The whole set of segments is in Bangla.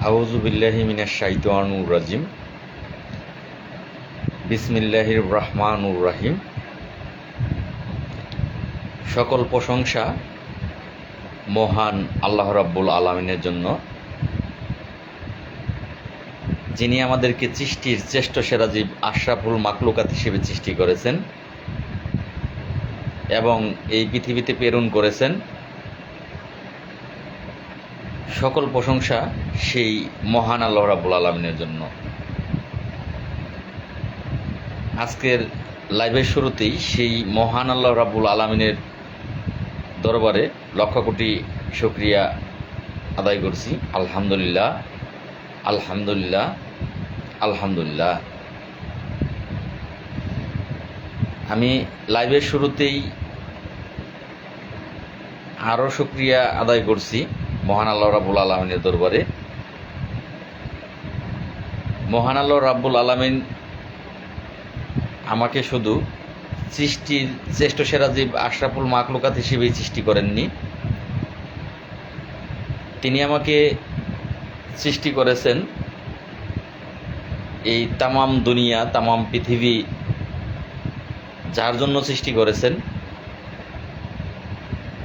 আউযু বিল্লাহি মিনাশ শাইতানির রাজিম। বিসমিল্লাহির রহমানির রহিম। সকল প্রশংসা মহান আল্লাহ রাব্বুল আলামিনের জন্য, যিনি আমাদেরকে সৃষ্টির শ্রেষ্ঠ সেরা জীব আশরাফুল মাখলুকাত হিসেবে সৃষ্টি করেছেন এবং এই পৃথিবীতে প্রেরণ করেছেন। সকল প্রশংসা সেই মহান আল্লাহ রাব্বুল আলামিনের জন্য। আজকের লাইভের শুরুতেই সেই মহান আল্লাহ রাব্বুল আলামিনের দরবারে লক্ষ কোটি শুকরিয়া আদায় করছি। আলহামদুলিল্লাহ, আলহামদুলিল্লাহ, আলহামদুলিল্লাহ। আমি লাইভের শুরুতেই আরও শুকরিয়া আদায় করছি মহান আল্লাহ রাব্বুল আলামিনের দরবারে। মহান আল্লাহ রাব্বুল আলামিন আমাকে শুধু সৃষ্টির শ্রেষ্ঠ সেরা জীব আশরাফুল মাখলুকাত হিসেবেই সৃষ্টি করেননি, তিনি আমাকে সৃষ্টি করেছেন এই তামাম দুনিয়া, তামাম পৃথিবী যার জন্য সৃষ্টি করেছেন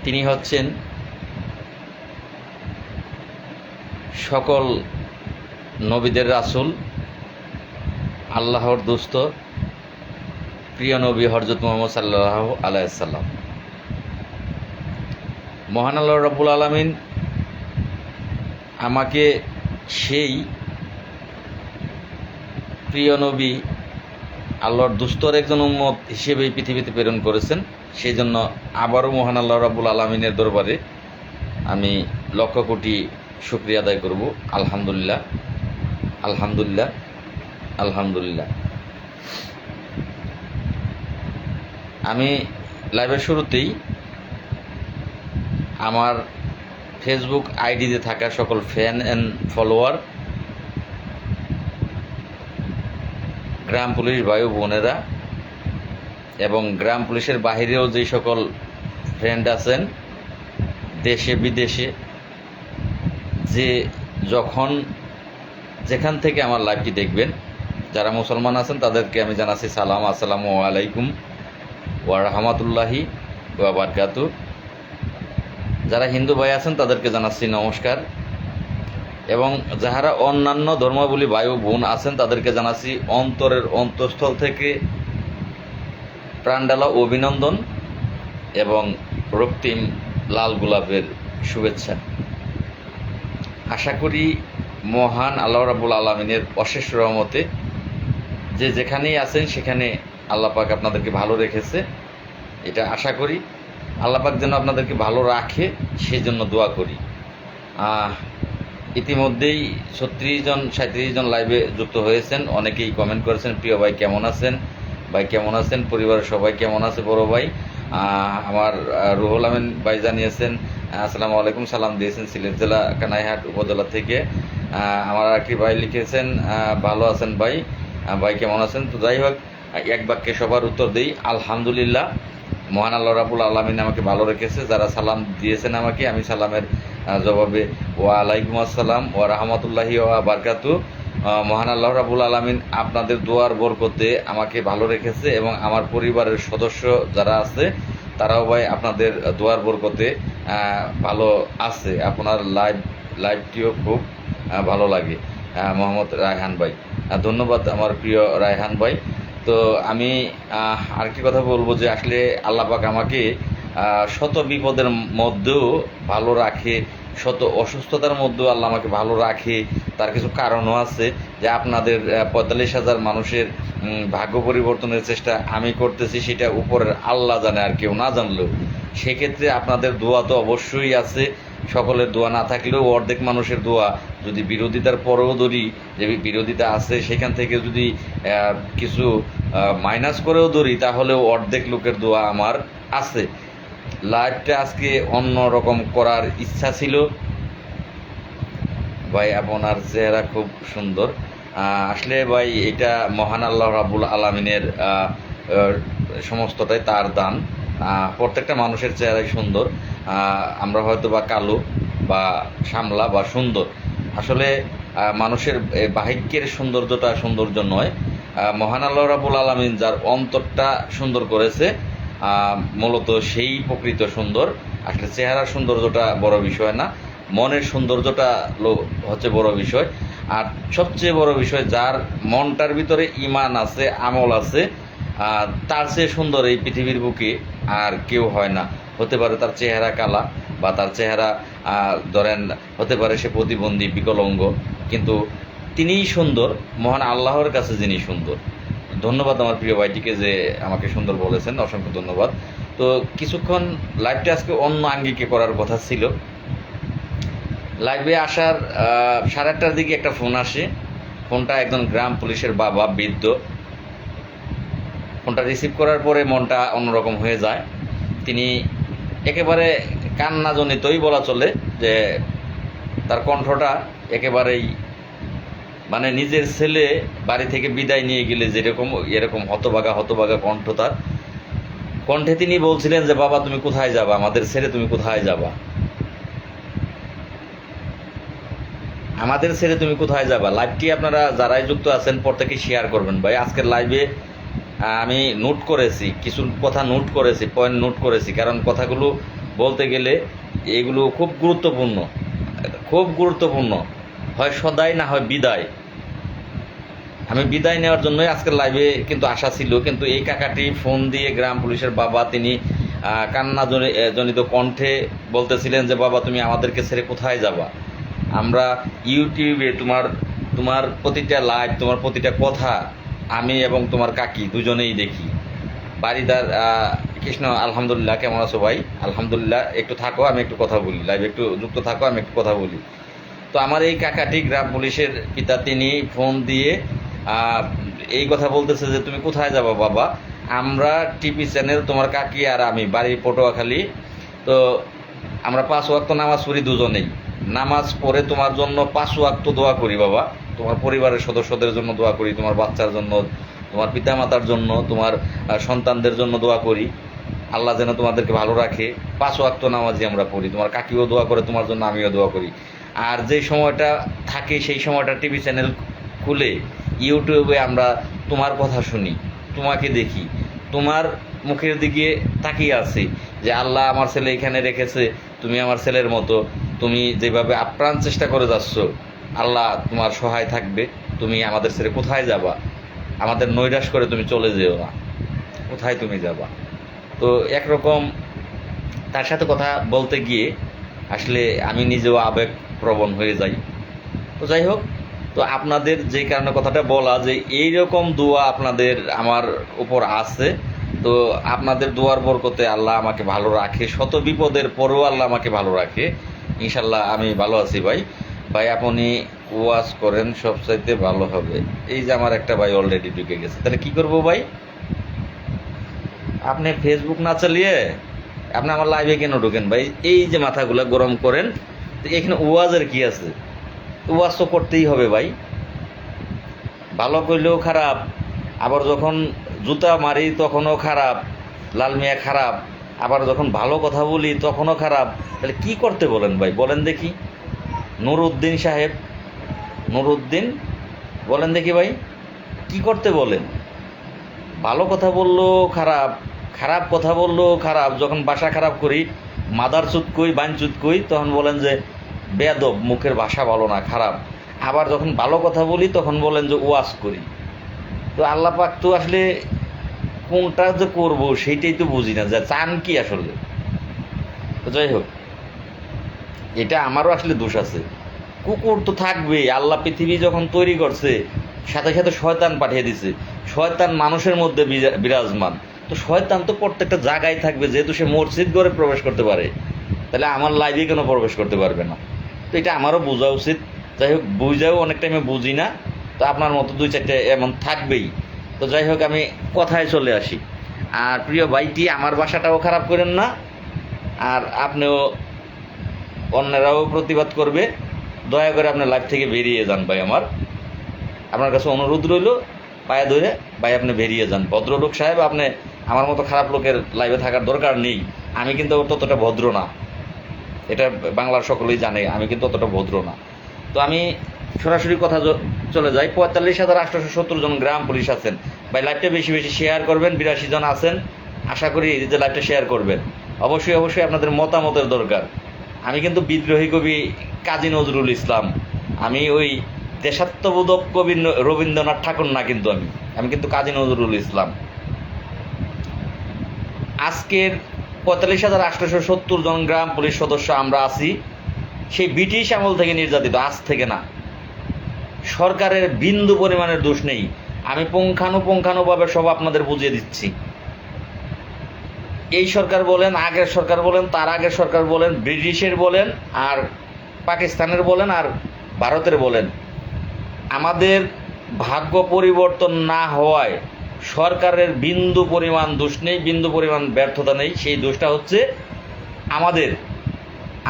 তিনি হচ্ছেন সকল নবীদের রাসূল, আল্লাহর দোস্ত, প্রিয় নবী হযরত মুহাম্মদ সাল্লাল্লাহু আলাইহি সাল্লাম। মহান আল্লাহ রাব্বুল আলামিন আমাকে সেই প্রিয় নবী আল্লাহর দুস্তর একজন উম্মত হিসেবেই পৃথিবীতে প্রেরণ করেছেন। সেই জন্য আবারও মহান আল্লাহ রাব্বুল আলামিনের দরবারে আমি লক্ষ কোটি শুকরিয়া আদায় করব। আলহামদুলিল্লাহ, আলহামদুলিল্লাহ, আলহামদুলিল্লাহ। আমি লাইভের শুরুতেই আমার ফেসবুক আইডিতে থাকা সকল fan and follower, gram police ভাই বোনেরা এবং গ্রাম পুলিশের বাহিরেও যে সকল ফ্রেন্ড আছেন দেশে বিদেশে, যে যখন যেখান থেকে আমার লাইভটি দেখবেন, যারা মুসলমান আছেন তাদেরকে আমি জানাচ্ছি সালাম, আসসালামু আলাইকুম ওয়া রাহমাতুল্লাহি ওয়া বারাকাতুহু। যারা হিন্দু ভাই আছেন তাদেরকে জানাচ্ছি নমস্কার এবং যাহারা অন্যান্য ধর্মাবলী ভাই ও বোন আছেন তাদেরকে জানাচ্ছি অন্তরের অন্তঃস্থল থেকে প্রাণঢালা অভিনন্দন এবং রক্তিম লাল গোলাপের শুভেচ্ছা। আশা করি মহান আল্লাহ রাব্বুল আলামিনের অশেষ রহমতে যে যেখানেই আছেন সেখানে আল্লাহ পাক আপনাদেরকে ভালো রেখেছে, এটা আশা করি। আল্লাহ পাক যেন আপনাদেরকে ভালো রাখে সেই জন্য দোয়া করি। ইতিমধ্যেই 37 জন লাইভে যুক্ত হয়েছেন। অনেকেই কমেন্ট করেছেন, প্রিয় ভাই কেমন আছেন, ভাই কেমন আছেন, পরিবারের সবাই কেমন আছে, বড় ভাই আমার রুহুল আমিন ভাই জানিয়েছেন আসসালামু আলাইকুম, সালাম দিয়েছেন সিলেট জেলা কানাইহাট উপজেলা থেকে। আমার আর কি ভাই লিখেছেন ভালো আছেন ভাই, ভাই কেমন আছেন। তো যাই হোক, এক বাক্যে সবার উত্তর দিই আলহামদুলিল্লাহ। মহান আল্লাহ রাব্বুল আলামিন আমাকে ভালো রেখেছে। যারা সালাম দিয়েছেন আমাকে, আমি সালামের জবাবে ওয়া আলাইকুম আসসালাম ওয়া রাহমাতুল্লাহি ওয়া বারাকাতুহু। মহান আল্লাহ রাব্বুল আলামিন আপনাদের দোয়ার বরকতে আমাকে ভালো রেখেছে এবং আমার পরিবারের সদস্য যারা আছে তারাও ভাই আপনাদের দোয়ার বরকতে ভালো আছে। আপনার লাইভটিও খুব ভালো লাগে। মোহাম্মদ রায়হান ভাই, ধন্যবাদ আমার প্রিয় রায়হান ভাই। তো আমি আরেকটি কথা বলবো যে আসলে আল্লাহ পাক আমাকে শত বিপদের মধ্যেও ভালো রাখে, শত অসুস্থতার মধ্যেও আল্লাহ আমাকে ভালো রাখে। তার কিছু কারণও আছে যে আপনাদের 45,000 মানুষের ভাগ্য পরিবর্তনের চেষ্টা আমি করতেছি, সেটা উপরের আল্লাহ জানে, আর কেউ না জানলেও। সেক্ষেত্রে আপনাদের দোয়া তো অবশ্যই আছে। সকলের দোয়া না থাকলেও অর্ধেক মানুষের দোয়া, যদি বিরোধিতার পরেও ধরি যে বিরোধিতা আছে সেখান থেকে যদি কিছু মাইনাস করেও ধরি তাহলেও অর্ধেক লোকের দোয়া আমার আছে। লাইভটা আজকে অন্য রকম করার ইচ্ছা ছিল। ভাই আপনার চেহারা খুব সুন্দর। আসলে ভাই এটা মহান আল্লাহ রাব্বুল আলামিনের সমস্তটাই তার দান। প্রত্যেকটা মানুষের চেহারাই সুন্দর। আমরা হয়তো বা কালো বা সামলা বা সুন্দর, আসলে মানুষের বাহিক্যের সৌন্দর্য নয়, মহান আল্লাহ রাব্বুল আলামিন যার অন্তরটা সুন্দর করেছে মূলত সেই প্রকৃত সুন্দর। আসলে চেহারার সৌন্দর্যটা বড় বিষয় না, মনের সৌন্দর্যটা হচ্ছে বড় বিষয়। আর সবচেয়ে বড় বিষয়, যার মনটার ভিতরে ঈমান আছে, আমল আছে, তার চেয়ে সুন্দর এই পৃথিবীর বুকে আর কেউ হয় না। হতে পারে তার চেহারা কালা, বা তার চেহারা ধরেন হতে পারে সে প্রতিবন্ধী, বিকলাঙ্গ, কিন্তু তিনিই সুন্দর, মহান আল্লাহর কাছে যিনি সুন্দর। ধন্যবাদ আমার প্রিয় ভাইটিকে যে আমাকে সুন্দর বলেছেন, অসংখ্য ধন্যবাদ। তো কিছুক্ষণ লাইভটা আজকে অন্য আঙ্গিকে করার কথা ছিল। লাইভে আসার 8:30টার দিকে একটা ফোন আসে। ফোনটা একজন গ্রাম পুলিশের বাবা, বৃদ্ধ। ফোনটা রিসিভ করার পরে মনটা অন্যরকম হয়ে যায়। তিনি একেবারে কান্নাজনিতই বলা চলে, যে তার কণ্ঠটা একেবারেই মানে নিজের ছেলে বাড়ি থেকে বিদায় নিয়ে গেলে যেরকম এরকম হতবাগা কণ্ঠ তার। কণ্ঠে তিনি বলছিলেন যে বাবা তুমি কোথায় যাবা, আমাদের ছেড়ে তুমি কোথায় যাবা, আমাদের ছেড়ে তুমি কোথায় যাবা। লাইভটি আপনারা যারাই যুক্ত আছেন প্রত্যেকে শেয়ার করবেন ভাই। আজকের লাইভে আমি নোট করেছি, কিছু কথা নোট করেছি, পয়েন্ট নোট করেছি, কারণ কথাগুলো বলতে গেলে এগুলো খুব গুরুত্বপূর্ণ, হয় সদাই না হয় বিদায়। আমি বিদায় নেওয়ার জন্যই আজকের লাইভে কিন্তু আসা ছিল, কিন্তু এই কাকাটি ফোন দিয়ে, গ্রাম পুলিশের বাবা, তিনি কান্না জনিত কণ্ঠে বলতেছিলেন যে বাবা তুমি আমাদেরকে ছেড়ে কোথায় যাবা। আমরা ইউটিউবে তোমার প্রতিটা লাইভ, তোমার প্রতিটা কথা আমি এবং তোমার কাকি দুজনেই দেখি। বাড়িদার কৃষ্ণ, আলহামদুলিল্লাহ, কেমন আছো ভাই? আলহামদুলিল্লাহ, একটু থাকো, আমি একটু কথা বলি, লাইভে একটু যুক্ত থাকো, আমি একটু কথা বলি। তো আমার এই কাকাটি, গ্রাম পুলিশের পিতা, তিনি ফোন দিয়ে এই কথা বলতেছে যে তুমি কোথায় যাবা বাবা, আমরা টিভি চ্যানেল, তোমার কাকি আর আমি, বাড়ি পটুয়াখালী, তো আমরা 5 ওয়াক্ত নামাজ পড়ি দুজনেই। নামাজ পড়ে তোমার জন্য 5 ওয়াক্ত দোয়া করি বাবা, তোমার পরিবারের সদস্যদের জন্য দোয়া করি, তোমার বাচ্চার জন্য, তোমার পিতামাতার জন্য, তোমার সন্তানদের জন্য দোয়া করি, আল্লাহ যেন তোমাদেরকে ভালো রাখে। 5 ওয়াক্ত নামাজই আমরা পড়ি, তোমার কাকিও দোয়া করে তোমার জন্য, আমিও দোয়া করি। আর যে সময়টা থাকে সেই সময়টা টিভি চ্যানেল খুলে ইউটিউবে আমরা তোমার কথা শুনি, তোমাকে দেখি, তোমার মুখের দিকে তাকিয়ে আছি যে আল্লাহ আমার ছেলে এখানে রেখেছে, তুমি আমার ছেলের মতো, তুমি যেভাবে আপ্রাণ চেষ্টা করে যাচ্ছ, আল্লাহ তোমার সহায় থাকবে। তুমি আমাদের ছেলে কোথায় যাবা, আমাদের নৈরাশ করে তুমি চলে যেও না, কোথায় তুমি যাবা। তো একরকম তার সাথে কথা বলতে গিয়ে আসলে আমি নিজেও আবেগপ্রবণ হয়ে যাই। তো যাই হোক, তো আপনাদের যে কারণে কথাটা বলা, যে এইরকম দোয়া আপনাদের আমার উপর আছে, তো আপনাদের দোয়ার বরকতে আল্লাহ আমাকে ভালো রাখে, শত বিপদের পরেও আল্লাহ আমাকে ভালো রাখে। ইনশাল্লাহ আমি ভালো আছি ভাই। ভাই আপনি ওয়াজ করেন, সবচাইতে ভালো হবে। এই যে আমার একটা ভাই অলরেডি ঢুকে গেছে, তাহলে কি করবো ভাই? আপনি ফেসবুক না চালিয়ে আপনি আমার লাইভে কেন ঢোকেন ভাই? এই যে মাথাগুলো গরম করেন, তো এখানে ওয়াজের কি আছে? ওয়াজ তো করতেই হবে ভাই। ভালো করলেও খারাপ, আবার যখন জুতা মারি তখনও খারাপ, লাল মিয়া খারাপ, আবার যখন ভালো কথা বলি তখনও খারাপ। তাহলে কি করতে বলেন ভাই, বলেন দেখি। নুরউদ্দিন সাহেব, নুরউদ্দিন, বলেন দেখি ভাই, কি করতে বলেন? ভালো কথা বললেও খারাপ, খারাপ কথা বললেও খারাপ, যখন ভাষা খারাপ করি, মাদার চুত কই, বান চুত কই, তখন বলেন যে বেয়াদব, মুখের ভাষা ভালো না, খারাপ। আবার যখন ভালো কথা বলি তখন বলেন যে ওয়াজ করি। তো আল্লাহ পাক তো আসলে কোনটা যে করবো সেইটাই তো বুঝি না, যে চান কি আসলে। তো যাই হোক, এটা আমারও আসলে দোষ আছে। কুকুর তো থাকবেই, আল্লাহ পৃথিবী যখন তৈরি করছে সাথে সাথে শয়তান পাঠিয়ে দিছে। শয়তান মানুষের মধ্যে বিরাজমান, তো শয়তান তো প্রত্যেকটা জায়গায় থাকবে। যেহেতু সে মসজিদ ঘরে প্রবেশ করতে পারে, তাহলে আমার লাইভে কেন প্রবেশ করতে পারবে না? তো এটা আমারও বোঝা উচিত। যাই হোক, বুঝাও অনেক টাইমে বুঝি না, তো আপনার মতো 2-4টে এমন থাকবেই। তো যাই হোক, আমি কথায় চলে আসি। আর প্রিয় ভাইটি, আমার বাসাটাও খারাপ করেন না, আর আপনিও, অন্যরাও প্রতিবাদ করবে, দয়া করে আপনার লাইভ থেকে বেরিয়ে যান ভাই। আপনার কাছে অনুরোধ রইল, পায়ে ধরে ভাই আপনি বেরিয়ে যান। ভদ্রলোক সাহেব, আপনি আমার মতো খারাপ লোকের লাইভে থাকার দরকার নেই। আমি কিন্তু ততটা ভদ্র না, এটা বাংলার সকলেই জানে, আমি কিন্তু অতটা ভদ্র না। তো আমি সরাসরি কথা চলে যায়। 45,870 জন গ্রাম পুলিশ আছেন ভাই। লাইভটা বেশি বেশি শেয়ার করবেন। 82 জন আছেন, আশা করি যে লাইভটা শেয়ার করবেন। অবশ্যই অবশ্যই আপনাদের মতামতের দরকার। আমি কিন্তু বিদ্রোহী কবি কাজী নজরুল ইসলাম, আমি ওই দেশাত্মবোধক কবি রবীন্দ্রনাথ ঠাকুর না, কিন্তু আমি কিন্তু কাজী নজরুল ইসলাম। আজকের 45,870 জন গ্রাম পুলিশ সদস্য আমরা আছি সেই ব্রিটিশ আমল থেকে নির্যাতিত, আজ থেকে না। সরকারের বিন্দু পরিমাণের দোষ নেই। আমি পুঙ্খানুপুঙ্খানুভাবে সব আপনাদের বুঝিয়ে দিচ্ছি। এই সরকার বলেন, আগের সরকার বলেন, তার আগের সরকার বলেন, ব্রিটিশের বলেন, আর পাকিস্তানের বলেন, আর ভারতের বলেন, আমাদের ভাগ্য পরিবর্তন না হওয়ায় সরকারের বিন্দু পরিমাণ দোষ নেই, বিন্দু পরিমাণ ব্যর্থতা নেই। সেই দোষটা হচ্ছে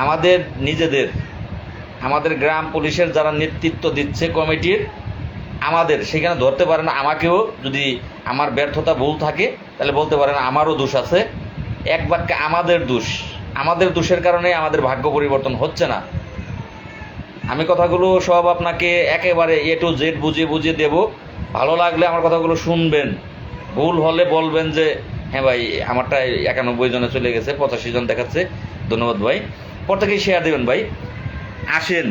আমাদের নিজেদের, আমাদের গ্রাম পুলিশের যারা নেতৃত্ব দিচ্ছে কমিটির, আমাদের সেখানে ধরতে পারেন। আমাকেও যদি আমার ব্যর্থতা ভুল থাকে তাহলে বলতে পারেন আমারও দোষ আছে। এক বাক্যে আমাদের দোষের কারণে আমাদের ভাগ্য পরিবর্তন হচ্ছে না। আমি কথাগুলো সব আপনাকে একেবারে A to Z বুঝিয়ে দেব। ভালো লাগলে আমার কথাগুলো শুনবেন, ভুল হলে বলবেন যে হ্যাঁ ভাই আমারটা 91 জনে চলে গেছে, 85 জন দেখাচ্ছে, ধন্যবাদ ভাই। প্রত্যেকেই শেয়ার দেবেন ভাই। আসেন,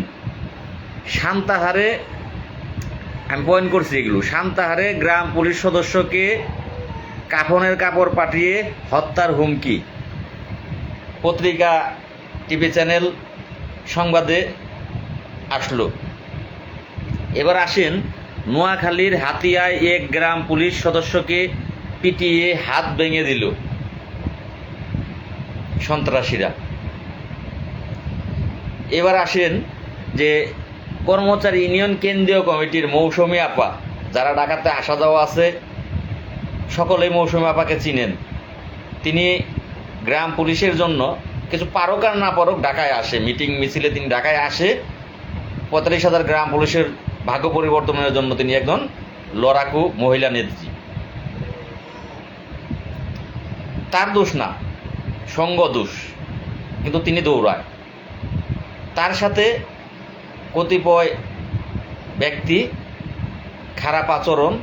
সান্তাহারে আমি পয়েন্ট করছি এগুলো। সান্তাহারে গ্রাম পুলিশ সদস্যকে কাফনের কাপড় পাঠিয়ে হত্যার হুমকি, পত্রিকা, টিভি চ্যানেল, সংবাদে আসলো। এবার আসেন, নোয়াখালীর হাতিয়ায় এক গ্রাম পুলিশ সদস্যকে পিটিয়ে হাত ভেঙে দিল সন্ত্রাসীরা। এবার আসেন যে কর্মচারী ইউনিয়ন কেন্দ্রীয় কমিটির মৌসুমী আপা, যারা ঢাকাতে আসা যাওয়া আছে সকলেই মৌসুমী আপাকে চিনেন। তিনি গ্রাম পুলিশের জন্য কিছু পারক আর না পারক ঢাকায় আসে, মিটিং মিছিলে তিনি ঢাকায় আসে। 45,000 গ্রাম পুলিশের ভাগ্য পরিবর্তনের জন্য তিনি একজন লড়াকু মহিলা নেত্রী। তার দোষ না, সঙ্গ দোষ, কিন্তু তিনি দৌড়ায়। তার সাথে কতিপয় ব্যক্তি খারাপ আচরণ,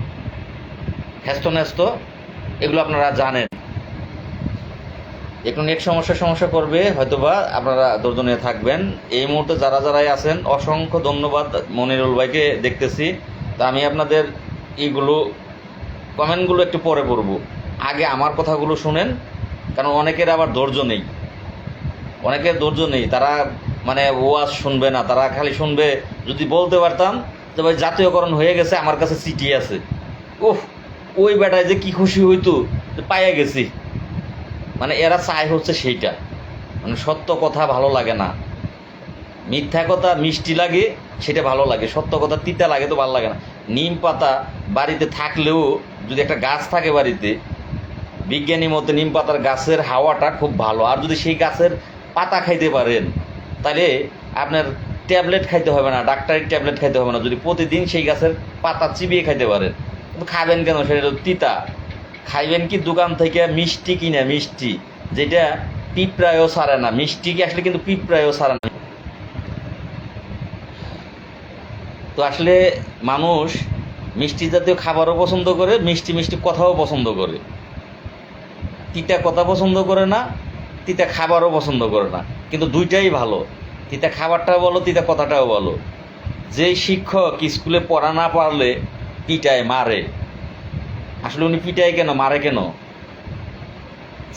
হ্যাস্তন্যস্ত, এগুলো আপনারা জানেন। একটু নেট সমস্যা করবে হয়তোবা, আপনারা ধৈর্য নিয়ে থাকবেন। এই মুহূর্তে যারাই আছেন অসংখ্য ধন্যবাদ। মনিরুল ভাইকে দেখতেছি। তা আমি আপনাদের এইগুলো কমেন্টগুলো একটু পরে পড়ব, আগে আমার কথাগুলো শুনেন। কারণ অনেকের আবার ধৈর্য নেই, তারা মানে ওয়াজ শুনবে না, তারা খালি শুনবে। যদি বলতে পারতাম যে ভাই জাতীয়করণ হয়ে গেছে, আমার কাছে চিঠি আছে, ওই বেটায় যে কি খুশি হইতো, পাইয়া গেছি। মানে এরা চায় হচ্ছে সেইটা, মানে সত্য কথা ভালো লাগে না, মিথ্যা কথা মিষ্টি লাগে, সেটা ভালো লাগে। সত্য কথা তিতা লাগে তো ভালো লাগে না। নিম পাতা বাড়িতে থাকলেও যদি একটা গাছ থাকে বাড়িতে, বিজ্ঞানী মতে নিম পাতার গাছের হাওয়াটা খুব ভালো। আর যদি সেই গাছের পাতা খাইতে পারেন তাহলে আপনার ট্যাবলেট খাইতে হবে না, ডাক্তারের ট্যাবলেট খাইতে হবে না, যদি প্রতিদিন সেই গাছের পাতা চিবিয়ে খাইতে পারেন। কিন্তু খাবেন কেন? সেটা তিতা। খাইবেন কি দোকান থেকে মিষ্টি কিনে, মিষ্টি যেটা পিঁপড়ায়ও ছাড়ে না। মিষ্টি কি আসলে কিন্তু পিঁপড়ায়ও ছাড়ে না। তো আসলে মানুষ মিষ্টি জাতীয় খাবারও পছন্দ করে, মিষ্টি কথাও পছন্দ করে। তিতা কথা পছন্দ করে না, তিতা খাবারও পছন্দ করে না, কিন্তু দুইটাই ভালো। তিতা খাবারটাও বলো, তিতা কথাটাও বলো। যে শিক্ষক স্কুলে পড়া না পারলে পিটায়, মারে, আসলে উনি পিটায় কেন, মারে কেন?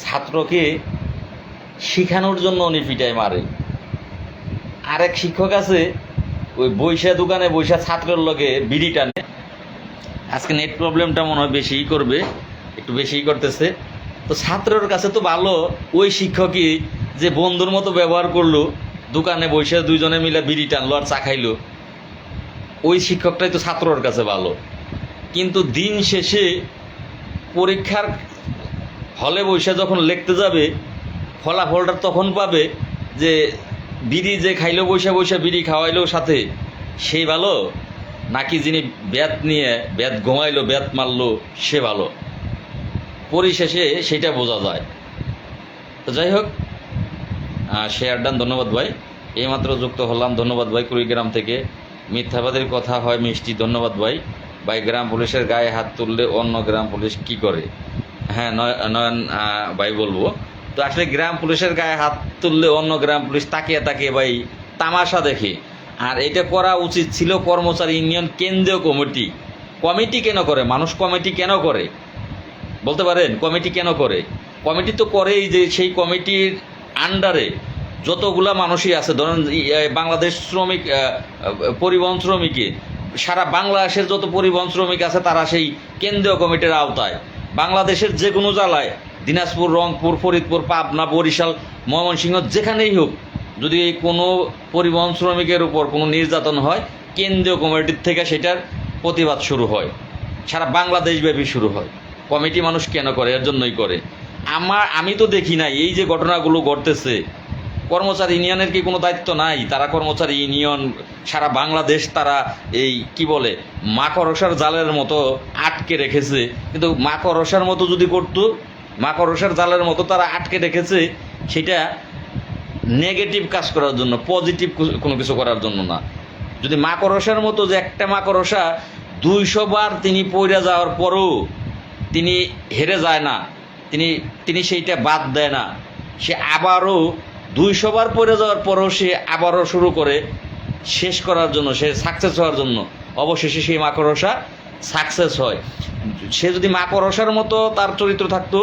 ছাত্রকে শিখানোর জন্য উনি পিটায়, মারে। আরেক শিক্ষক আছে ওই দোকানে বৈশা ছাত্রের লগে বিড়ি টানে। আজকে নেট প্রবলেমটা মনে হয় বেশিই করবে, একটু বেশিই করতেছে। তো ছাত্রের কাছে তো ভালো ওই শিক্ষকই যে বন্ধুর মতো ব্যবহার করলো, দোকানে বসে দুইজনে মিলে বিড়ি টানলো আর চা খাইলো, ওই শিক্ষকটাই তো ছাত্রর কাছে ভালো। কিন্তু দিন শেষে পরীক্ষার হলে বসে যখন লিখতে যাবে, ফলাফলটা তখন পাবে যে বিড়ি যে খাইলো, বসে বিড়ি খাওয়াইলো সাথে, সেই ভালো নাকি যিনি ব্যাত নিয়ে ব্যাত ঘুমাইলো, ব্যাত মারলো, সে ভালো? পরিশেষে সেটা বোঝা যায়। তো যাই হোক, শেয়ার ডান, ধন্যবাদ ভাই। এইমাত্র যুক্ত হলাম, ধন্যবাদ ভাই কুড়িগ্রাম থেকে। মিথ্যাবাদের কথা হয় মিষ্টি, ধন্যবাদ ভাই। ভাই গ্রাম পুলিশের গায়ে হাত তুললে অন্য গ্রাম পুলিশ কি করে? হ্যাঁ, নয়ন ভাই বলবো তো আসলে গ্রাম পুলিশের গায়ে হাত তুললে অন্য গ্রাম পুলিশ তাকিয়ে তাকিয়ে ভাই তামাশা দেখে। আর এটা করা উচিত ছিল কর্মচারী ইউনিয়ন কেন্দ্রীয় কমিটি। কমিটি কেন করে মানুষ? কমিটি কেন করে বলতে পারেন? কমিটি কেন করে? কমিটি তো করেই যে সেই কমিটির আন্ডারে যতগুলা মানুষই আছে, ধরেন বাংলাদেশ শ্রমিক পরিবহন শ্রমিকে সারা বাংলাদেশের যত পরিবহন শ্রমিক আছে তারা সেই কেন্দ্রীয় কমিটির আওতায়। বাংলাদেশের যে কোনো জেলায়, দিনাজপুর, রংপুর, ফরিদপুর, পাবনা, বরিশাল, ময়মনসিংহ, যেখানেই হোক, যদি কোনো পরিবহন শ্রমিকের উপর কোনো নির্যাতন হয়, কেন্দ্রীয় কমিটির থেকে সেটার প্রতিবাদ শুরু হয়, সারা বাংলাদেশব্যাপী শুরু হয়। কমিটি মানুষ কেন করে? এর জন্যই করে। আমি তো দেখি নাই এই যে ঘটনাগুলো ঘটতেছে। কর্মচারী ইউনিয়নের কি কোনো দায়িত্ব নাই? তারা কর্মচারী ইউনিয়ন সারা বাংলাদেশ তারা এই কি বলে মাকড়সার জালের মতো আটকে রেখেছে। কিন্তু মাকড়সার মতো যদি করতো, মাকড়সার জালের মতো তারা আটকে রেখেছে, সেটা নেগেটিভ কাজ করার জন্য, পজিটিভ কোনো কিছু করার জন্য না। যদি মাকড়সার মতো, যে একটা মাকড়সা 200 বার তিনি পড়ে যাওয়ার পরও তিনি হেরে যায় না, তিনি সেইটা বাদ দেয় না, সে আবারও 200 বার পড়ে যাওয়ার পরও সে আবারও শুরু করে শেষ করার জন্য, সে সাকসেস হওয়ার জন্য। অবশেষে সেই মাকড়সা সাকসেস হয়। সে যদি মাকড়সার মতো তার চরিত্র থাকতো,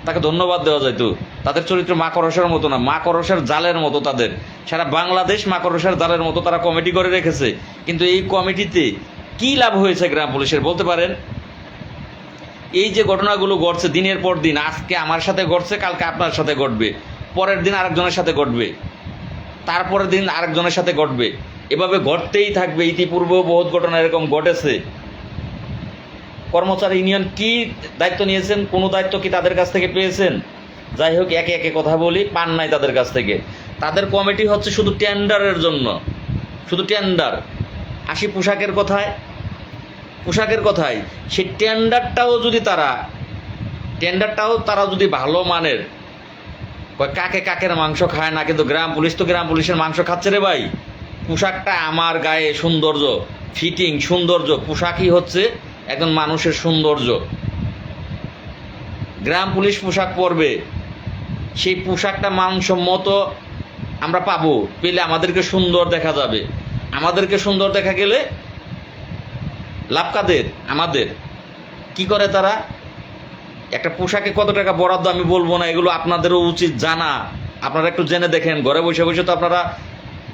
তাকে ধন্যবাদ দেওয়া যেত। তাদের চরিত্র মাকড়সার মতো না, মাকড়সার জালের মতো। তাদের সারা বাংলাদেশ মাকড়সার জালের মতো তারা কমিটি করে রেখেছে। কিন্তু এই কমিটিতে কি লাভ হয়েছে গ্রাম পুলিশের বলতে পারেন? এই যে ঘটনাগুলো ঘটছে দিনের পর দিন, আজকে আমার সাথে ঘটছে, কালকে আপনার সাথে ঘটবে, পরের দিন আরেকজনের সাথে ঘটবে, তারপরের দিন আরেকজনের সাথে ঘটবে, এভাবে ঘটতেই থাকবে। ইতিপূর্বে বহুত ঘটনা এরকম ঘটেছে। কর্মচারী ইউনিয়ন কি দায়িত্ব নিয়েছেন? কোনো দায়িত্ব কি তাদের কাছ থেকে পেয়েছেন? যাই হোক, একে একে কথা বলি, পান নাই তাদের কাছ থেকে। তাদের কমিটি হচ্ছে শুধু টেন্ডারের জন্য, শুধু টেন্ডার। আসি পোশাকের কথায়, পোশাকের কথায় সেই টেন্ডারটাও তারা যদি ভালো মানের, কাকে কাকের মাংস খায় না, কিন্তু গ্রাম পুলিশ তো গ্রাম পুলিশের মাংস খাচ্ছে রে ভাই। পোশাকটা আমার গায়ে সৌন্দর্য, ফিটিং সৌন্দর্য, পোশাকই হচ্ছে একজন মানুষের সৌন্দর্য। গ্রাম পুলিশ পোশাক পরবে, সেই পোশাকটা মানসম্মত আমরা পাবো, পেলে আমাদেরকে সুন্দর দেখা যাবে। আমাদেরকে সুন্দর দেখা গেলে লাভ কাদের? আমাদের। কি করে তারা? একটা পোশাকে কত টাকা বরাদ্দ আমি বলবো না, এগুলো আপনাদেরও উচিত জানা। আপনারা একটু জেনে দেখেন, ঘরে বসে বসে তো আপনারা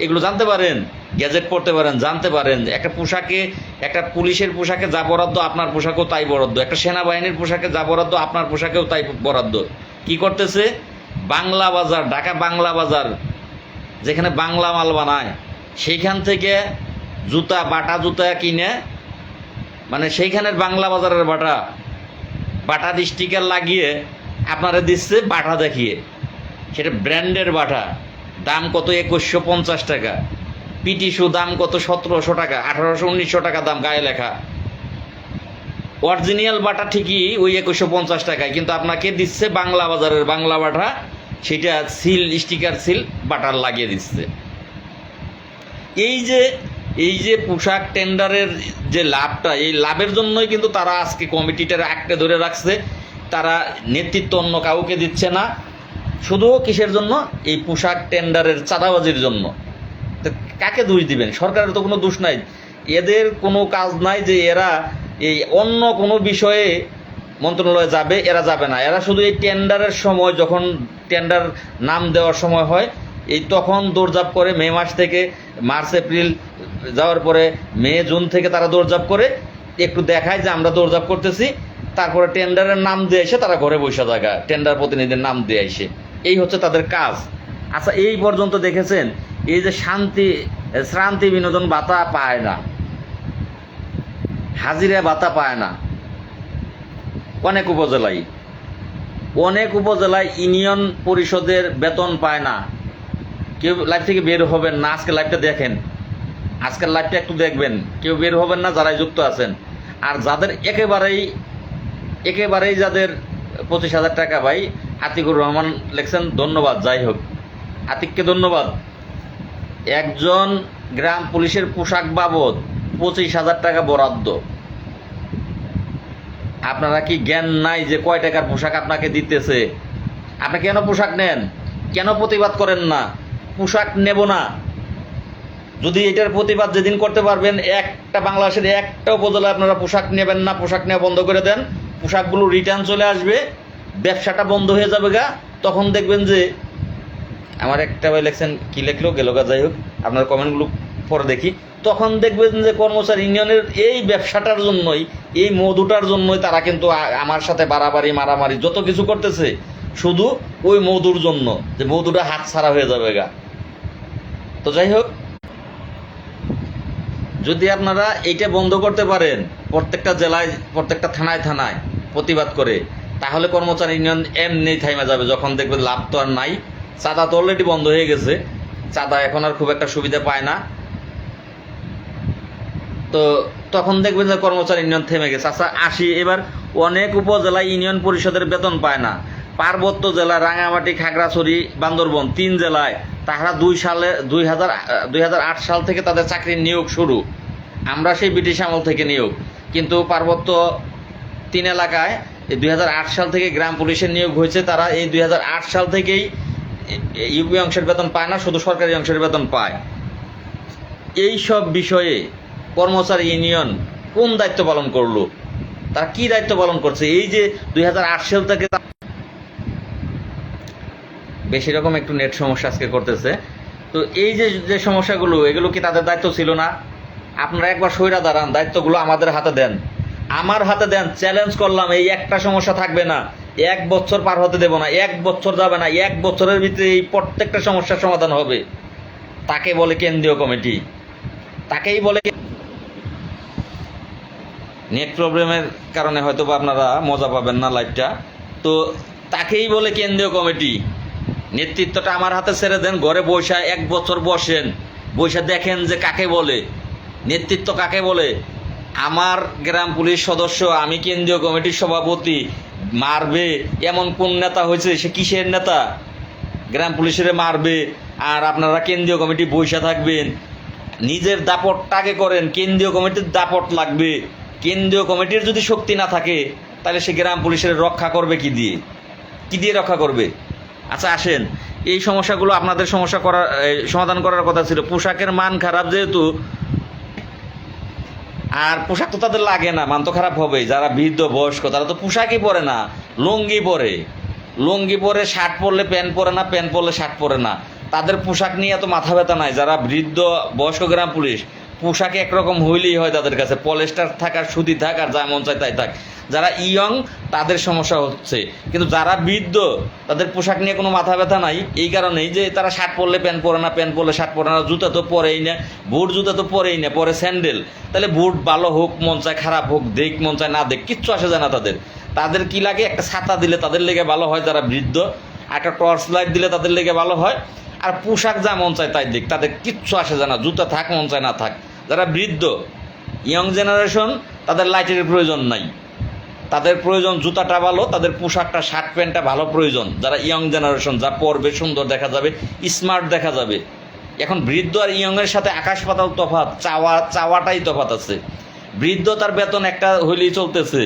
এগুলো জানতে পারেন, গ্যাজেট পড়তে পারেন, জানতে পারেন। একটা পোশাকে, একটা পুলিশের পোশাকে যা বরাদ্দ, আপনার পোশাকেও তাই বরাদ্দ। একটা সেনাবাহিনীর পোশাকে যা বরাদ্দ, আপনার পোশাকেও তাই বরাদ্দ। কি করতেছে? বাংলা বাজার, ঢাকা বাংলা বাজার, যেখানে বাংলা মাল বানায়, সেইখান থেকে জুতা, বাটা জুতা কিনে, মানে সেইখানের বাংলা বাজারের বাটার স্টিকার লাগিয়ে আপনারা দিচ্ছে, বাটা দেখিয়ে। সেটা ব্র্যান্ডের বাটা, দাম কত? 2150 টাকা। পিটি শু দাম কত? 1700 টাকা, 1800-1900 টাকা দাম, গায়ে লেখা। অরিজিনাল বাটা ঠিকই ওই 2150 টাকায়, কিন্তু আপনাকে দিচ্ছে বাংলা বাজারের বাংলা বাটা, সেটা সিল, স্টিকার সিল বাটার লাগিয়ে দিচ্ছে। এই যে পোশাক টেন্ডারের যে লাভটা, এই লাভের জন্যই কিন্তু তারা আজকে কমিটিটার আঁকড়ে ধরে রাখছে। তারা নেতৃত্ব অন্য কাউকে দিচ্ছে না, শুধু কিসের জন্য? এই পোশাক টেন্ডারের চাঁদাবাজির জন্য। তো কাকে দোষ দিবেন? সরকারের তো কোনো দোষ নাই। এদের কোনো কাজ নাই যে এরা এই অন্য কোনো বিষয়ে মন্ত্রণালয়ে যাবে, এরা যাবে না। এরা শুধু এই টেন্ডারের সময়, যখন টেন্ডার নাম দেওয়ার সময় হয়, এই তখন দৌড়ঝাঁপ করে। মে মাস থেকে মার্চ এপ্রিল যাওয়ার পরে মে জুন থেকে তারা দৌড়ঝাঁপ করে, একটু দেখায় যে আমরা দৌড়ঝাঁপ করতেছি, তারপরে টেন্ডারের নাম দিয়ে এসে তারা ঘরে বসে থাকা, টেন্ডার প্রতিনিধির নাম দিয়ে এসে, এই হচ্ছে তাদের কাজ। আচ্ছা, এই পর্যন্ত দেখেছেন এই যে শ্রান্তি বিনোদন ভাতা পায় না, হাজিরা ভাতা পায় না, অনেক উপজেলায় ইউনিয়ন পরিষদের বেতন পায় না। কেউ লাইভ থেকে বের হবেন না, আজকে লাইভটা দেখেন, আজকের লাইভটা একটু দেখবেন, কেউ বের হবেন না যারাই যুক্ত আছেন। আর যাদের একেবারেই যাদের 25,000 টাকা, ভাই আতিকুর রহমান লেখছেন, ধন্যবাদ। যাই হোক, আতিককে ধন্যবাদ। একজন গ্রাম পুলিশের পোশাক বাবদ 25,000 টাকা বরাদ্দ। আপনারা কি জ্ঞান নাই যে কয় টাকার পোশাক আপনাকে দিতেছে? আপনি কেন পোশাক নেন? কেন প্রতিবাদ করেন না? পোশাক নেব না। যদি এটার প্রতিবাদ যেদিন করতে পারবেন, একটা বাংলাদেশের একটা উপজেলায় আপনারা পোশাক নেবেন না, পোশাক নেওয়া বন্ধ করে দেন, পোশাকগুলো রিটার্ন চলে আসবে, ব্যবসাটা বন্ধ হয়ে যাবে গা। তখন দেখবেন যে আমার একটা ভাই লেখছেন, কি লেখলো গেল গা, যাই হোক আপনার কমেন্টগুলো পরে দেখি। তখন দেখবেন যে কর্মচারী ইউনিয়নের এই ব্যবসাটার জন্যই, এই মধুটার জন্যই তারা কিন্তু আমার সাথে বাড়াবাড়ি মারামারি যত কিছু করতেছে, শুধু ওই মধুর জন্য, যে মধুটা হাত ছাড়া হয়ে যাবে গা। তো যাই হোক, যদি আপনারা এইটা বন্ধ করতে পারেন প্রত্যেকটা জেলায়, প্রত্যেকটা থানায় থানায় প্রতিবাদ করে, তাহলে কর্মচারী ইউনিয়ন এমনি থাইমা যাবে। যখন দেখবেন লাভ তো আর নাই, চাঁদা তো অলরেডি বন্ধ হয়ে গেছে, চাঁদা এখন আর খুব একটা সুবিধা পায় না, তো তখন দেখবেন যে কর্মচারী ইউনিয়ন থেমে গেছে। আচ্ছা আসি এবার, অনেক উপজেলায় ইউনিয়ন পরিষদের বেতন পায় না। পার্বত্য জেলা রাঙামাটি, খাগড়াছড়ি, বান্দরবন 3 জেলায় তারা 2008 সাল থেকে তাদের চাকরির নিয়োগ শুরু। আমরা সেই ব্রিটিশ আমল থেকে নিয়োগ, কিন্তু পার্বত্য 3 এলাকায় 2008 সাল থেকে গ্রাম পুলিশের নিয়োগ হয়েছে। তারা এই 2008 সাল থেকেই ইউপি অংশের বেতন পায় না, শুধু সরকারি অংশের বেতন পায়। এই সব বিষয়ে কর্মচারী ইউনিয়ন কোন দায়িত্ব পালন করলো? তারা কি দায়িত্ব পালন করছে? এই যে 2008 সাল থেকে বেশি রকম একটু নেট সমস্যা আজকে করতেছে। তো এই যে যে সমস্যাগুলো, এগুলো কি তাদের দায়িত্ব ছিল না? আপনারা একবার সইরা দাঁড়ান, দায়িত্বগুলো আমাদের হাতে দেন, আমার হাতে দেন। চ্যালেঞ্জ করলাম, এই একটা সমস্যা থাকবে না, 1 বছর পার হতে দেব না, 1 বছর যাবে না, 1 বছরের ভিতরে এই প্রত্যেকটা সমস্যার সমাধান হবে। তাকে বলে কেন্দ্রীয় কমিটি, তাকেই বলে। নেট প্রবলেমের কারণে হয়তো বা আপনারা মজা পাবেন না লাইভটা, তো তাকেই বলে কেন্দ্রীয় কমিটি। নেতৃত্বটা আমার হাতে ছেড়ে দেন, ঘরে বসে 1 বছর বসেন, বসে দেখেন যে কাকে বলে নেতৃত্ব, কাকে বলে। আমার গ্রাম পুলিশ সদস্য, আমি কেন্দ্রীয় কমিটির সভাপতি, মারবে এমন কোন নেতা হয়েছে? সে কিসের নেতা? গ্রাম পুলিশের মারবে আর আপনারা কেন্দ্রীয় কমিটি বসে থাকবেন? নিজের দাপটটাকে করেন, কেন্দ্রীয় কমিটির দাপট লাগবে। কেন্দ্রীয় কমিটির যদি শক্তি না থাকে, তাহলে সে গ্রাম পুলিশের রক্ষা করবে কি দিয়ে? কি দিয়ে রক্ষা করবে? আচ্ছা আসেন, এই সমস্যাগুলো আপনাদের সমাধান করার কথা ছিল। পোশাকের মান খারাপ যেহেতু, আর পোশাক তো তাদের লাগে না, মান তো খারাপ হবেই। যারা বৃদ্ধ বয়স্ক তারা তো পোশাকই পরে না, লুঙ্গি পরে। লুঙ্গি পরে শার্ট পরলে প্যান্ট পরে না, প্যান্ট পরলে শার্ট পরে না। তাদের পোশাক নিয়ে এত মাথা ব্যথা নাই। যারা বৃদ্ধ বয়স্ক গ্রাম পুলিশ, পোশাকে একরকম হইলেই হয় তাদের কাছে, পলেস্টার থাক আর সুতি থাক আর যা মন চায় তাই থাক। যারা ইয়ং তাদের সমস্যা হচ্ছে, কিন্তু যারা বৃদ্ধ তাদের পোশাক নিয়ে কোনো মাথা ব্যথা নাই। এই কারণেই যে তারা শার্ট পরলে প্যান্ট পরে না, প্যান্ট পরলে শার্ট পরে না, জুতা তো পরেই না, বুট জুতা তো পরেই না, পরে স্যান্ডেল। তাহলে বুট ভালো হোক মন চায়, খারাপ হোক, দেখ মন চায় না দেখ, কিচ্ছু আসে যায় না তাদের। তাদের কি লাগে? একটা ছাতা দিলে তাদের লেগে ভালো হয় যারা বৃদ্ধ, একটা টর্চ লাইট দিলে তাদের লেগে ভালো হয়, আর পোশাক যা মন চায় তাই দেখ, তাদের কিচ্ছু আসে যায় না। জুতা থাক মন চায় না থাক। যারা বৃদ্ধ ইয়ং জেনারেশন, তাদের লাইটের প্রয়োজন নাই, তাদের প্রয়োজন জুতাটা ভালো, তাদের পোশাকটা শার্ট প্যান্টটা ভালো প্রয়োজন। যারা ইয়ং জেনারেশন, যা পরবে সুন্দর দেখা যাবে, স্মার্ট দেখা যাবে। এখন বৃদ্ধ আর ইয়ংয়ের সাথে আকাশ পাতাল তফাৎ, চাওয়াটাই তফাৎ আছে। বৃদ্ধ তার বেতন একটা হইলেই চলতেছে,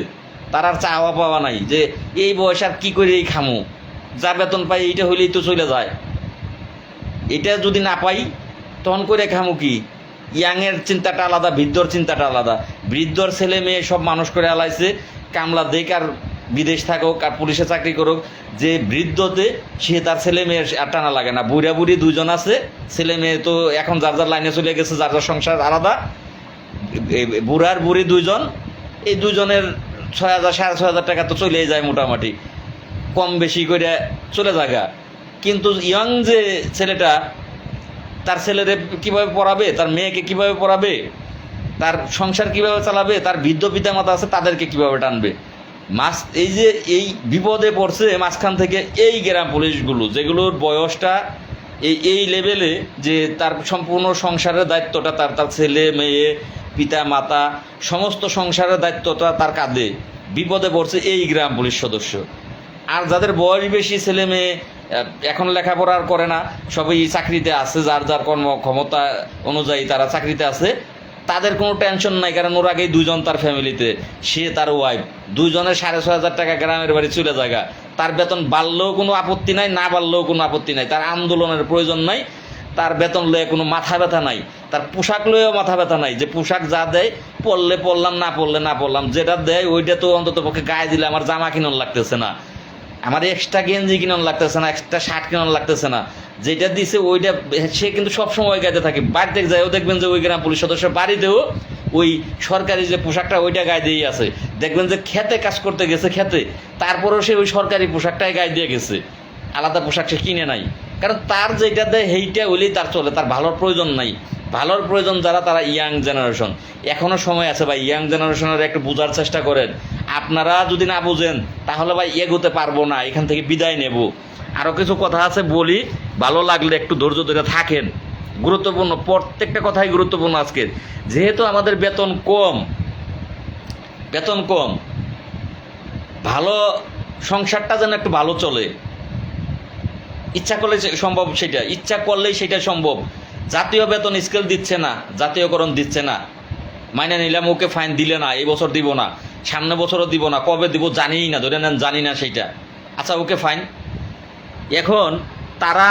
তার আর চাওয়া পাওয়া নাই যে এই বয়স আর কী করে এই খামু, যা বেতন পাই এইটা হইলেই তো চলে যায়। এটা যদি না পাই তখন করে খামু কি? ইয়াংয়ের চিন্তাটা আলাদা, বৃদ্ধর চিন্তাটা আলাদা। বৃদ্ধর ছেলে মেয়ে সব মানুষ করে আলাইছে, কামলা দেখ আর বিদেশ থাকুক আর পুলিশে চাকরি করুক, যে বৃদ্ধতে সে তার ছেলে মেয়ের আর টানা লাগে না। বুড়া বুড়ি 2 জন আছে, ছেলে মেয়ে তো এখন যার যার লাইনে চলে গেছে, যার যার সংসার আলাদা। বুড়ার বুড়ি 2 জন, এই 2 জনের 6,000 6,500 টাকা তো চলেই যায় মোটামুটি, কম বেশি করে চলে যাগা। কিন্তু ইয়ং যে ছেলেটা, তার ছেলেরে কীভাবে পড়াবে, তার মেয়েকে কীভাবে পড়াবে, তার সংসার কিভাবে চালাবে, তার বৃদ্ধ পিতা মাতা আছে তাদেরকে কিভাবে টানবে? এই যে এই বিপদে পড়ছে মাঝখান থেকে এই গ্রাম পুলিশগুলো, যেগুলোর বয়সটা এই লেভেলে, যে তার সম্পূর্ণ সংসারের দায়িত্বটা তার ছেলে মেয়ে পিতা মাতা সমস্ত সংসারের দায়িত্বটা তার কাঁধে। বিপদে পড়ছে এই গ্রাম পুলিশ সদস্য। আর যাদের বয়স বেশি, ছেলে মেয়ে এখন লেখাপড়া আর করে না, সবই চাকরিতে আছে, যার যার কর্মক্ষমতা অনুযায়ী তারা চাকরিতে আছে, তাদের কোনো টেনশন নাই, কারণ ওর আগেই দুজন তার ফ্যামিলিতে, সে তার ওয়াইফ, দুইজনের 6,500 টাকা গ্রামের বাড়ি চলে জায়গা, তার বেতন বাড়লেও কোনো আপত্তি নাই, না বাড়লেও কোনো আপত্তি নাই, তার আন্দোলনের প্রয়োজন নাই, তার বেতন লয়ে কোনো মাথা ব্যথা নাই, তার পোশাক লয়েও মাথা ব্যথা নাই, যে পোশাক যা দেয় পরলে পরলাম, না পরলে না পরলাম, যেটা দেয় ওইটা তো অন্তত পক্ষে গায়ে দিলে আমার জামা কিনন লাগতেছে না, আমার এক্সট্রা গেঞ্জি কিনন লাগতেছে না, এক্সট্রা শার্ট কিনন লাগতেছে না, যেটা দিছে ওইটা সে কিন্তু সব সময় গাইতে থাকে। বাড়িতে যায়ও দেখবেন যে ওই গ্রাম পুলিশ সদস্য বাড়িতেও ওই সরকারি যে পোশাকটা ওইটা গায়ে দিয়েই আছে, দেখবেন যে খেতে কাজ করতে গেছে খেতে, তারপরেও সে ওই সরকারি পোশাকটাই গায়ে দিয়ে গেছে, আলাদা পোশাক সে কিনে নাই, কারণ তার যেটা দেয় সেইটা হইলেই তার চলে, তার ভালোর প্রয়োজন নাই। ভালোর প্রয়োজন যারা, তারা ইয়াং জেনারেশন, এখনও সময় আছে ভাই, ইয়াং জেনারেশনের একটু বোঝার চেষ্টা করেন। আপনারা যদি না বুঝেন তাহলে ভাই এগোতে পারবো না, এখান থেকে বিদায় নেব। আরও কিছু কথা আছে বলি, ভালো লাগলে একটু ধৈর্য ধরে থাকেন, গুরুত্বপূর্ণ, প্রত্যেকটা কথাই গুরুত্বপূর্ণ আজকের। যেহেতু আমাদের বেতন কম, ভালো সংসারটা যেন একটু ভালো চলে, ইচ্ছা করলে সম্ভব, সেটা ইচ্ছা করলেই সেটা সম্ভব। জাতীয় বেতন স্কেল দিচ্ছে না, জাতীয়করণ দিচ্ছে না, মাইনে নিলাম, ওকে ফাইন দিলে না, এই বছর দিব না, সামনে বছরও দিব না, কবে দিব জানিই না, ধরে নেন জানি না সেইটা, আচ্ছা ওকে ফাইন। এখন তারা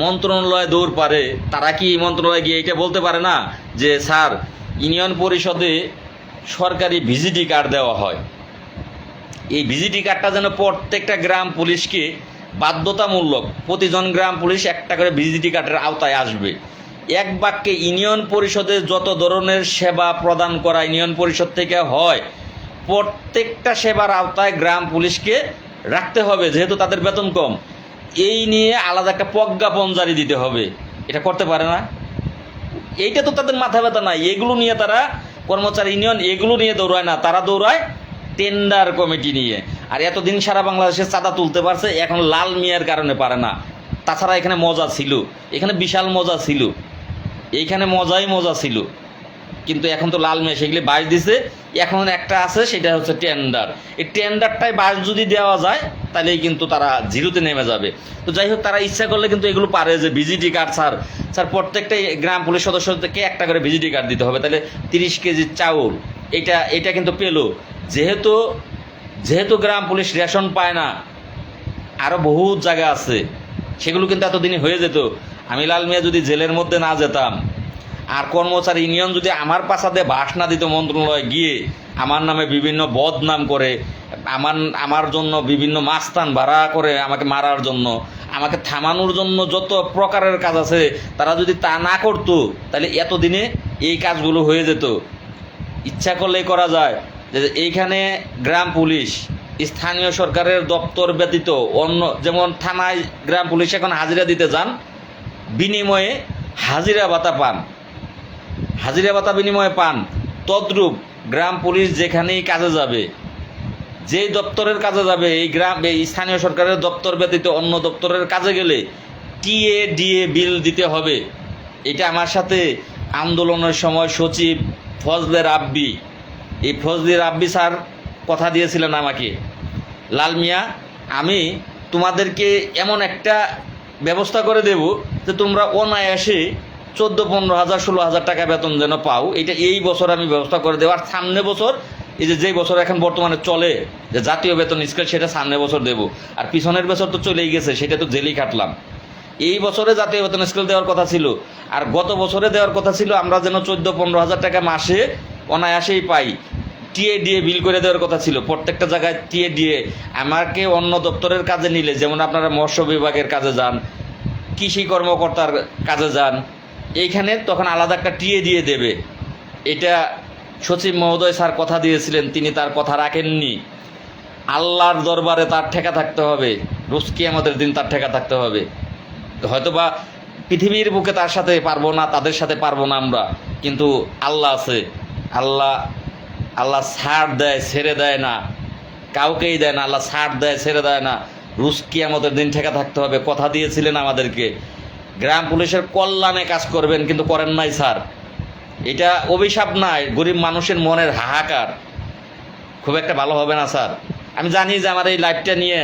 মন্ত্রণালয়ে দৌড় পারে, তারা কি মন্ত্রণালয়ে গিয়ে এটা বলতে পারে না যে স্যার ইউনিয়ন পরিষদে সরকারি ভিজিটি কার্ড দেওয়া হয়, এই ভিজিটি কার্ডটা যেন প্রত্যেকটা গ্রাম পুলিশকে বাধ্যতামূলক, প্রতিজন গ্রাম পুলিশ একটা করে ভিজিটি কার্ডের আওতায় আসবে। এক বাক্যে ইউনিয়ন পরিষদে যত ধরনের সেবা প্রদান করা ইউনিয়ন পরিষদ থেকে হয়, প্রত্যেকটা সেবার আওতায় গ্রাম পুলিশকে রাখতে হবে, যেহেতু তাদের বেতন কম, এই নিয়ে আলাদা একটা প্রজ্ঞাপন জারি দিতে হবে। এটা করতে পারে না, এইটা তো তাদের মাথা ব্যথা নাই, এগুলো নিয়ে তারা কর্মচারী ইউনিয়ন এগুলো নিয়ে দৌড়ায় না, তারা দৌড়ায় টেন্ডার কমিটি নিয়ে। আর এতদিন সারা বাংলাদেশে চাঁদা তুলতে পারছে, এখন লাল মিয়ার কারণে পারে না। তাছাড়া এখানে মজা ছিল, এখানে বিশাল মজা ছিল, এইখানে মজা ছিল, কিন্তু এখন তো লাল মিয়া সেগুলি বাস দিছে, এখন একটা আছে সেটা হচ্ছে টেন্ডার। এই টেন্ডারটাই বাস যদি দেওয়া যায় তাহলেই কিন্তু তারা জিরোতে নেমে যাবে। তো যাই হোক, তারা ইচ্ছা করলে কিন্তু এগুলো পারে, যে ভিজিটি কার্ড স্যার প্রত্যেকটা গ্রাম পুলিশ সদস্যকে একটা করে ভিজিটি কার্ড দিতে হবে, তাহলে 30 কেজি চাউল, এটা কিন্তু পেলো। যেহেতু গ্রাম পুলিশ রেশন পায় না, আরও বহু জায়গা আছে, সেগুলো কিন্তু এতদিনই হয়ে যেত। আমি লাল মিয়া যদি জেলের মধ্যে না যেতাম, আর কর্মচারী ইউনিয়ন যদি আমার পাশাতে বাস না দিত মন্ত্রণালয়ে গিয়ে, আমার নামে বিভিন্ন বদনাম করে, আমার জন্য বিভিন্ন মাস্তান ভাড়া করে আমাকে মারার জন্য, আমাকে থামানোর জন্য যত প্রকারের কাজ আছে, তারা যদি তা না করতো তাহলে এতদিনে এই কাজগুলো হয়ে যেত। ইচ্ছা করলেই করা যায়। যে এইখানে গ্রাম পুলিশ স্থানীয় সরকারের দপ্তর ব্যতীত অন্য, যেমন থানায় গ্রাম পুলিশ এখন হাজিরা দিতে যান, বিনিময়ে হাজিরা ভাতা বিনিময়ে পান, তদ্রূপ গ্রাম পুলিশ যেখানেই কাজে যাবে, যেই দপ্তরের কাজে যাবে, এই স্থানীয় সরকারের দপ্তর ব্যতীত অন্য দপ্তরের কাজে গেলে টিএডিএ বিল দিতে হবে। এটা আমার সাথে আন্দোলনের সময় সচিব ফজলে রাব্বি স্যার কথা দিয়েছিলেন আমাকে, লাল মিয়া আমি তোমাদেরকে এমন একটা ব্যবস্থা করে দেব যে তোমরা অনায়াসে 14-15,000 16,000 টাকা বেতন যেন পাও, এটা এই বছর আমি ব্যবস্থা করে দেবো। আর সামনে বছর এই যেই বছর এখন বর্তমানে চলে যে জাতীয় বেতন স্কেল, সেটা সামনে বছর দেব। আর পিছনের বছর তো চলেই গেছে, সেটা তো জেলেই কাটলাম। এই বছরে জাতীয় বেতন স্কেল দেওয়ার কথা ছিল, আর গত বছরে দেওয়ার কথা ছিল আমরা যেন 14-15,000 টাকা মাসে অনায়াসেই পাই। টিএডিএ বিল করে দেওয়ার কথা ছিল, প্রত্যেকটা জায়গায় টিএডিএ। আমাকে অন্য দপ্তরের কাজে নিলে, যেমন আপনারা মৎস্য বিভাগের কাজে যান, কৃষি কর্মকর্তার কাজে যান, এইখানে তখন আলাদা একটা টিএডিএ দেবে। এটা সচিব মহোদয় স্যার কথা দিয়েছিলেন, তিনি তার কথা রাখেননি। আল্লাহর দরবারে তার ঠেকা থাকতে হবে, রোজ কিয়ামতের দিন তার ঠেকা থাকতে হবে। হয়তোবা পৃথিবীর বুকে তার সাথে পারবো না, তাদের সাথে পারবো না আমরা, কিন্তু আল্লাহ আছে। আল্লাহ ছাড় দেয়, ছেড়ে দেয় না, কাউকেই দেয় না, আল্লাহ ছাড় দেয়, ছেড়ে দেয় না। রোজ কিয়ামতের দিন ঠেকা থাকতে হবে। কথা দিয়েছিলেন আমাদেরকে, গ্রাম পুলিশের কল্যাণে কাজ করবেন, কিন্তু করেন নাই স্যার। এটা অভিশাপ নাই, গরিব মানুষের মনের হাহাকার, খুব একটা ভালো হবে না স্যার। আমি জানি যে আমার এই লাইফটা নিয়ে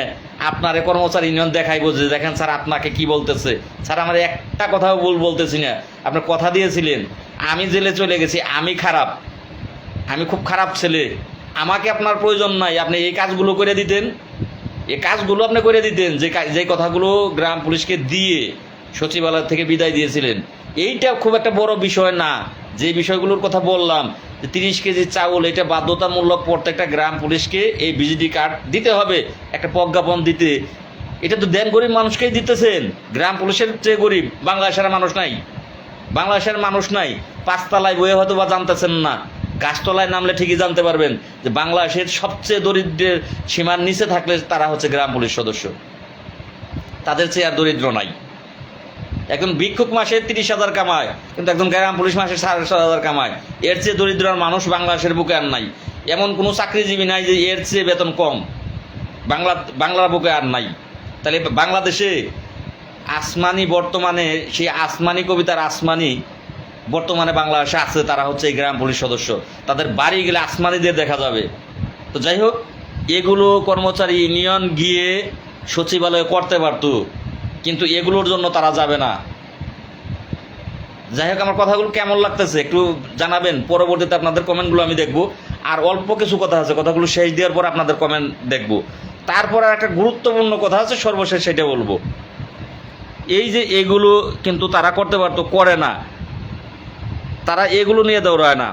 আপনারে কর্মচারী ইউনিয়ন দেখাইবো যে দেখেন স্যার আপনাকে কি বলতেছে। স্যার আমার একটা কথাও বলতেছি না, আপনি কথা দিয়েছিলেন, আমি জেলে চলে গেছি, আমি খারাপ, আমি খুব খারাপ ছেলে, আমাকে আপনার প্রয়োজন নাই, আপনি এই কাজগুলো করে দিতেন, এই কাজগুলো আপনি করে দিতেন, যে কথাগুলো গ্রাম পুলিশকে দিয়ে সচিবালয় থেকে বিদায় দিয়েছিলেন। এইটা খুব একটা বড় বিষয় না, যে বিষয়গুলোর কথা বললাম, যে 30 কেজি চাউল, এটা বাধ্যতামূলক প্রত্যেকটা গ্রাম পুলিশকে এই বিজিডি কার্ড দিতে হবে, একটা প্রজ্ঞাপন দিতে। এটা তো দেন গরিব মানুষকেই দিতেছেন, গ্রাম পুলিশের চেয়ে গরিব বাংলাদেশের মানুষ নাই, বাংলাদেশের মানুষ নাই। 5 তলায় বয়ে হয়তো বা জানতেছেন না, গাছতলায় নামলে ঠিকই জানতে পারবেন যে বাংলাদেশের সবচেয়ে দরিদ্রের সীমার নিচে থাকলে তারা হচ্ছে গ্রাম পুলিশ সদস্য, তাদের চেয়ে আর দরিদ্র নাই। একজন ভিক্ষুক মাসে 30,000 কামায়, কিন্তু একজন গ্রাম পুলিশ মাসে 7,500 কামায়। এর চেয়ে দরিদ্র মানুষ বাংলাদেশের বুকে আর নাই, এমন কোনো চাকরিজীবী নাই যে এর চেয়ে বেতন কম বাংলার বুকে আর নাই। তাহলে বাংলাদেশে আসমানি, বর্তমানে সেই আসমানি কবিতার আসমানি বর্তমানে বাংলাদেশে আছে, তারা হচ্ছে এই গ্রাম পুলিশ সদস্য, তাদের বাড়ি গেলে আসমানিদের দেখা যাবে। তো যাই হোক, এগুলো কর্মচারী ইউনিয়ন গিয়ে সচিবালয়ে করতে পারত, কিন্তু এগুলোর জন্য তারা যাবে না। যাই হোক, আমার কথাগুলো কেমন লাগতেছে একটু জানাবেন, পরবর্তীতে আপনাদের কমেন্টগুলো আমি দেখব। আর অল্প কিছু কথা আছে, কথাগুলো শেষ দেওয়ার পর আপনাদের কমেন্ট দেখব। তারপর আর একটা গুরুত্বপূর্ণ কথা আছে, সর্বশেষ সেটা বলবো। এই যে এগুলো কিন্তু তারা করতে পারতো, করে না, তারা এগুলো নিয়ে দৌড়ায় না,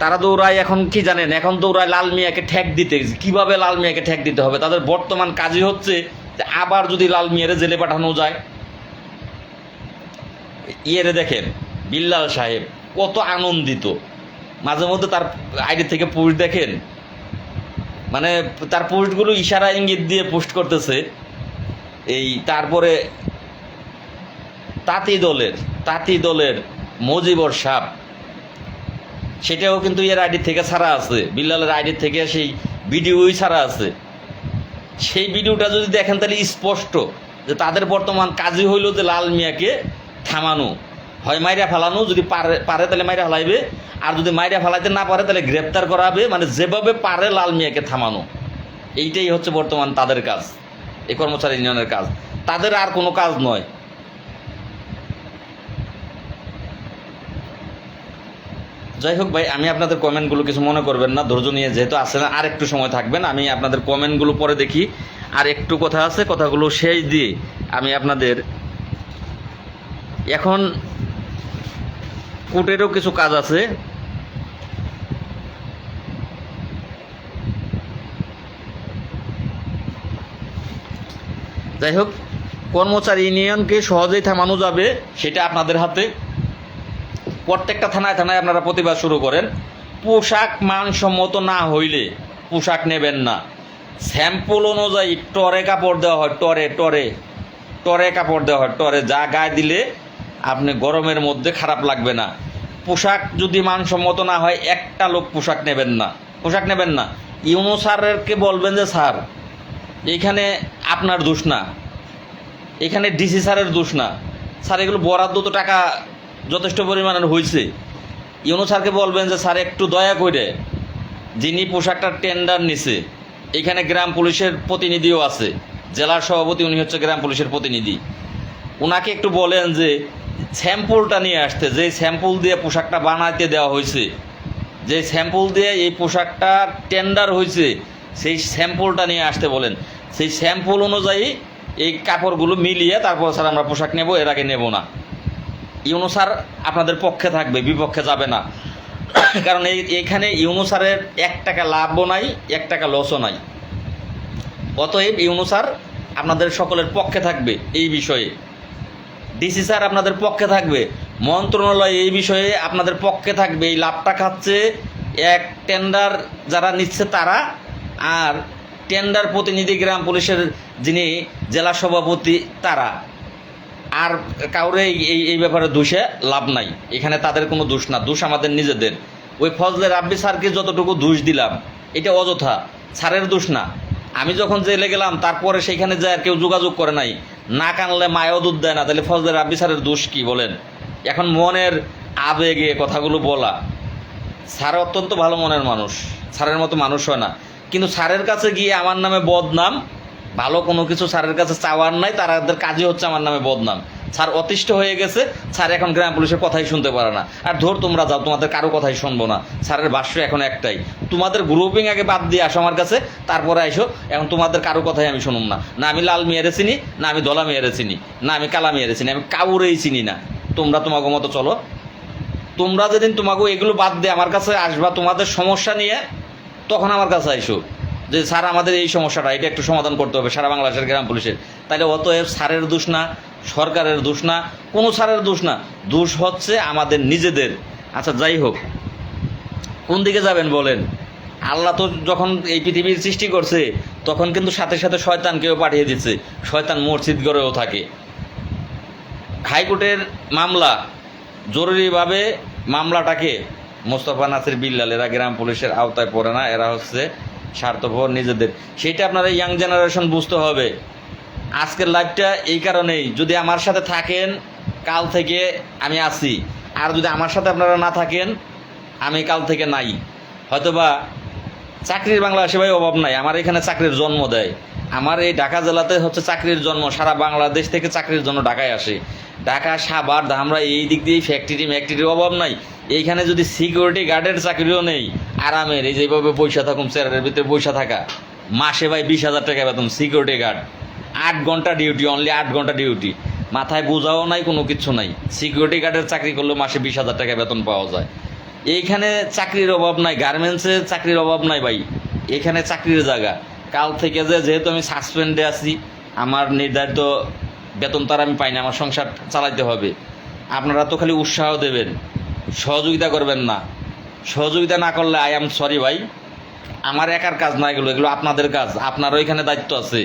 তারা দৌড়ায় এখন কি জানেন, এখন দৌড়ায় লাল মিয়াকে ঠেক দিতে। কিভাবে লাল মিয়াকে ঠেক দিতে হবে, তাদের বর্তমান কাজই হচ্ছে যে আবার যদি লাল মিয়ারে জেলে পাঠানো যায়। ইয়েরে দেখেন, বিল্লাল সাহেব কত আনন্দিত, মাঝে মধ্যে তার আইডি থেকে পোস্ট দেখেন, মানে তার পোস্টগুলো ইশারা ইঙ্গিত দিয়ে পোস্ট করতেছে। এই তারপরে তাঁতি দলের মজিবর সাপ, সেটাও কিন্তু এর আইডি থেকে ছাড়া আছে, বিল্লালের আইডি থেকে সেই ভিডিওই ছাড়া আছে। সেই ভিডিওটা যদি দেখেন তাহলে স্পষ্ট যে তাদের বর্তমান কাজই হইল যে লাল মিয়াকে থামানো, হয় মাইরা ফেলানো, যদি পারে তাহলে মাইরা ফেলাইবে, আর যদি মাইরা ফেলাইতে না পারে তাহলে গ্রেপ্তার করাবে, মানে যেভাবে পারে লাল মিয়াকে থামানো। এইটাই হচ্ছে বর্তমান তাদের কাজ, এই কর্মচারী ইউনিয়নের কাজ, তাদের আর কোনো কাজ নয়। যাই হোক ভাই, আমি আপনাদের কমেন্টগুলো কিছু মনে করবেন না, ধৈর্য নিয়ে যেহেতু আসে না, আর একটু সময় থাকবেন, আমি আপনাদের কমেন্টগুলো পরে দেখি। আর একটু কথা আছে, কথাগুলো শেষ দিয়ে আমি আপনাদের, এখন কোর্টেরও কিছু কাজ আছে। যাই হোক, কর্মচারী ইউনিয়নকে সহজেই থামানো যাবে, সেটা আপনাদের হাতে। প্রত্যেকটা থানায় থানায় আপনারা প্রতিবাদ শুরু করেন। পোশাক মানসম্মত না হইলে পোশাক নেবেন না। স্যাম্পল অনুযায়ী টরে কাপড় দেওয়া হয়, টরে কাপড় দেওয়া হয়, টরে যা গায়ে দিলে আপনি গরমের মধ্যে খারাপ লাগবে না। পোশাক যদি মানসম্মত না হয়, একটা লোক পোশাক নেবেন না। ইউনো স্যারকে বলবেন যে স্যার, এইখানে আপনার দোষ না, এখানে ডিসি স্যারের দোষ না, স্যার এগুলো বরাদ্দ তো টাকা যথেষ্ট পরিমাণের হয়েছে। ইউনো স্যারকে বলবেন যে স্যার একটু দয়া করে, যিনি পোশাকটার টেন্ডার নিছে, এখানে গ্রাম পুলিশের প্রতিনিধিও আছে, জেলার সভাপতি উনি হচ্ছে গ্রাম পুলিশের প্রতিনিধি, ওনাকে একটু বলেন যে স্যাম্পলটা নিয়ে আসতে, যে স্যাম্পল দিয়ে পোশাকটা বানাইতে দেওয়া হয়েছে, যে স্যাম্পল দিয়ে এই পোশাকটা টেন্ডার হয়েছে, সেই স্যাম্পলটা নিয়ে আসতে বলেন। সেই স্যাম্পল অনুযায়ী এই কাপড়গুলো মিলিয়ে তারপর স্যার আমরা পোশাক নেব, এর আগে নেব না। ইউনো স্যার আপনাদের পক্ষে থাকবে, বিপক্ষে যাবে না। কারণ এইখানে ইউনো স্যারের 1 টাকা লাভও নাই, 1 টাকা লসও নাই। অতএব ইউনো স্যার আপনাদের সকলের পক্ষে থাকবে এই বিষয়ে, ডিসি স্যার আপনাদের পক্ষে থাকবে, মন্ত্রণালয় এই বিষয়ে আপনাদের পক্ষে থাকবে। এই লাভটা খাচ্ছে এক টেন্ডার যারা নিচ্ছে তারা, আর টেন্ডার প্রতিনিধি গ্রাম পুলিশের যিনি জেলা সভাপতি তারা। আর কাউরে এই ব্যাপারে দোষে লাভ নাই, এখানে তাদের কোনো দোষ না, দোষ আমাদের নিজেদের। ওই ফজলে রাব্বি স্যারকে যতটুকু দোষ দিলাম এটা অযথা, স্যারের দোষ না। আমি যখন জেলে গেলাম তারপরে সেইখানে যায় কেউ যোগাযোগ করে নাই, না কানলে মায়ও দুধ দেয় না, তাহলে ফজলে রাব্বি স্যারের দোষ কি বলেন? এখন মনের আবেগে কথাগুলো বলা, স্যার অত্যন্ত ভালো মনের মানুষ, স্যারের মতো মানুষ হয় না, কিন্তু স্যারের কাছে গিয়ে আমার নামে বদনাম, ভালো কোনো কিছু স্যারের কাছে চাওয়ার নাই, তাদের কাজই হচ্ছে আমার নামে বদনাম। স্যার অতিষ্ঠ হয়ে গেছে, স্যার এখন গ্রাম পুলিশের কথাই শুনতে পারে না। আর ধর তোমরা যাও, তোমাদের কারো কথাই শুনবো না। স্যারের ভাষ্য এখন একটাই, তোমাদের গ্রুপিং আগে বাদ দিয়ে আসো আমার কাছে, তারপরে আইসো। এখন তোমাদের কারো কথাই আমি শুনুম না। না আমি লাল মেয়েরে চিনি, না আমি দলা মেয়েরে চিনি, না আমি কালা মেয়েরে চিনি, আমি কাউরেই চিনি না। তোমরা তোমাকে মতো চলো। তোমরা যেদিন তোমাকে এগুলো বাদ দিয়ে আমার কাছে আসবা তোমাদের সমস্যা নিয়ে, তখন আমার কাছে আইসো যে স্যার আমাদের এই সমস্যাটা, এটা একটু সমাধান করতে হবে সারা বাংলাদেশের গ্রাম পুলিশের। তাইলে অতএব স্যারের দোষ না, সরকারের দোষ না, কোনো স্যারের দোষ না, দোষ হচ্ছে আমাদের নিজেদের। আচ্ছা যাই হোক, কোন দিকে যাবেন বলেন? আল্লাহ তো যখন এই পৃথিবীর সৃষ্টি করছে তখন কিন্তু সাথে সাথে শয়তানকেও পাঠিয়ে দিচ্ছে। শয়তান মসজিদ গড়েও থাকে। হাইকোর্টের মামলা জরুরিভাবে মামলাটাকে মোস্তফা নাসির বিল্লাল, এরা গ্রাম পুলিশের আওতায় পড়ে না, এরা হচ্ছে স্বার্থপর নিজেদের। সেটা আপনারা ইয়াং জেনারেশন বুঝতে হবে। আজকের লাইভটা এই কারণেই, যদি আমার সাথে থাকেন কাল থেকে আমি আছি, আর যদি আমার সাথে আপনারা না থাকেন আমি কাল থেকে নাই। হয়তোবা চাকরির বাংলাদেশে ভাই অভাব নাই, আমার এখানে চাকরির জন্ম দেয়। আমার এই ঢাকা জেলাতে হচ্ছে চাকরির জন্ম, সারা বাংলাদেশ থেকে চাকরির জন্য ঢাকায় আসে। ঢাকা, সাভার, ধামরা, এই দিক দিয়ে ফ্যাক্টরির অভাব নাই। এইখানে যদি সিকিউরিটি গার্ডের চাকরিও নেই, আরামের এই যেভাবে পয়সা থাকুন চেয়ারের ভিতরে পয়সা থাকা, মাসে ভাই 20,000 টাকা বেতন সিকিউরিটি গার্ড। 8 ঘন্টা ডিউটি, অনলি 8 ঘন্টা ডিউটি, মাথায় বোঝাও নাই, কোনো কিছু নাই। সিকিউরিটি গার্ডের চাকরি করলেও মাসে 20,000 টাকা বেতন পাওয়া যায়। এইখানে চাকরির অভাব নাই, গার্মেন্টসে চাকরির অভাব নাই ভাই, এখানে চাকরির জায়গা। কাল থেকে যেহেতু আমি সাসপেন্ডে আছি, আমার নির্ধারিত বেতন তার আমি পাই না, আমার সংসার চালাইতে হবে। আপনারা তো খালি উৎসাহ দেবেন, সহযোগিতা করবেন না। সহযোগিতা না করলে আই এম সরি ভাই, আমার একার কাজ না, এগুলো এগুলো আপনাদের কাজ, আপনারও এখানে দায়িত্ব আছে।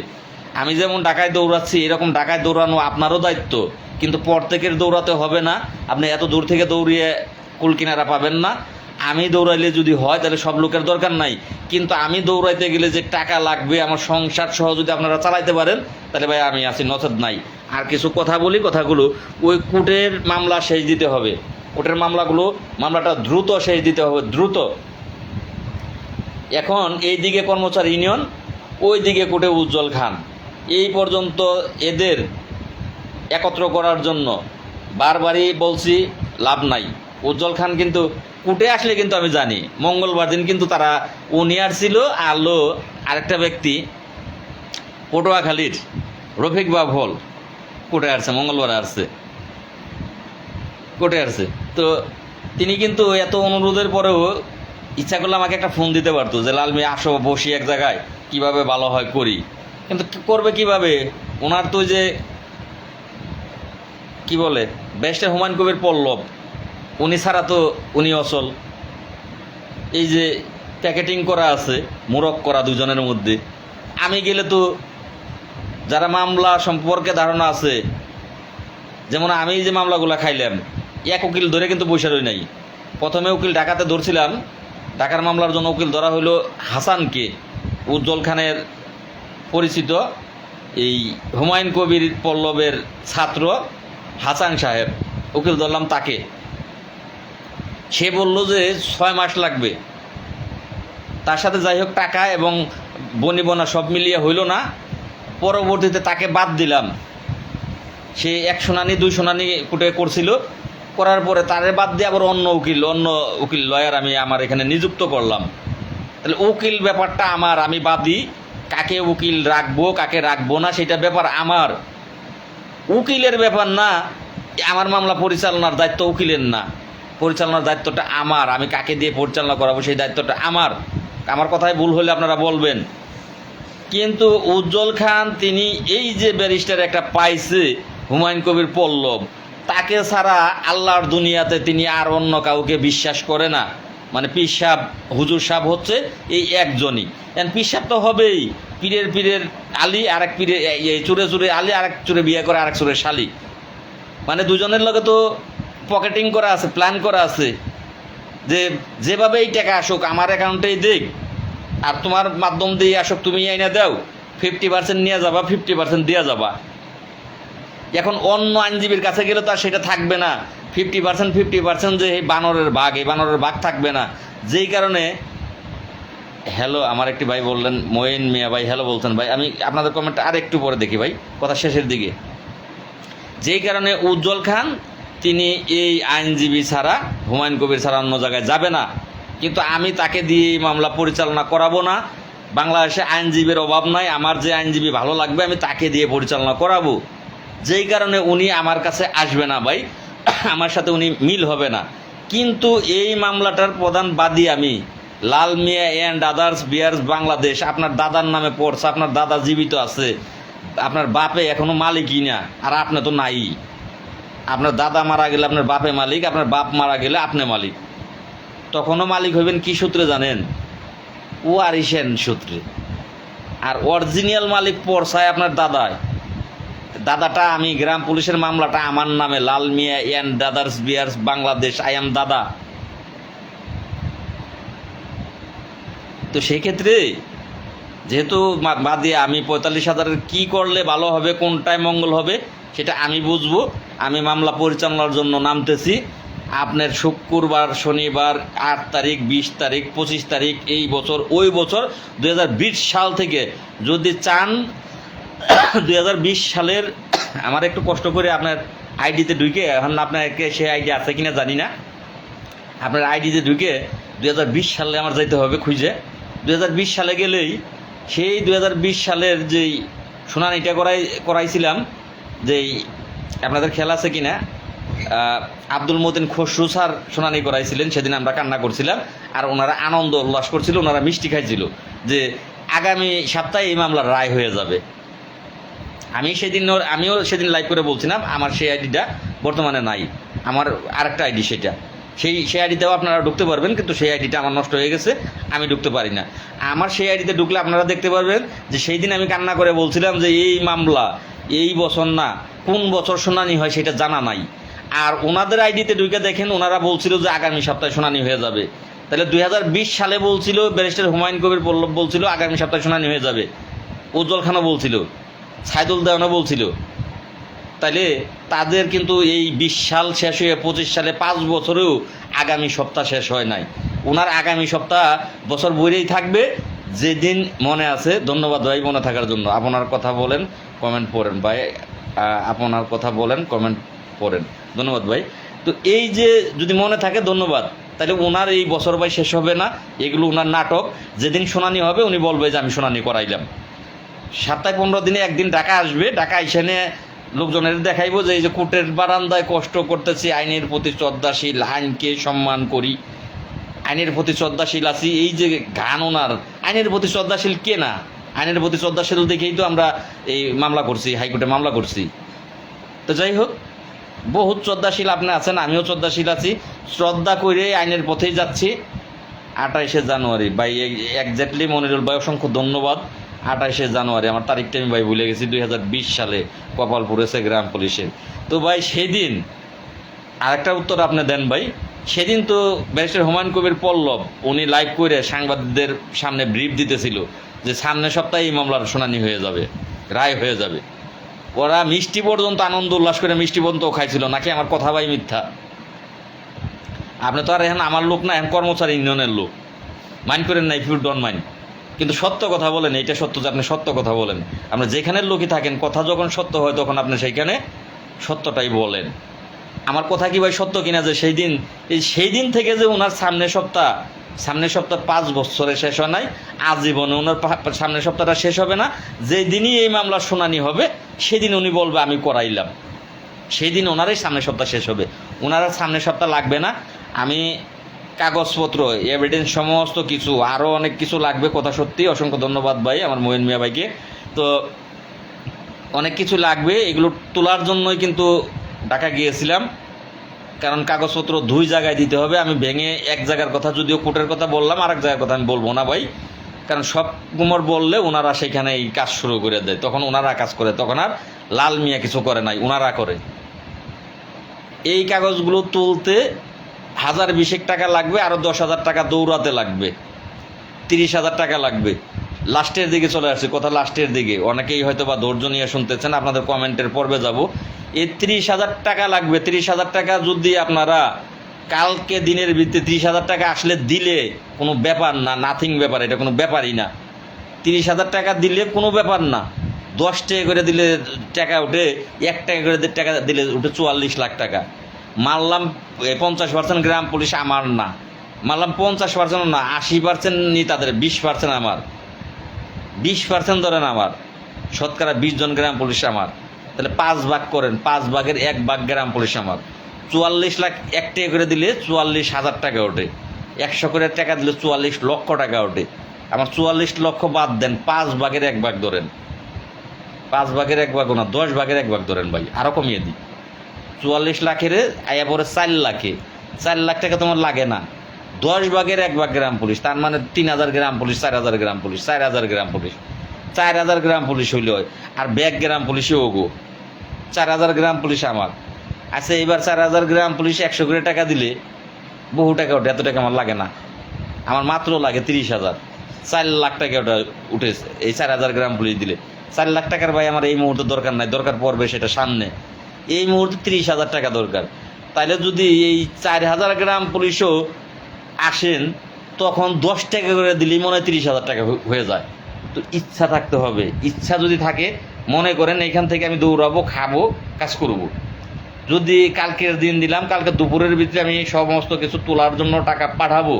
আমি যেমন ঢাকায় দৌড়াচ্ছি, এরকম ঢাকায় দৌড়ানো আপনারও দায়িত্ব। কিন্তু প্রত্যেকের দৌড়াতে হবে না, আপনি এত দূর থেকে দৌড়িয়ে কুল কিনারা পাবেন না। আমি দৌড়াইলে যদি হয় তাহলে সব লোকের দরকার নাই, কিন্তু আমি দৌড়াইতে গেলে যে টাকা লাগবে আমার সংসার সহ যদি আপনারা চালাইতে পারেন তাহলে ভাই আমি আছি, নচেত নাই। আর কিছু কথা বলি, কথাগুলো ওই কোর্টের মামলা শেষ দিতে হবে। কোর্টের মামলাটা দ্রুত শেষ দিতে হবে, দ্রুত। এখন এই দিকে কর্মচারী ইউনিয়ন, ওই দিকে কোর্টে উজ্জ্বল খান। এই পর্যন্ত এদের একত্র করার জন্য বারবারই বলছি, লাভ নাই। উজ্জ্বল খান কিন্তু কোর্টে আসলে কিন্তু আমি জানি মঙ্গলবার দিন কিন্তু তারা উনিয়ার ছিল, আলো আরেকটা ব্যক্তি পটুয়াখালীর রফিক বাবুল কোর্টে আসছে, মঙ্গলবার আসছে, কোর্টে আসছে। তো তিনি কিন্তু এত অনুরোধের পরেও ইচ্ছা করলে আমাকে একটা ফোন দিতে পারতো যে লাল মিয়া আসো, বসি এক জায়গায়, কিভাবে ভালো হয় করি। কিন্তু করবে কিভাবে? ওনার তো যে কি বলে ব্যারিস্টার হুমায়ুন কবির পল্লব, উনি ছাড়া তো উনি অচল। এই যে প্যাকেটিং করা আছে, মোড়ক করা দুজনের মধ্যে, আমি গেলে তো যারা মামলা সম্পর্কে ধারণা আছে, যেমন আমি যে মামলাগুলো খাইলাম, এক উকিল ধরে কিন্তু বসে রই নাই। প্রথমে উকিল ঢাকাতে ধরছিলাম, ঢাকার মামলার জন্য উকিল ধরা হইল হাসানকে, উজ্জ্বল খানের পরিচিত এই হুমায়ুন কবির পল্লবের ছাত্র হাসান সাহেব, উকিল ধরলাম তাকে। সে বলল যে 6 মাস লাগবে। তার সাথে যাই হোক টাকা এবং বনিবনা সব মিলিয়ে হইল না। পরবর্তীতে তাকে বাদ দিলাম। সে 1 শুনানি 2 শুনানি কোর্টে করছিল, করার পরে তারে বাদ দিয়ে আবার অন্য উকিল লয়ার আমি আমার এখানে নিযুক্ত করলাম। তাহলে উকিল ব্যাপারটা আমার, আমি বাদী, কাকে উকিল রাখবো কাকে রাখবো না সেটা ব্যাপার আমার, উকিলের ব্যাপার না। আমার মামলা পরিচালনার দায়িত্ব উকিলের না, পরিচালনার দায়িত্বটা আমার। আমি কাকে দিয়ে পরিচালনা করাবো সেই দায়িত্বটা আমার। আমার কথায় ভুল হলে আপনারা বলবেন। কিন্তু উজ্জ্বল খান তিনি এই যে ব্যারিস্টার একটা পাইছে হুমায়ুন কবির পল্লব, তাকে ছাড়া আল্লাহর দুনিয়াতে তিনি আর অন্য কাউকে বিশ্বাস করে না। মানে পীর সাহেব, হুজুর সাহেব হচ্ছে এই একজনই। পীর সাহেব তো হবেই, পীরের আলী, আরেক পীরের চুরে আলী, আরেক চুরে বিয়ে করে আরেক চুরে শালি। মানে দুজনের লগে তো পকেটিং করা আছে, প্ল্যান করা আছে যে যেভাবে এই টাকা আসুক আমার অ্যাকাউন্টেই দেখ, আর তোমার মাধ্যম দিয়ে আসুক, তুমি আইনা দাও, 50% নিয়ে যাবা, 50% দিয়ে যাবা। এখন অন্য আইনজীবীর কাছে গেলে তো আর সেটা থাকবে না। 50% যে এই বানরের ভাগ, এই বানরের ভাগ থাকবে না। যেই কারণে হ্যালো আমার একটি ভাই বললেন, মঈন মিয়া ভাই হ্যালো বলছেন। ভাই আমি আপনাদের কমেন্টটা আর একটু পরে দেখি ভাই, কথা শেষের দিকে। যেই কারণে উজ্জ্বল খান তিনি এই আইনজীবী ছাড়া, হুমায়ুন কবির ছাড়া অন্য জায়গায় যাবে না, কিন্তু আমি তাকে দিয়ে এই মামলা পরিচালনা করাবো না। বাংলাদেশে আইনজীবীর অভাব নাই, আমার যে আইনজীবী ভালো লাগবে আমি তাকে দিয়ে পরিচালনা করাবো। যেই কারণে উনি আমার কাছে আসবে না ভাই, আমার সাথে উনি মিল হবে না। কিন্তু এই মামলাটার প্রধান বাদী আমি, লাল মিয়া অ্যান্ড আদার্স বিয়ার্স বাংলাদেশ। আপনার দাদার নামে পড়ছে, আপনার দাদা জীবিত আছে, আপনার বাপে এখনো মালিকই না, আর আপনি তো নাই। আপনার দাদা মারা গেলে আপনার বাপে মালিক, আপনার বাপ মারা গেলে আপনি মালিক। তখনও মালিক হইবেন কি সূত্রে জানেন? ওয়ারিশেন সূত্রে। আর অরিজিনাল মালিক পড়ছায় আপনার দাদায়। দাদাটা আমি, গ্রাম পুলিশের মামলাটা আমার নামে, লাল মিয়া অ্যান্ড আদার্স বিয়ার্স বাংলাদেশ, আই এম দাদা। তো সেই ক্ষেত্রে যেহেতু বাদে আমি 45,000-এর কী করলে ভালো হবে, কোনটায় মঙ্গল হবে সেটা আমি বুঝবো। আমি মামলা পরিচালনার জন্য নামতেছি। আপনার শুক্রবার, শনিবার, 8 তারিখ, 20 তারিখ, 25 তারিখ, এই বছর, ওই বছর 2020 সাল থেকে যদি চান 2020 সালের, আমার একটু কষ্ট করে আপনার আইডিতে ঢুকে, এখন আপনাকে সে আইডি আছে কিনা জানি না, আপনার আইডিতে ঢুকে 2020 সালে আমার যাইতে হবে খুঁজে। 2020 সালে গেলেই সেই 2020 সালের যেই শুনানিটা করাইছিলাম, যেই আপনাদের খেয়াল আছে কিনা, আব্দুল মতিন খসরু স্যার শুনানি করাইছিলেন, সেদিন আমরা কান্না করছিলাম, আর ওনারা আনন্দ উল্লাস করছিল, ওনারা মিষ্টি খাইছিল যে আগামী সপ্তাহে এই মামলার রায় হয়ে যাবে। আমিও সেদিন লাইভ করে বলছিলাম আমার সেই আইডিটা বর্তমানে নাই, আমার আরেকটা আইডি, সেই আইডিতেও আপনারা ঢুকতে পারবেন, কিন্তু সেই আইডিটা আমার নষ্ট হয়ে গেছে, আমি ঢুকতে পারি না। আমার সেই আইডিতে ঢুকলে আপনারা দেখতে পারবেন যে সেই দিন আমি কান্না করে বলছিলাম যে এই মামলা এই বছর না, কোন বছর শুনানি হয় সেটা জানা নাই। আর ওনাদের আইডিতে ঢুকে দেখেন, ওনারা বলছিল যে আগামী সপ্তাহে শুনানি হয়ে যাবে। তাহলে 2020 সালে বলছিল, ব্যারিস্টার হুমায়ুন কবির পল্লব বলছিল আগামী সপ্তাহে শুনানি হয়ে যাবে, উজ্জ্বল খানও বলছিল, সাইদুল দেওয়ানও বলছিল। তাইলে তাদের কিন্তু এই 20 সাল শেষ হয়ে 25 সালে 5 বছরেও আগামী সপ্তাহ শেষ হয় নাই। ওনার আগামী সপ্তাহ বছর বইরেই থাকবে। যেদিন মনে আছে, ধন্যবাদ ভাই মনে থাকার জন্য। আপনার কথা বলেন, কমেন্ট পড়েন ভাই, আপনার কথা বলেন, কমেন্ট পড়েন, ধন্যবাদ ভাই। তো এই যে যদি মনে থাকে, ধন্যবাদ। তাহলে ওনার এই বছর ভাই শেষ হবে না, এগুলো ওনার নাটক। যেদিন শুনানি হবে উনি বলবে যে আমি শুনানি করাইলাম। সপ্তাহে 15 দিনে একদিন ঢাকা আসবে, ঢাকা এসে লোকজনের দেখাইবো যে এই যে কোর্টের বারান্দায় কষ্ট করতেছি, আইনের প্রতি শ্রদ্ধাশীল, আইনকে সম্মান করি, আইনের প্রতি শ্রদ্ধাশীল আছি। এই যে গান ওনার, আইনের প্রতি শ্রদ্ধাশীল কে না? আইনের প্রতি শ্রদ্ধাশীল দেখেই তো আমরা এই মামলা করছি, হাইকোর্টে মামলা করছি। তো যাই হোক, বহুত শ্রদ্ধাশীল আপনি আছেন, আমিও শ্রদ্ধাশীল আছি, শ্রদ্ধা করে আইনের পথেই যাচ্ছি। 28শে জানুয়ারি ভাই, একজ্যাক্টলি মনিরুল ভাই অসংখ্য ধন্যবাদ। 28শে জানুয়ারি, আমার তারিখটা আমি ভাই ভুলে গেছি, 2020 সালে কপালপুরেছে গ্রাম পুলিশে। তো ভাই সেদিন আরেকটা উত্তর আপনি দেন ভাই। সেদিন তো ব্যারিস্টার হুমায়ুন কবির পল্লব উনি লাইভ করে সাংবাদিকদের সামনে ব্রিফ দিতেছিল যে সামনের সপ্তাহে এই মামলার শুনানি হয়ে যাবে, রায় হয়ে যাবে। ওরা মিষ্টি পর্যন্ত আনন্দ উল্লাস করে মিষ্টি পর্যন্ত খাইছিল, নাকি আমার কথা ভাই মিথ্যা? আপনি তো আর এখন আমার লোক না, এখন কর্মচারী ইউনিয়নের লোক, মাইন্ড করেন না, ইফ ইউ ডোন্ট মাইন্ড। কিন্তু সত্য কথা বলেন, এইটা সত্য যে আপনি সত্য কথা বলেন। আপনি যেখানের লোকই থাকেন, কথা যখন সত্য হয় তখন আপনি সেইখানে সত্যটাই বলেন। আমার কথা কি ভাই সত্য কিনা যে সেই দিন থেকে যে ওনার সামনের সপ্তাহ 5 বছরে শেষ হয় নাই, আজীবনে ওনার সামনের সপ্তাহটা শেষ হবে না। যেই দিনই এই মামলার শুনানি হবে সেদিন উনি বলবে আমি করাইলাম, সেই দিন ওনারই সামনের সপ্তাহ শেষ হবে। ওনারা সামনের সপ্তাহ লাগবে না। আমি কাগজপত্র, এভিডেন্স, সমস্ত কিছু, আরও অনেক কিছু লাগবে, কথা সত্যি। অসংখ্য ধন্যবাদ ভাই আমার মঈন মিয়া ভাইকে। তো অনেক কিছু লাগবে, এগুলো তোলার জন্যই কিন্তু ঢাকা গিয়েছিলাম, কারণ কাগজপত্র 2 জায়গায় দিতে হবে। আমি ভেঙে এক জায়গার কথা, যদিও কোর্টের কথা বললাম, আরেক জায়গার কথা আমি বলবো না ভাই, কারণ সব কুমার বললে ওনারা সেখানে এই কাজ শুরু করে দেয়, তখন ওনারা কাজ করে, তখন আর লাল মিয়া কিছু করে নাই, ওনারা করে। এই কাগজগুলো তুলতে 1020 টাকা লাগবে, আরও 10,000 টাকা দৌড়াতে লাগবে, 30,000 টাকা লাগবে। লাস্টের দিকে চলে আসছে, কথা লাস্টের দিকে, অনেকেই হয়তো বা ধৈর্য নিয়ে শুনতেছেন, আপনাদের কমেন্টের পর্বে যাব। এই 30,000 টাকা লাগবে। 30,000 টাকা যদি আপনারা কালকে দিনের ভিত্তিতে 30,000 টাকা আসলে দিলে কোনো ব্যাপার না, নাথিং ব্যাপার, এটা কোনো ব্যাপারই না। 30,000 টাকা দিলে কোনো ব্যাপার না। 10 টাকা করে দিলে টাকা উঠে, 1 টাকা করে টাকা দিলে উঠে 44 লাখ টাকা। মারলাম 50% গ্রাম পুলিশ আমার না, মারলাম 50% না, 80% নি তাদের, 20% আমার, 20% ধরেন আমার, শতকরা 20 জন গ্রাম পুলিশ আমার। তাহলে 5 ভাগ করেন, 5 ভাগের 1 ভাগ গ্রাম পুলিশ আমার। 44 লাখ 1 টাকা করে দিলে 44,000 টাকা ওঠে, 100 করে টাকা দিলে 44 লক্ষ টাকা ওঠে। আমার 44 লক্ষ বাদ দেন, 5 ভাগের 1 ভাগ ধরেন, 5 ভাগের 1 ভাগও না, 10 ভাগের 1 ভাগ ধরেন ভাই, আরও কমিয়ে দিই। 44 লাখের আয়া পরে 4 লাখে, 4 লাখ টাকা তোমার লাগে না। 10 ভাগের 1 ভাগ গ্রাম পুলিশ, তার মানে 3,000 গ্রাম পুলিশ, 4,000 গ্রাম পুলিশ, 4,000 গ্রাম পুলিশ, 4,000 গ্রাম পুলিশ হইলে হয়। আর ব্যাগ গ্রাম পুলিশে ওগো, 4,000 গ্রাম পুলিশ আমার। আচ্ছা এবার 4,000 গ্রাম পুলিশ 100 করে টাকা দিলে বহু টাকা ওঠে, এত টাকা আমার লাগে না, আমার মাত্র লাগে 30,000। 4 লাখ টাকা ওটা উঠেছে এই 4,000 গ্রাম পুলিশ দিলে। 4 লাখ টাকার ভাই আমার এই মুহূর্তে দরকার নাই, দরকার পড়বে সেটা সামনে। এই মুহূর্তে 30,000 টাকা দরকার। তাইলে যদি এই 4,000 গ্রাম পুলিশও আসেন, তখন 10 টাকা করে দিলেই মনে হয় 30,000 টাকা হয়ে যায়। তো ইচ্ছা থাকতে হবে, ইচ্ছা যদি থাকে, মনে করেন এখান থেকে আমি দৌড়াবো, খাবো, কাজ করব। যদি কালকের দিন দিলাম, কালকে দুপুরের ভিতরে আমি সমস্ত কিছু তোলার জন্য টাকা পাঠাবো।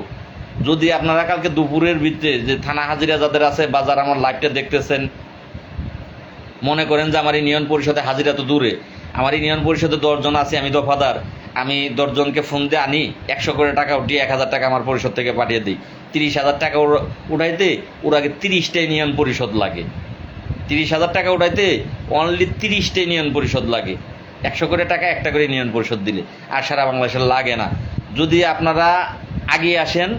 যদি আপনারা কালকে দুপুরের ভিতরে, যে থানা হাজিরা যাদের আছে বা যারা আমার লাইভটা দেখতেছেন, মনে করেন যে আমার ইউনিয়ন পরিষদে হাজিরা তো দূরে, আমার ইউনিয়ন পরিষদে 10 জন আছে, আমি দফাদার, আমি 10 জনকে ফোন দিয়ে আনি, 100 করে টাকা উঠিয়ে 1,000 টাকা আমার পরিষদ থেকে পাঠিয়ে দিই। 30,000 টাকা উঠাইতে ওর আগে 30টা ইউনিয়ন পরিষদ লাগে। 30,000 টাকা উঠাইতে অনলি 30টা ইউনিয়ন পরিষদ লাগে। 100 করে টাকা একটা করে ইউনিয়ন পরিষদ দিলে, আর সারা বাংলাদেশের লাগে না। যদি আপনারা আগে আসেন,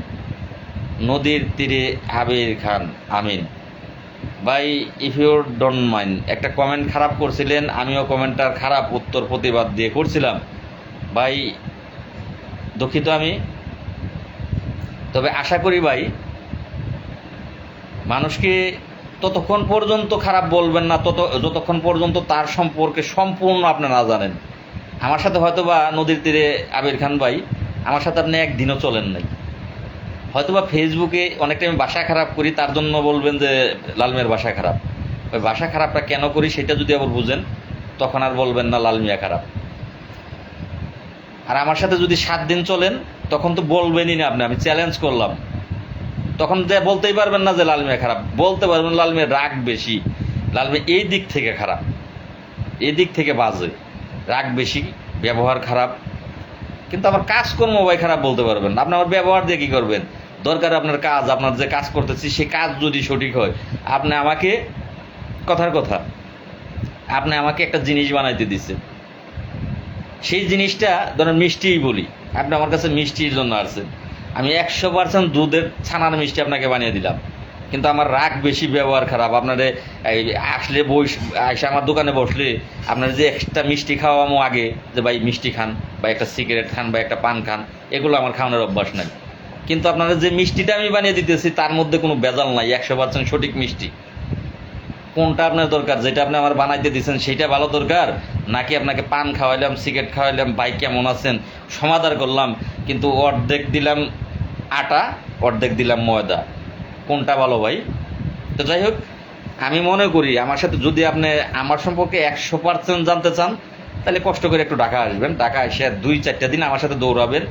নদীর তীরে আবির খান আমিন ভাই, ইফ ইউ ডোন্ট মাইন্ড, একটা কমেন্ট খারাপ করছিলেন, আমিও কমেন্টটার খারাপ উত্তর প্রতিবাদ দিয়ে করছিলাম ভাই, দুঃখিত আমি। তবে আশা করি ভাই, মানুষকে ততক্ষণ পর্যন্ত খারাপ বলবেন না যতক্ষণ পর্যন্ত তার সম্পর্কে সম্পূর্ণ আপনি না জানেন। আমার সাথে হয়তো বা নদীর তীরে আবির খান ভাই, আমার সাথে আপনি একদিনও চলেন নাই, হয়তোবা ফেসবুকে অনেকটা আমি ভাষা খারাপ করি, তার জন্য বলবেন যে লালমিয়ার ভাষা খারাপ। ওই ভাষা খারাপটা কেন করি সেটা যদি আবার বুঝেন, তখন আর বলবেন না লালমিয়া খারাপ। আর আমার সাথে যদি 7 দিন চলেন, তখন তো বলবেনই না আপনি, আমি চ্যালেঞ্জ করলাম, তখন যে বলতেই পারবেন না যে লালমিয়া খারাপ, বলতে পারবেন লালমিয়ার রাগ বেশি, লালমিয়া এই দিক থেকে খারাপ, এই দিক থেকে বাজে, রাগ বেশি, ব্যবহার খারাপ। কিন্তু আমার কাজকর্ম ভাই খারাপ বলতে পারবেন না। আপনি আমার ব্যবহার দিয়ে কী করবেন? দরকার আপনার কাজ, আপনার যে কাজ করতেছি সেই কাজ যদি সঠিক হয়, আপনি আমাকে, কথার কথা, আপনি আমাকে একটা জিনিস বানাইতে দিচ্ছেন, সেই জিনিসটা ধরেন মিষ্টিই বলি, আপনি আমার কাছে মিষ্টির জন্য আসছেন, আমি 100% দুধের ছানার মিষ্টি আপনাকে বানিয়ে দিলাম, কিন্তু আমার রাগ বেশি, ব্যবহার খারাপ। আপনারে আসলে এসে আমার দোকানে বসলে আপনার যে এক্সট্রা মিষ্টি খাওয়ামো আগে, যে ভাই মিষ্টি খান বা একটা সিগারেট খান বা একটা পান খান, এগুলো আমার খাওয়ানোর অভ্যাস নাই। কিন্তু আপনারা যে মিষ্টিটা আমি বানিয়ে দিতেছি, তার মধ্যে কোনো ভেজাল নাই, 100% সঠিক মিষ্টি। কোনটা আপনার দরকার? যেটা আপনি আমার বানাইতে দিচ্ছেন সেইটা ভালো দরকার, নাকি আপনাকে পান খাওয়াইলাম, সিগারেট খাওয়াইলাম, ভাই কেমন আছেন সমাদার করলাম, কিন্তু অর্ধেক দিলাম আটা, অর্ধেক দিলাম ময়দা, কোনটা ভালো ভাই? তো যাই হোক, আমি মনে করি আমার সাথে যদি আপনি আমার সম্পর্কে 100% জানতে চান, তাহলে কষ্ট করে একটু ঢাকা আসবেন, ঢাকা এসে 2-4টা দিন আমার সাথে দৌড়াবেন,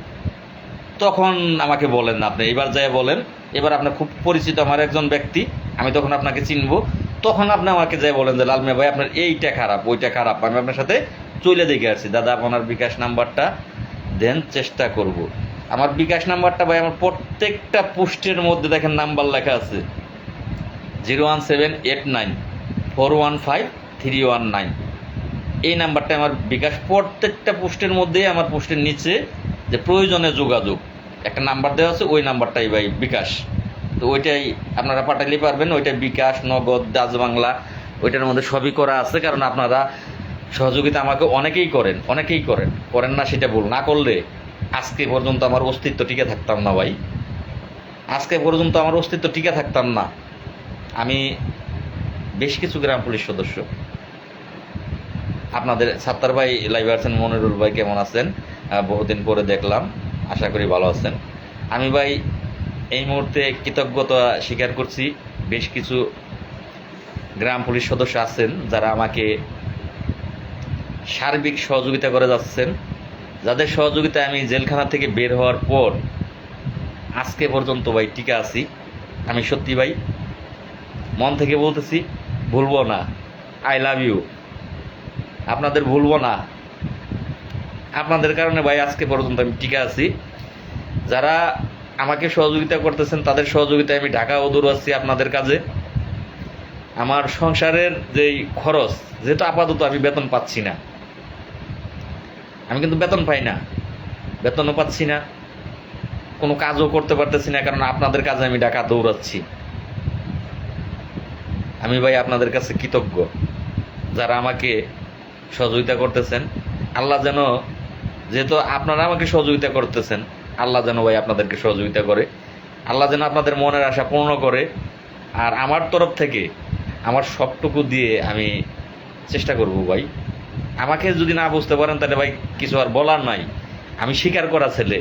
তখন আমাকে বলেন না, আপনি এবার যাই বলেন, এবার আপনার খুব পরিচিত আমার একজন ব্যক্তি, আমি তখন আপনাকে চিনবো, তখন আপনি আমাকে যাই বলেন যে লালমিয়া ভাই আপনার এইটা খারাপ, ওইটা খারাপ, আমি আপনার সাথে চলে দেখে আসছি। দাদা আপনার বিকাশ নাম্বারটা দেন, চেষ্টা করব। আমার বিকাশ নাম্বারটা ভাই, আমার প্রত্যেকটা পোস্টের মধ্যে দেখেন নাম্বার লেখা আছে, 01789415319, এই নাম্বারটা আমার বিকাশ। প্রত্যেকটা পোস্টের মধ্যেই, আমার পোস্টের নিচে যে প্রয়োজনে যোগাযোগ একটা নাম্বার দেওয়া আছে, ওই নাম্বারটাই ভাই বিকাশ। তো ওইটাই আপনারা পাঠাইলে পারবেন, ওইটা বিকাশ, নগদ, ডাচ বাংলা, ওইটার মধ্যে সবই করা আছে। কারণ আপনারা সহযোগিতা আমাকে অনেকেই করেন না সেটা ভুল, না করলে আজকে পর্যন্ত আমার অস্তিত্ব টিকে থাকতাম না ভাই, আজকে পর্যন্ত আমার অস্তিত্ব টিকে থাকতাম না। আমি বেশ কিছু গ্রাম পুলিশ সদস্য, আপনাদের সাত্তার ভাই লাইভ আছেন, মনিরুল ভাই কেমন আছেন, বহুদিন পরে দেখলাম, আশা করি ভালো আছেন। আমি ভাই এই মুহূর্তে কৃতজ্ঞতা স্বীকার করছি, বেশ কিছু গ্রাম পুলিশ সদস্য আছেন যারা আমাকে সার্বিক সহযোগিতা করে যাচ্ছেন, যাদের সহযোগিতায় আমি জেলখানা থেকে বের হওয়ার পর আজকে পর্যন্ত ভাই টিকে আছি। আমি সত্যি ভাই মন থেকে বলতেছি, ভুলবো না। আই লাভ ইউ, আপনাদের ভুলবো না। আপনাদের কারণে ভাই আজকে পর্যন্ত আমি টিকে আছি। যারা আমাকে সহযোগিতা করতেছেন তাদের সহযোগিতায় আমি ঢাকাও দৌড়াচ্ছি আপনাদের কাজে। আমার সংসারের যেই খরচ, যেহেতু আপাতত আমি বেতন পাচ্ছি না, আমি কিন্তু বেতন পাই না, বেতনও পাচ্ছি না, কোনো কাজও করতে পারতেছি না, কারণ আপনাদের কাজে আমি ঢাকা দৌড়াচ্ছি। আমি ভাই আপনাদের কাছে কৃতজ্ঞ, যারা আমাকে সহযোগিতা করতেছেন। আল্লাহ যেন, যেহেতু আপনারা আমাকে সহযোগিতা করতেছেন, আল্লাহ যেন ভাই আপনাদেরকে সহযোগিতা করে, আল্লাহ যেন আপনাদের মনের আশা পূর্ণ করে। আর আমার তরফ থেকে আমার সবটুকু দিয়ে আমি চেষ্টা করব ভাই। আমাকে যদি না বুঝতে পারেন তাহলে ভাই কিছু আর বলার নাই, আমি স্বীকার করা ছেলে।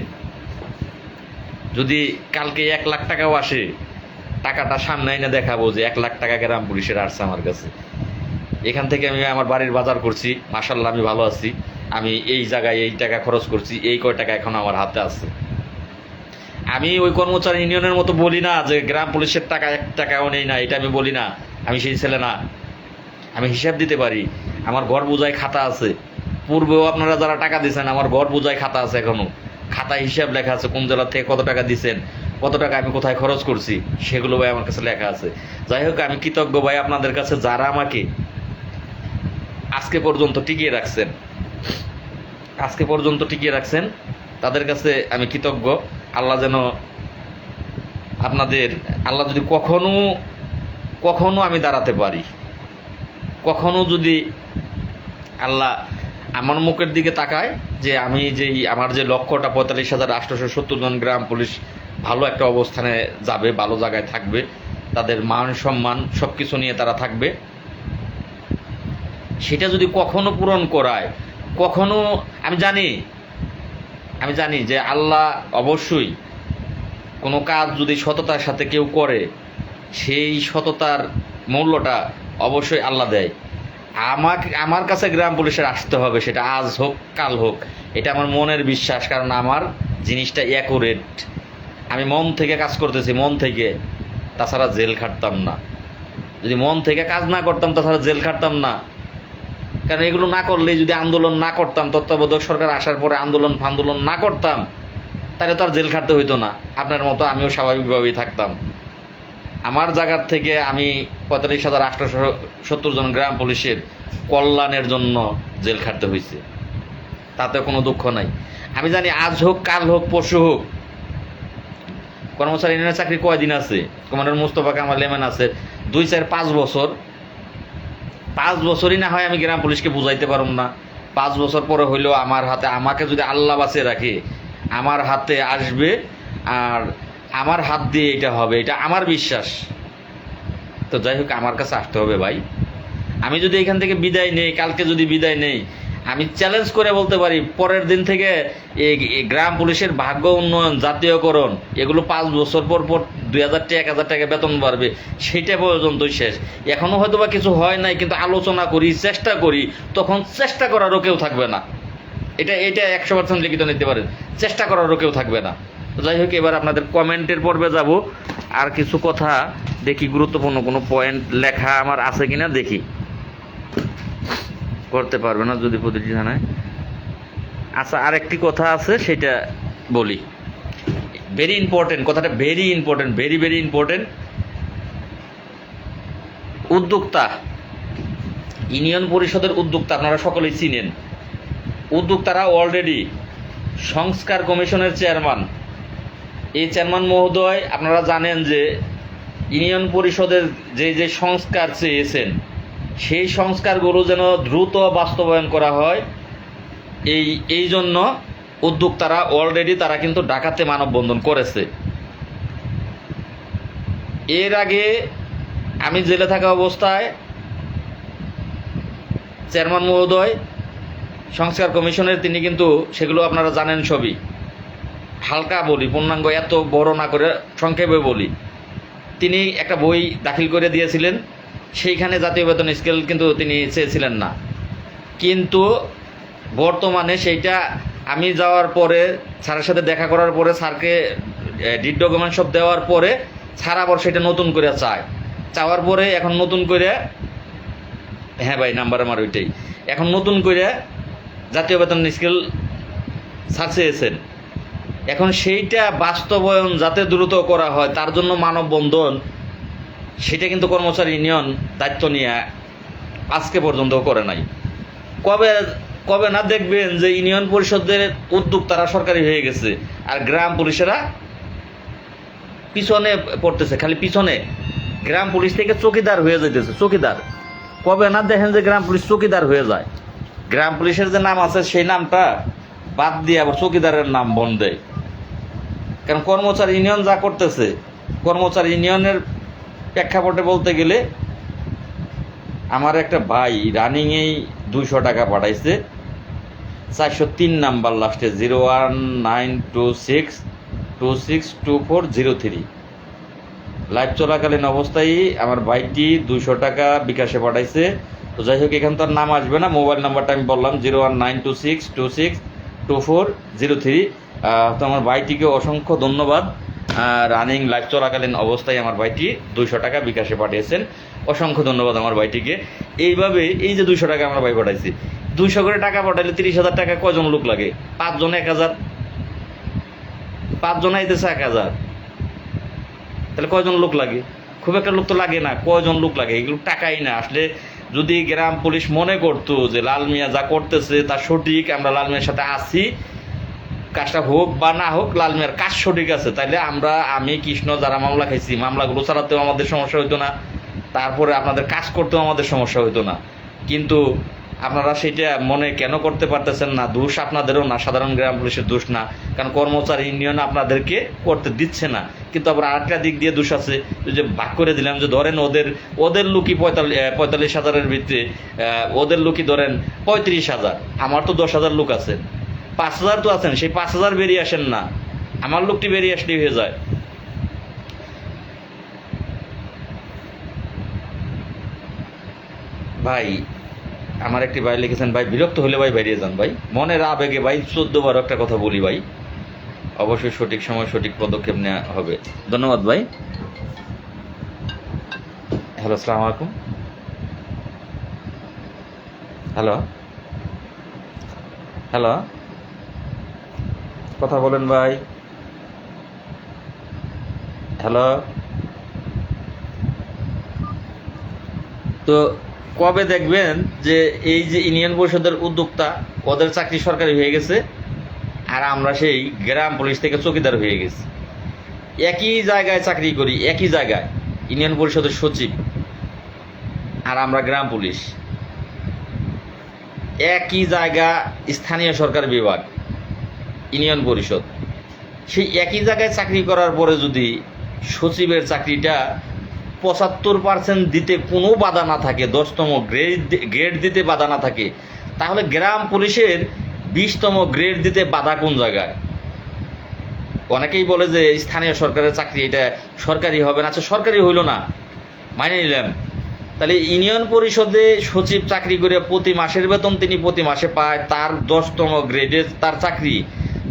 যদি কালকে 1 লাখ টাকাও আসে, টাকাটা সামনে এনে দেখাবো যে 1 লাখ টাকা গ্রাম পুলিশের আসছে আমার কাছে। এখান থেকে আমি আমার বাড়ির বাজার করছি, মাশাল্লাহ আমি ভালো আছি। আমি এই জায়গায় এই টাকা খরচ করছি, এই কয় টাকা এখন আমার হাতে আছে। আমি ওই কর্মচারী ইউনিয়নের মতো বলি না যে গ্রাম পুলিশের টাকা 1 টাকাও নেই না, এটা আমি বলি না। আমি সেই ছেলে না, আমি হিসাব দিতে পারি। আমার ঘর বোঝায় খাতা আছে, পূর্বেও আপনারা যারা টাকা দিচ্ছেন আমার ঘর বোঝায় খাতা আছে, এখনো খাতায় হিসাব লেখা আছে, কোন জেলা থেকে কত টাকা দিচ্ছেন, কত টাকা আমি কোথায় খরচ করছি, সেগুলো ভাই আমার কাছে লেখা আছে। যাই হোক, আমি কৃতজ্ঞ ভাই আপনাদের কাছে, যারা আমাকে আজকে পর্যন্ত টিকিয়ে রাখছেন, আজকে পর্যন্ত টিকিয়ে রাখছেন, তাদের কাছে আমি কৃতজ্ঞ। আল্লাহ যেন আপনাদের, আল্লাহ যদি কখনো কখনো আমি দাঁড়াতে পারি, কখনো যদি আল্লাহ আমার মুখের দিকে তাকায় যে আমি যেই আমার যে লক্ষ্যটা 45,870 জন গ্রাম পুলিশ ভালো একটা অবস্থানে যাবে, ভালো জায়গায় থাকবে, তাদের মান সম্মান সব কিছু নিয়ে তারা থাকবে, সেটা যদি কখনো পূরণ করায়, কখনো আমি জানি যে আল্লাহ অবশ্যই কোনো কাজ যদি সততার সাথে কেউ করে, সেই সততার মূল্যটা অবশ্যই আল্লাহ দেয়। আমার কাছে গ্রাম পুলিশের আসতে হবে, সেটা আজ হোক কাল হোক, এটা আমার মনের বিশ্বাস। কারণ আমার জিনিসটা অ্যাকুরেট, আমি মন থেকে কাজ করতেছি, মন থেকে, তাছাড়া জেল খাটতাম না। যদি মন থেকে কাজ না করতাম তাছাড়া জেল খাটতাম না। কারণ এগুলো না করলেই, যদি আন্দোলন না করতাম, তত্ত্বাবধায়ক সরকার আসার পরে আন্দোলন না করতাম, তাহলে তো আর জেল খাটতে হইতো না। আপনার মতো আমিও স্বাভাবিকভাবেই থাকতাম। আমার জায়গার থেকে আমি 45,870 জন গ্রাম পুলিশের কল্যাণের জন্য জেল খাটতে হয়েছে, তাতে কোনো দুঃখ নাই। আমি জানি আজ হোক কাল হোক পরশু হোক, কর্মচারী ইউনিয়নের চাকরি কয়দিন আছে, কমান্ডার মুস্তফা কামাল লেমান আছে 2, 4, 5 বছর। 5 বছরই না হয় আমি গ্রাম পুলিশকে বুঝাইতে পারব না। 5 বছর পরে হইলেও আমার হাতে, আমাকে যদি আল্লাহ বাঁচিয়ে রাখে, আমার হাতে আসবে, আর আমার হাত দিয়ে এটা হবে, এটা আমার বিশ্বাস। তো যাই হোক, আমার কাছে আসতে হবে ভাই। আমি যদি এখান থেকে বিদায় নেই, কালকে যদি বিদায় নেই, আমি চ্যালেঞ্জ করে বলতে পারি পরের দিন থেকে এই গ্রাম পুলিশের ভাগ্য উন্নয়ন, জাতীয়করণ, এগুলো 5 বছর পর 2,000 টাকা 1,000 টাকা বেতন বাড়বে, সেইটা পর্যন্তই শেষ। এখনো হয়তো বা কিছু হয় নাই, কিন্তু আলোচনা করি, চেষ্টা করি, তখন চেষ্টা করারও কেউ থাকবে না। এটা 100% লিখিত নিতে পারেন, চেষ্টা করারও কেউ থাকবে না। তো যাই হোক, এবার আপনাদের কমেন্টের পর্বে যাব। আর কিছু কথা দেখি, গুরুত্বপূর্ণ কোনো পয়েন্ট লেখা আমার আছে কিনা দেখি। করতে পারবে না যদি প্রতিটি থানায়। আচ্ছা, আরেকটি কথা আছে, সেটা বলি। ভেরি ইম্পর্টেন্ট কথাটা, very important, very very important. উদ্যোক্তা, ইউনিয়ন পরিষদের উদ্যোক্তা আপনারা সকলেই চিনেন। উদ্যোক্তারা অলরেডি সংস্কার কমিশনের চেয়ারম্যান, এই চেয়ারম্যান মহোদয় আপনারা জানেন যে ইউনিয়ন পরিষদের যে সংস্কার চেয়েছেন, সেই সংস্কারগুলো যেন দ্রুত বাস্তবায়ন করা হয়, এই জন্য উদ্যোক্তারা অলরেডি তারা কিন্তু ঢাকাতে মানববন্ধন করেছে। এর আগে আমি জেলে থাকা অবস্থায় চেয়ারম্যান মহোদয় সংস্কার কমিশনের, তিনি কিন্তু সেগুলো আপনারা জানেন সবই, হালকা বলি, পূর্ণাঙ্গ এত বড় না করে সংক্ষেপে বলি। তিনি একটা বই দাখিল করে দিয়েছিলেন, সেইখানে জাতীয় বেতন স্কেল কিন্তু তিনি চেয়েছিলেন না। কিন্তু বর্তমানে সেইটা আমি যাওয়ার পরে, স্যারের সাথে দেখা করার পরে, স্যারকে ডিড ডকুমেন্ট সব দেওয়ার পরে স্যার আবার সেটা নতুন করে চাওয়ার পরে এখন নতুন করে, হ্যাঁ ভাই নাম্বার আমার ওইটাই, এখন নতুন করে জাতীয় বেতন স্কেল স্যার চেয়েছেন। এখন সেইটা বাস্তবায়ন যাতে দ্রুত করা হয় তার জন্য মানববন্ধন, সেটা কিন্তু কর্মচারী ইউনিয়ন দায়িত্ব নিয়ে আজকে পর্যন্ত করে নাই। কবে কবে না দেখবেন যে ইউনিয়ন পরিষদের উদ্যোক্তারা সরকারি হয়ে গেছে আর গ্রাম পুলিশেরা পিছনে পড়তেছে, খালি পিছনে। গ্রাম পুলিশ থেকে চৌকিদার হয়ে যাইতেছে, চৌকিদার। কবে না দেখেন যে গ্রাম পুলিশ চৌকিদার হয়ে যায়, গ্রাম পুলিশের যে নাম আছে সেই নামটা বাদ দিয়ে আবার চৌকিদারের নাম বন দেয়। কারণ কর্মচারী ইউনিয়ন যা করতেছে, কর্মচারী ইউনিয়নের প্রেক্ষাপটে বলতে গেলে, আমার একটা ভাই রানিংয়েই 200 টাকা পাঠাইছে, 403 নাম্বার লাস্টে, 01926262403। লাইভ চলাকালীন অবস্থায় আমার ভাইটি 200 টাকা বিকাশে পাঠাইছে। তো যাই হোক, এখান তো আর নাম আসবে না, মোবাইল নাম্বারটা আমি বললাম 01926262403। তো আমার ভাইটিকে অসংখ্য ধন্যবাদ। রানিং লাইভ চলাকালীন অবস্থায় আমার ভাইটি 200 টাকা বিকাশে পাঠিয়েছেন, অসংখ্য ধন্যবাদ আমার ভাইটিকে। এইভাবে এই যে 200 টাকা আমার ভাই পাঠাইছে, 200 করে টাকা পাঠাইলে 30,000 টাকা কয়জন লোক লাগে? 5 জন 1000, 5 জন আইতেছে 1000, তাহলে কয়জন লোক লাগে? খুব একটা লোক তো লাগে না, কয়জন লোক লাগে? এগুলো টাকাই না। আসলে যদি গ্রাম পুলিশ মনে করতো যে লাল মিয়া যা করতেছে তা সঠিক, আমরা লাল মিয়ার সাথে আছি, কাজটা হোক বা না হোক লাল মিয়ার কাজ সঠিক আছে, তাইলে আমি কৃষ্ণ যারা মামলা খাইছি, মামলাগুলো চালাতেও আমাদের সমস্যা হইতো না, তারপরে আপনাদের কাজ করতেও আমাদের সমস্যা হইতো না। কিন্তু আপনারা সেটা মনে কেন করতে পারতেছেন না? দোষ আপনাদেরও না, সাধারণ গ্রাম পুলিশের দোষ না, কারণ কর্মচারী ইউনিয়ন আপনাদেরকে করতে দিচ্ছে না। কিন্তু আবার আরেকটা দিক দিয়ে দোষ আছে, যে ভাগ করে দিলাম, যে ধরেন ওদের লোকই 45,000-এর ভিতরে, ওদের লোকই ধরেন 35,000, আমার তো 10,000 লোক আছে, 5,000 তো আছেন, সেই 5,000 বেরিয়ে আসেন না, আমার লোকটি বেরিয়ে আসলেই হয়ে যায়। ভাই আমার একটি ভাই লিখেছেন, ভাই বিরক্ত হলে ভাই বেরিয়ে যান ভাই, মনের আবেগে ভাই 14 বার একটা কথা বলি ভাই, অবশ্যই সঠিক সময় সঠিক পদক্ষেপ নেওয়া হবে। ধন্যবাদ ভাই। হ্যালো, আসসালামু আলাইকুম। হ্যালো হ্যালো, কথা বলেন ভাই। হ্যালো, তো কবে দেখবেন যে এই যে ইউনিয়ন পরিষদের উদ্যোক্তা, ওদের চাকরি সরকারি হয়ে গেছে আর আমরা সেই গ্রাম পুলিশ থেকে চৌকিদার হয়ে গেছি। একই জায়গায় চাকরি করি, একই জায়গায়, ইউনিয়ন পরিষদের সচিব আর আমরা গ্রাম পুলিশ, একই জায়গা, স্থানীয় সরকার বিভাগ, ইউনিয়ন পরিষদ। সেই একই জায়গায় চাকরি করার পরে যদি সচিবের চাকরিটা 75% দিতে কোনো বাধা না থাকে, 10তম গ্রেড দিতে বাধা না থাকে, তাহলে গ্রাম পুলিশের 20তম গ্রেড দিতে বাধা কোন জায়গায়? অনেকেই বলে যে স্থানীয় সরকারের চাকরি, এটা সরকারি হবে না। আচ্ছা, সরকারি হইল না, মাইনে নিলাম, তাহলে ইউনিয়ন পরিষদে সচিব চাকরি করে প্রতি মাসের বেতন তিনি প্রতি মাসে পায়, তার 10তম গ্রেডে তার চাকরি,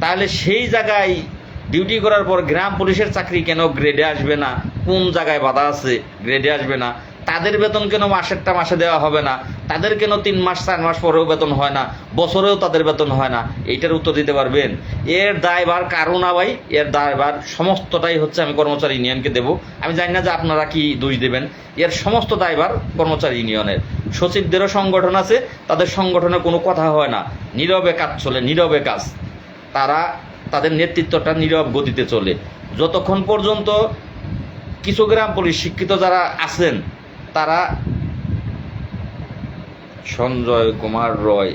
তাহলে সেই জায়গায় ডিউটি করার পর গ্রাম পুলিশের চাকরি কেন গ্রেডে আসবে না? কোন জায়গায় বাধা আছে গ্রেডে আসবে না? তাদের বেতন কেন মাসেরটা মাসে দেওয়া হবে না? তাদের কেন 3 মাস 4 মাস পরেও বেতন হয় না, বছরেও তাদের বেতন হয় না? এইটার উত্তর দিতে পারবেন? এর দায়ভার কারো না ভাই, এর দায়ভার সমস্তটাই হচ্ছে আমি কর্মচারী ইউনিয়নকে দেব। আমি জানি না যে আপনারা কি দোষ দেবেন, এর সমস্ত দায়ভার কর্মচারী ইউনিয়নের। সচিবদেরও সংগঠন আছে, তাদের সংগঠনে কোনো কথা হয় না, নীরবে কাজ চলে, নীরবে কাজ, তাদের নেতৃত্বটা নীরব গতিতে চলে। যতক্ষণ পর্যন্ত কিছু গ্রাম পুলিশ শিক্ষিত যারা আছেন, তারা, সঞ্জয় কুমার রয়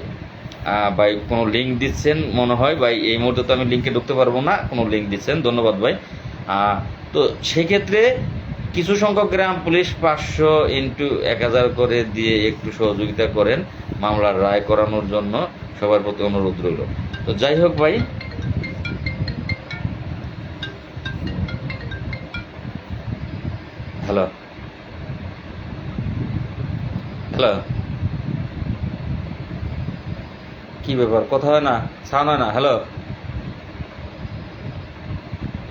ভাই কোনো লিঙ্ক দিচ্ছেন মনে হয় ভাই, এই মুহূর্তে তো আমি লিঙ্কে ঢুকতে পারবো না, কোনো লিঙ্ক দিচ্ছেন, ধন্যবাদ ভাই। তো সেক্ষেত্রে কিছু সংখ্যক গ্রাম পুলিশ 500x1000 করে দিয়ে একটু সহযোগিতা করেন মামলার রায় করানোর জন্য, সবার প্রতি অনুরোধ রইল। তো যাই হোক ভাই, হ্যালো হ্যালো, কি ব্যাপার, কথা হয় না, সাউন্ড হয় না? হ্যালো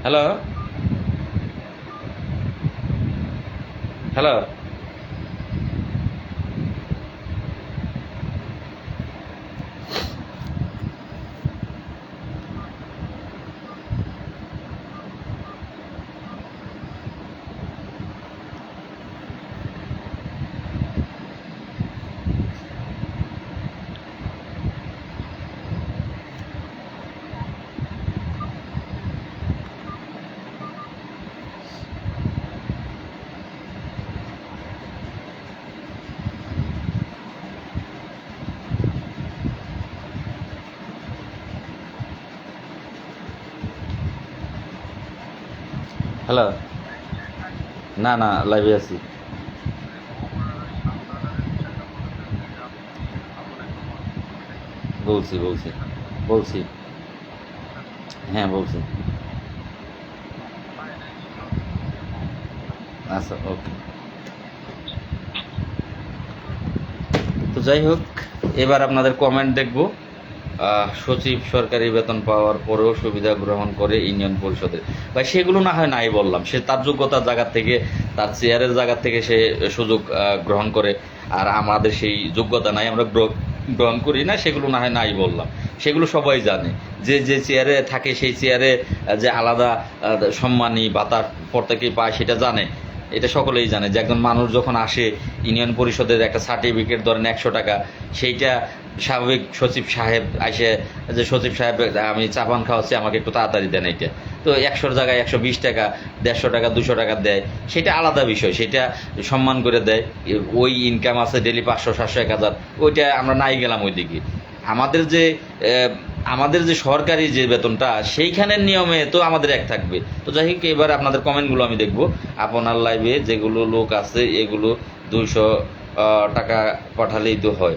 হ্যালো হ্যালো, হ্যালো, না না, লাইভে আছি। বলছি বলছি বলছি, হ্যাঁ বলছি। আচ্ছা, ওকে। তো যাই হোক, এবার আপনাদের কমেন্ট দেখব। সচিব সরকারি বেতন পাওয়ার পরেও সুবিধা গ্রহণ করে ইউনিয়ন পরিষদে, বা সেগুলো না হয় নাই বললাম, সে তার যোগ্যতার জায়গা থেকে, তার চেয়ারের জায়গা থেকে সে সুযোগ গ্রহণ করে, আর আমাদের সেই যোগ্যতা নাই, আমরা গ্রহণ করি না, সেগুলো না হয় নাই বললাম। সেগুলো সবাই জানে, যে যে চেয়ারে থাকে সেই চেয়ারে যে আলাদা সম্মানী ভাতা প্রত্যেকেই পায়, সেটা জানে। এটা সকলেই জানে যে একজন মানুষ যখন আসে ইউনিয়ন পরিষদের একটা সার্টিফিকেট ধরেন 100 টাকা, সেইটা স্বাভাবিক সচিব সাহেব আসে, যে সচিব সাহেব আমি চা পান খাওয়াচ্ছি, আমাকে একটু তাড়াতাড়ি দেন এইটা, তো 100 জায়গায় 120 টাকা, 150 টাকা, 200 টাকা দেয়, সেটা আলাদা বিষয়, সেটা সম্মান করে দেয়। ওই ইনকাম আছে ডেলি 500, 700, 1000, ওইটা আমরা নাই গেলাম ওইদিকে। আমাদের যে আমাদের যে সরকারি যে বেতনটা, সেইখানের নিয়মে তো আমাদের এক থাকবে। তো যাই হোক, এবার আপনাদের কমেন্টগুলো আমি দেখব। আপনার লাইভে যেগুলো লোক আছে এগুলো 200 টাকা পাঠালেই তো হয়।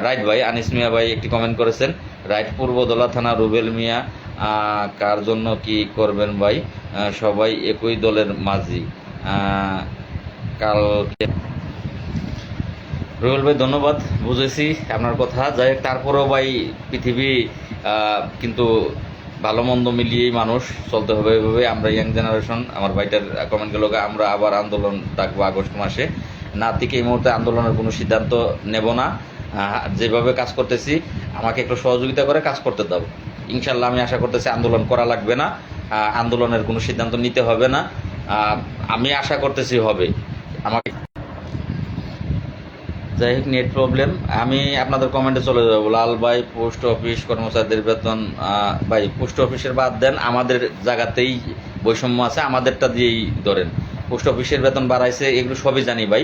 রাইট ভাই, আনিস মিয়া ভাই একটি কমেন্ট করেছেন। রাইট, পূর্বদলা থানা রুবেল মিয়া, কার জন্য কি করবেন ভাই, সবাই একই দলের মাঝি। কালকে রুবেল ভাই ধন্যবাদ, বুঝেছি আপনার কথা। যাই হোক, তারপরেও ভাই পৃথিবী কিন্তু ভালো মন্দ মিলিয়েই মানুষ চলতে হবে। এভাবে আমরা ইয়াং জেনারেশন, আমার ভাইটার কমেন্টগুলোকে আমরা আবার আন্দোলন ডাকবো আগস্ট মাসে। না থেকে এই মুহূর্তে আন্দোলনের কোনো সিদ্ধান্ত নেব না। যেভাবে কাজ করতেছি আমাকে একটু সহযোগিতা করে কাজ করতে দাও, ইনশাল্লাহ আমি আশা করতেছি আন্দোলন করা লাগবে না, আন্দোলনের কোনো সিদ্ধান্ত নিতে হবে না। আমি আশা করতেছি হবে আমাকে। যাই হোক, নেট প্রবলেম। আমি আপনাদের কমেন্টে চলে যাবো। লাল ভাই, পোস্ট অফিস কর্মচারীদের বেতন, ভাই পোস্ট অফিসের বাদ দেন, আমাদের জায়গাতেই বৈষম্য আছে, আমাদেরটা দিয়েই ধরেন। পোস্ট অফিসের বেতন বাড়াইছে, এগুলো সবই জানি ভাই,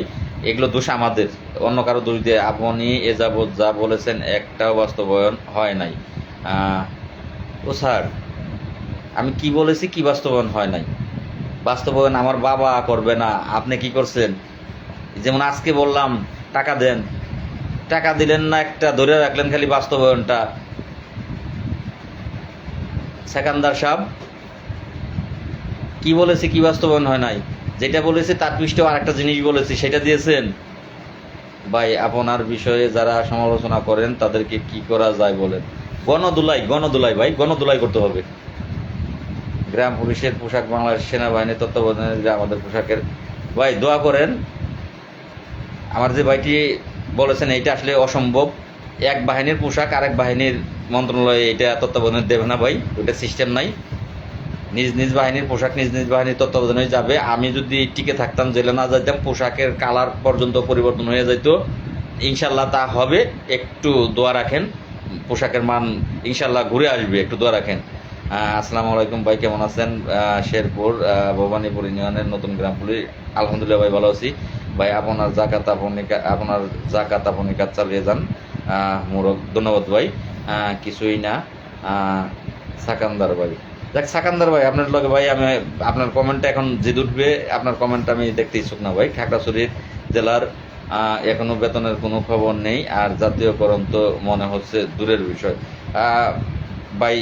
এগুলো দোষ আমাদের, অন্য কারো দোষ দিয়ে। আপনি এ যাবৎ যা বলেছেন একটাও বাস্তবায়ন হয় নাই। ও স্যার, আমি কি বলেছি, কি বাস্তবায়ন হয় নাই? বাস্তবায়ন আমার বাবা করবে না, আপনি কি করছেন? যেমন আজকে বললাম টাকা দেন, টাকা দিলেন না, একটা ধরে রাখলেন খালি বাস্তবায়নটা। সেকান্দার সাহেব, কি বলেছি, কি বাস্তবায়ন হয় নাই? যেটা বলেছি তার পৃষ্ঠেও আরেকটা জিনিস বলেছি, সেটা দিয়েছেন। ভাই, আপনার বিষয়ে যারা সমালোচনা করেন তাদেরকে কি করা যায় বলেন? গণদুলাই, গণদুলাই ভাই, গণদুলাই করতে হবে। গ্রাম পুলিশের পোশাক বাংলাদেশ সেনাবাহিনীর তত্ত্বাবধানে আমাদের পোশাকের, ভাই দোয়া করেন। আমার যে ভাইটি বলেছেন এইটা আসলে অসম্ভব। এক বাহিনীর পোশাক আরেক বাহিনীর মন্ত্রণালয়ে এটা তত্ত্বাবধানে দেবে না ভাই, ওইটা সিস্টেম নাই। নিজ নিজ বাহিনীর পোশাক নিজ নিজ বাহিনীর তত্ত্বাবধানে যাবে। আমি যদি টিকে থাকতাম, জেলে না যাইতাম, পোশাকের কালার পর্যন্ত পরিবর্তন হয়ে যেত। ইনশাল্লাহ তা হবে, একটু দোয়া রাখেন। পোশাকের মান ইনশাল্লাহ ঘুরে আসবে, একটু দোয়া রাখেন। আসসালামু আলাইকুম ভাই, কেমন আছেন? শেরপুর ভবানীপুর ইউনিয়নের নতুন গ্রাম পুলিশ। আলহামদুলিল্লাহ ভাই, ভালো আছি ভাই। আপনার জাকাত আপনি কাজ চালিয়ে যান। মোরক, ধন্যবাদ ভাই। কিছুই না। সাকান্দার ভাই, দেখ সাকান্দার ভাই, আপনার লগে ভাই আমি আপনার কমেন্টটা এখন যে উঠবে, আপনার কমেন্ট আমি দেখতে ইচ্ছুক না ভাই। খাগড়াছড়ি জেলার এখনো বেতনের কোনো খবর নেই, আর জাতীয়করণ তো মনে হচ্ছে দূরের বিষয়। ভাই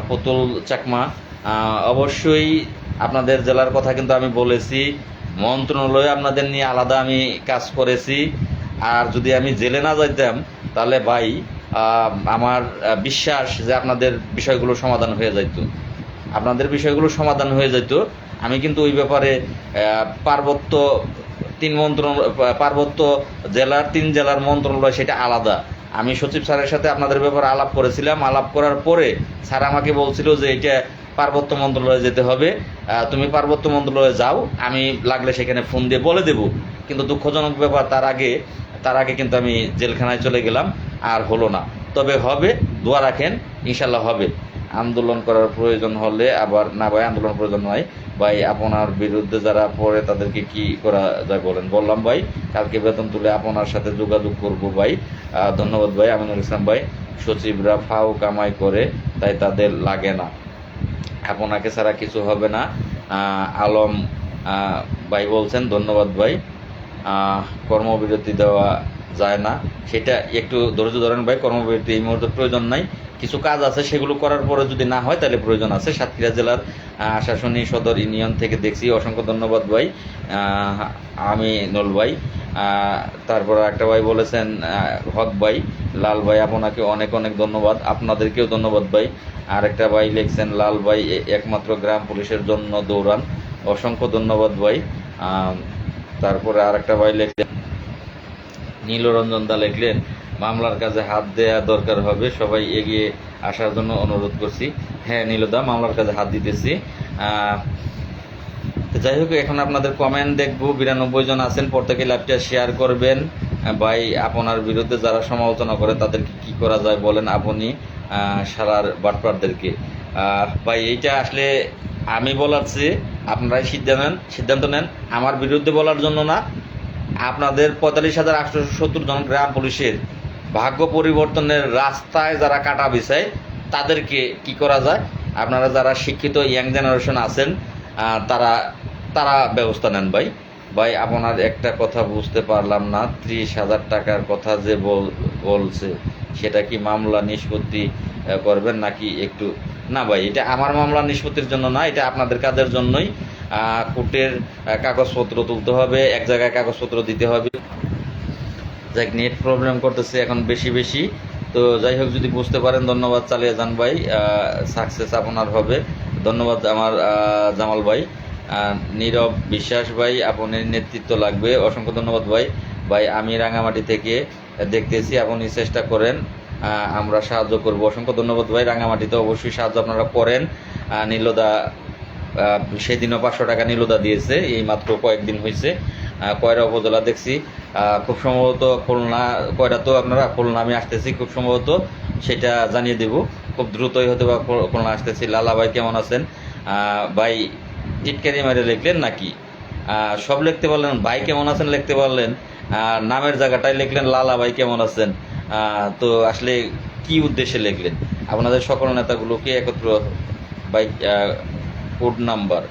পুতুল চাকমা, অবশ্যই আপনাদের জেলার কথা কিন্তু আমি বলেছি। মন্ত্রণালয়ে আপনাদের নিয়ে আলাদা আমি কাজ করেছি। আর যদি আমি জেলে না যাইতাম তাহলে ভাই আমার বিশ্বাস যে আপনাদের বিষয়গুলো সমাধান হয়ে যাইত, আপনাদের বিষয়গুলো সমাধান হয়ে যেত। আমি কিন্তু ওই ব্যাপারে পার্বত্য পার্বত্য জেলার 3 জেলার মন্ত্রণালয় সেটা আলাদা। আমি সচিব স্যারের সাথে আপনাদের ব্যাপারে আলাপ করেছিলাম। আলাপ করার পরে স্যার আমাকে বলছিল যে এটা পার্বত্য মন্ত্রণালয়ে যেতে হবে, তুমি পার্বত্য মন্ত্রণালয়ে যাও, আমি লাগলে সেখানে ফোন দিয়ে বলে দেব। কিন্তু দুঃখজনক ব্যাপার, তার আগে কিন্তু আমি জেলখানায় চলে গেলাম, আর হলো না। তবে হবে, দোয়া রাখেন, ইনশাল্লাহ হবে। আন্দোলন করার প্রয়োজন হলে আবার না ভাই, আন্দোলন প্রয়োজন নয় ভাই। আপনার বিরুদ্ধে যারা পড়ে তাদেরকে কি করা যায় বলেন? বললাম ভাই, কালকে বেতন তুলে আপনার সাথে যোগাযোগ করব ভাই। ধন্যবাদ ভাই। আমিনুল ইসলাম ভাই, সচিবরা ফাও কামাই করে তাই তাদের লাগে না, আপনাকে ছাড়া কিছু হবে না। আলম ভাই বলছেন, ধন্যবাদ ভাই। কর্মবিরতি দেওয়া যায় না, সেটা একটু ধৈর্য ধরেন ভাই। কর্মবিরতি এই মুহূর্তে প্রয়োজন নাই, কিছু কাজ আছে সেগুলো করার পরে যদি না হয় তাহলে প্রয়োজন আছে। সাতক্ষীরা জেলার আশাশুনি সদর ইউনিয়ন থেকে দেখছি, অসংখ্য ধন্যবাদ ভাই। আমি নল ভাই। তারপর একটা ভাই বলেছেন হক ভাই, লাল ভাই, আপনাকে অনেক অনেক ধন্যবাদ। আপনাদেরকেও ধন্যবাদ ভাই। আর একটা ভাই লিখছেন, লাল ভাই একমাত্র গ্রাম পুলিশের জন্য দৌড়ান, অসংখ্য ধন্যবাদ ভাই। তারপরে আর একটা ভাই লিখলেন, নীলরঞ্জন দা লিখলেন, মামলার কাজে হাত দেওয়া দরকার হবে, সবাই এগিয়ে আসার জন্য অনুরোধ করছি। হ্যাঁ নীলদা, মামলার কাজে হাত দিতেছি। যাই হোক, এখন আপনাদের কমেন্ট দেখবো। 92 জন আছেন, প্রত্যেকে লাইভটা শেয়ার করবেন। ভাই, আপনার বিরুদ্ধে যারা সমালোচনা করে তাদেরকে কি করা যায় বলেন আপনি সারার বাটপারদেরকে। ভাই, এইটা আসলে আমি বলার চেয়ে আপনারাই সিদ্ধান্ত নেন। আমার বিরুদ্ধে বলার জন্য না, আপনাদের 45,870 জন গ্রাম পুলিশের ভাগ্য পরিবর্তনের রাস্তায় যারা কাটা বিছায় তাদেরকে কি করা যায়, আপনারা যারা শিক্ষিত ইয়াং জেনারেশন আছেন তারা তারা ব্যবস্থা নেন ভাই। ভাই, আপনার একটা কথা বুঝতে পারলাম না, 30,000 টাকার কথা যে বলছে সেটা কি মামলা নিষ্পত্তি করবেন নাকি একটু? না ভাই, এটা আমার মামলা নিষ্পত্তির জন্য না, এটা আপনাদের কাজের জন্যই। কোর্টের কাগজপত্র তুলতে হবে, এক জায়গায় কাগজপত্র দিতে হবে। যাই, নেট প্রবলেম করতেছে এখন বেশি। তো যাই হোক, যদি বুঝতে পারেন ধন্যবাদ, চালিয়ে যান ভাই, সাকসেস আপনার হবে। ধন্যবাদ আমার জামাল ভাই। নীরব বিশ্বাস ভাই, আপনার নেতৃত্ব লাগবে, অসংখ্য ধন্যবাদ ভাই। ভাই, আমি রাঙামাটি থেকে দেখতেছি, আপনি চেষ্টা করেন, আমরা সাহায্য করব। অসংখ্য ধন্যবাদ ভাই। রাঙামাটিতে অবশ্যই সাহায্য আপনারা করেন। নীলদা সেদিনও 500 টাকা নীলদা দিয়েছে, এই মাত্র কয়েকদিন হয়েছে। কয়রা উপজেলা দেখছি, খুব সম্ভবত খুলনা, কয়রা তো আপনারা খুলনা আমি আসতেছি, খুব সম্ভবত সেটা জানিয়ে দেব, খুব দ্রুতই হতে বা খুলনা আসতেছি। লালা ভাই কেমন আছেন? ভাই, টিটকারি মারে লিখলেন নাকি? সব লিখতে পারলেন, ভাই কেমন আছেন লিখতে পারলেন, নামের জায়গাটায় লিখলেন লালা ভাই কেমন আছেন। তো আসলে কি উদ্দেশ্যে লিখলেন? আপনাদের সকল নেতাগুলোকে একত্র ভাই। কোড নাম্বার,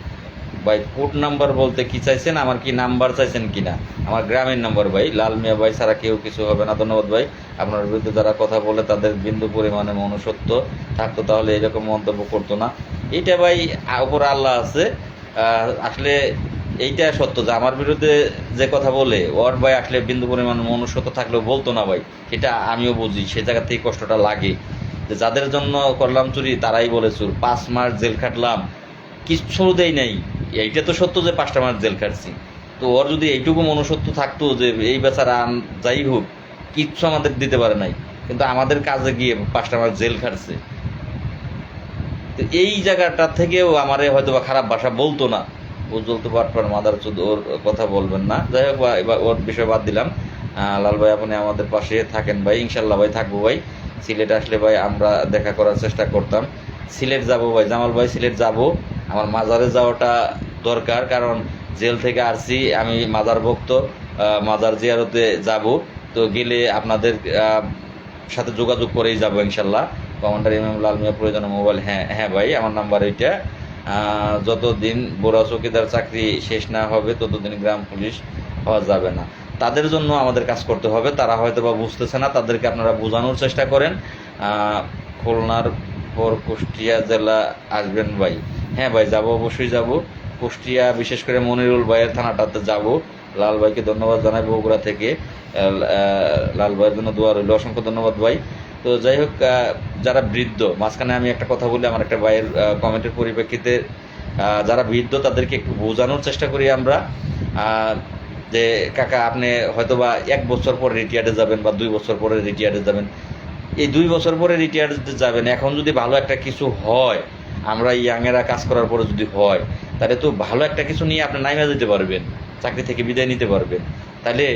ভাই কোড নাম্বার বলতে কি চাইছেন? আমার কি নাম্বার চাইছেন কিনা? আমার গ্রামের নাম্বার ভাই। লাল মিয়া ভাই ছাড়া কেউ কিছু হবে না, ধন্যবাদ ভাই। আপনার বিরুদ্ধে যারা কথা বলে তাদের বিন্দু পরিমাণে মনুষ্যত্ব থাকতো তাহলে এরকম মন্তব্য করতো না। এইটা ভাই উপর আল্লাহ আছে। আসলে এইটা সত্য যে আমার বিরুদ্ধে যে কথা বলে ওর ভাই আসলে বিন্দু পরিমাণ মনুষ্যত্ব থাকলেও বলতো না ভাই। সেটা আমিও বুঝি, সে জায়গা থেকে কষ্টটা লাগে যে যাদের জন্য করলাম চুরি তারাই বলে চুর। 5 মাস জেল খাটলাম, কিচ্ছু দেই নাই। এইটা তো সত্য যে 5টা মাস জেল খাটছি। তো ওর যদি এইটুকু মনুষ্যত্ব থাকতো যে এই বেচারা যাই হোক কিচ্ছু আমাদের দিতে পারে নাই, কিন্তু আমাদের কাজে গিয়ে 5টা মাস জেল খাটছে। তো এই জায়গাটা থেকেও আমারে হয়তো বা খারাপ ভাষা বলতো না। উজ্জ্বল তো পাটপার মাদার চুদ, ওর কথা বলবেন না। যাই হোক, ওর বিষয় বাদ দিলাম। লাল ভাই, আপনি আমাদের পাশে থাকেন ভাই, ইনশাল্লাহ ভাই থাকবো ভাই। সিলেট আসলে ভাই আমরা দেখা করার চেষ্টা করতাম। সিলেট যাবো ভাই, জামাল ভাই সিলেট যাব। আমার মাজারে যাওয়াটা দরকার, কারণ জেল থেকে আসছি, আমি মাজার ভক্ত, মাজার জিয়ারতে যাব। তো গেলে আপনাদের সাথে যোগাযোগ করেই যাবো ইনশাল্লাহ। কমান্ডার ইমাম লাল মিয়া, প্রয়োজনে মোবাইল। হ্যাঁ ভাই, আমার নাম্বার এইটা। যতদিন বোরা চৌকিদার চাকরি শেষ না হবে ততদিন গ্রাম পুলিশ হওয়া যাবে না। তাদের জন্য আমাদের কাজ করতে হবে, তারা হয়তো বা বুঝতেছে না, তাদেরকে আপনারা বোঝানোর চেষ্টা করেন। খুলনার পর কুষ্টিয়া জেলা আসবেন ভাই? হ্যাঁ ভাই, যাব, অবশ্যই যাব। কুষ্টিয়া বিশেষ করে মনিরুল ভাইয়ের থানাটাতে যাব। লাল ভাইকে ধন্যবাদ জানাই বগুড়া থেকে। লাল ভাইয়ের জন্য দোয়া রইল, অসংখ্য ধন্যবাদ ভাই। তো যাই হোক, যারা বৃদ্ধ, মাঝখানে আমি একটা কথা বলি আমার একটা ভাইয়ের কমেন্টের পরিপ্রেক্ষিতে, যারা বৃদ্ধ তাদেরকে একটু বোঝানোর চেষ্টা করি আমরা, যে কাকা আপনি হয়তোবা 1 বছর পরে রিটায়ার্ডে যাবেন বা 2 বছর পরে রিটায়ার্ডে যাবেন। এই 2 বছর পরে রিটায়ার্ডে যাবেন, এখন যদি ভালো একটা কিছু হয়, আমরা ইয়াংয়েরা কাজ করার পরে যদি হয়, তাহলে তো ভালো একটা কিছু নিয়ে আপনি নাইমা যেতে পারবেন, চাকরি থেকে বিদায় নিতে পারবেন। তাহলে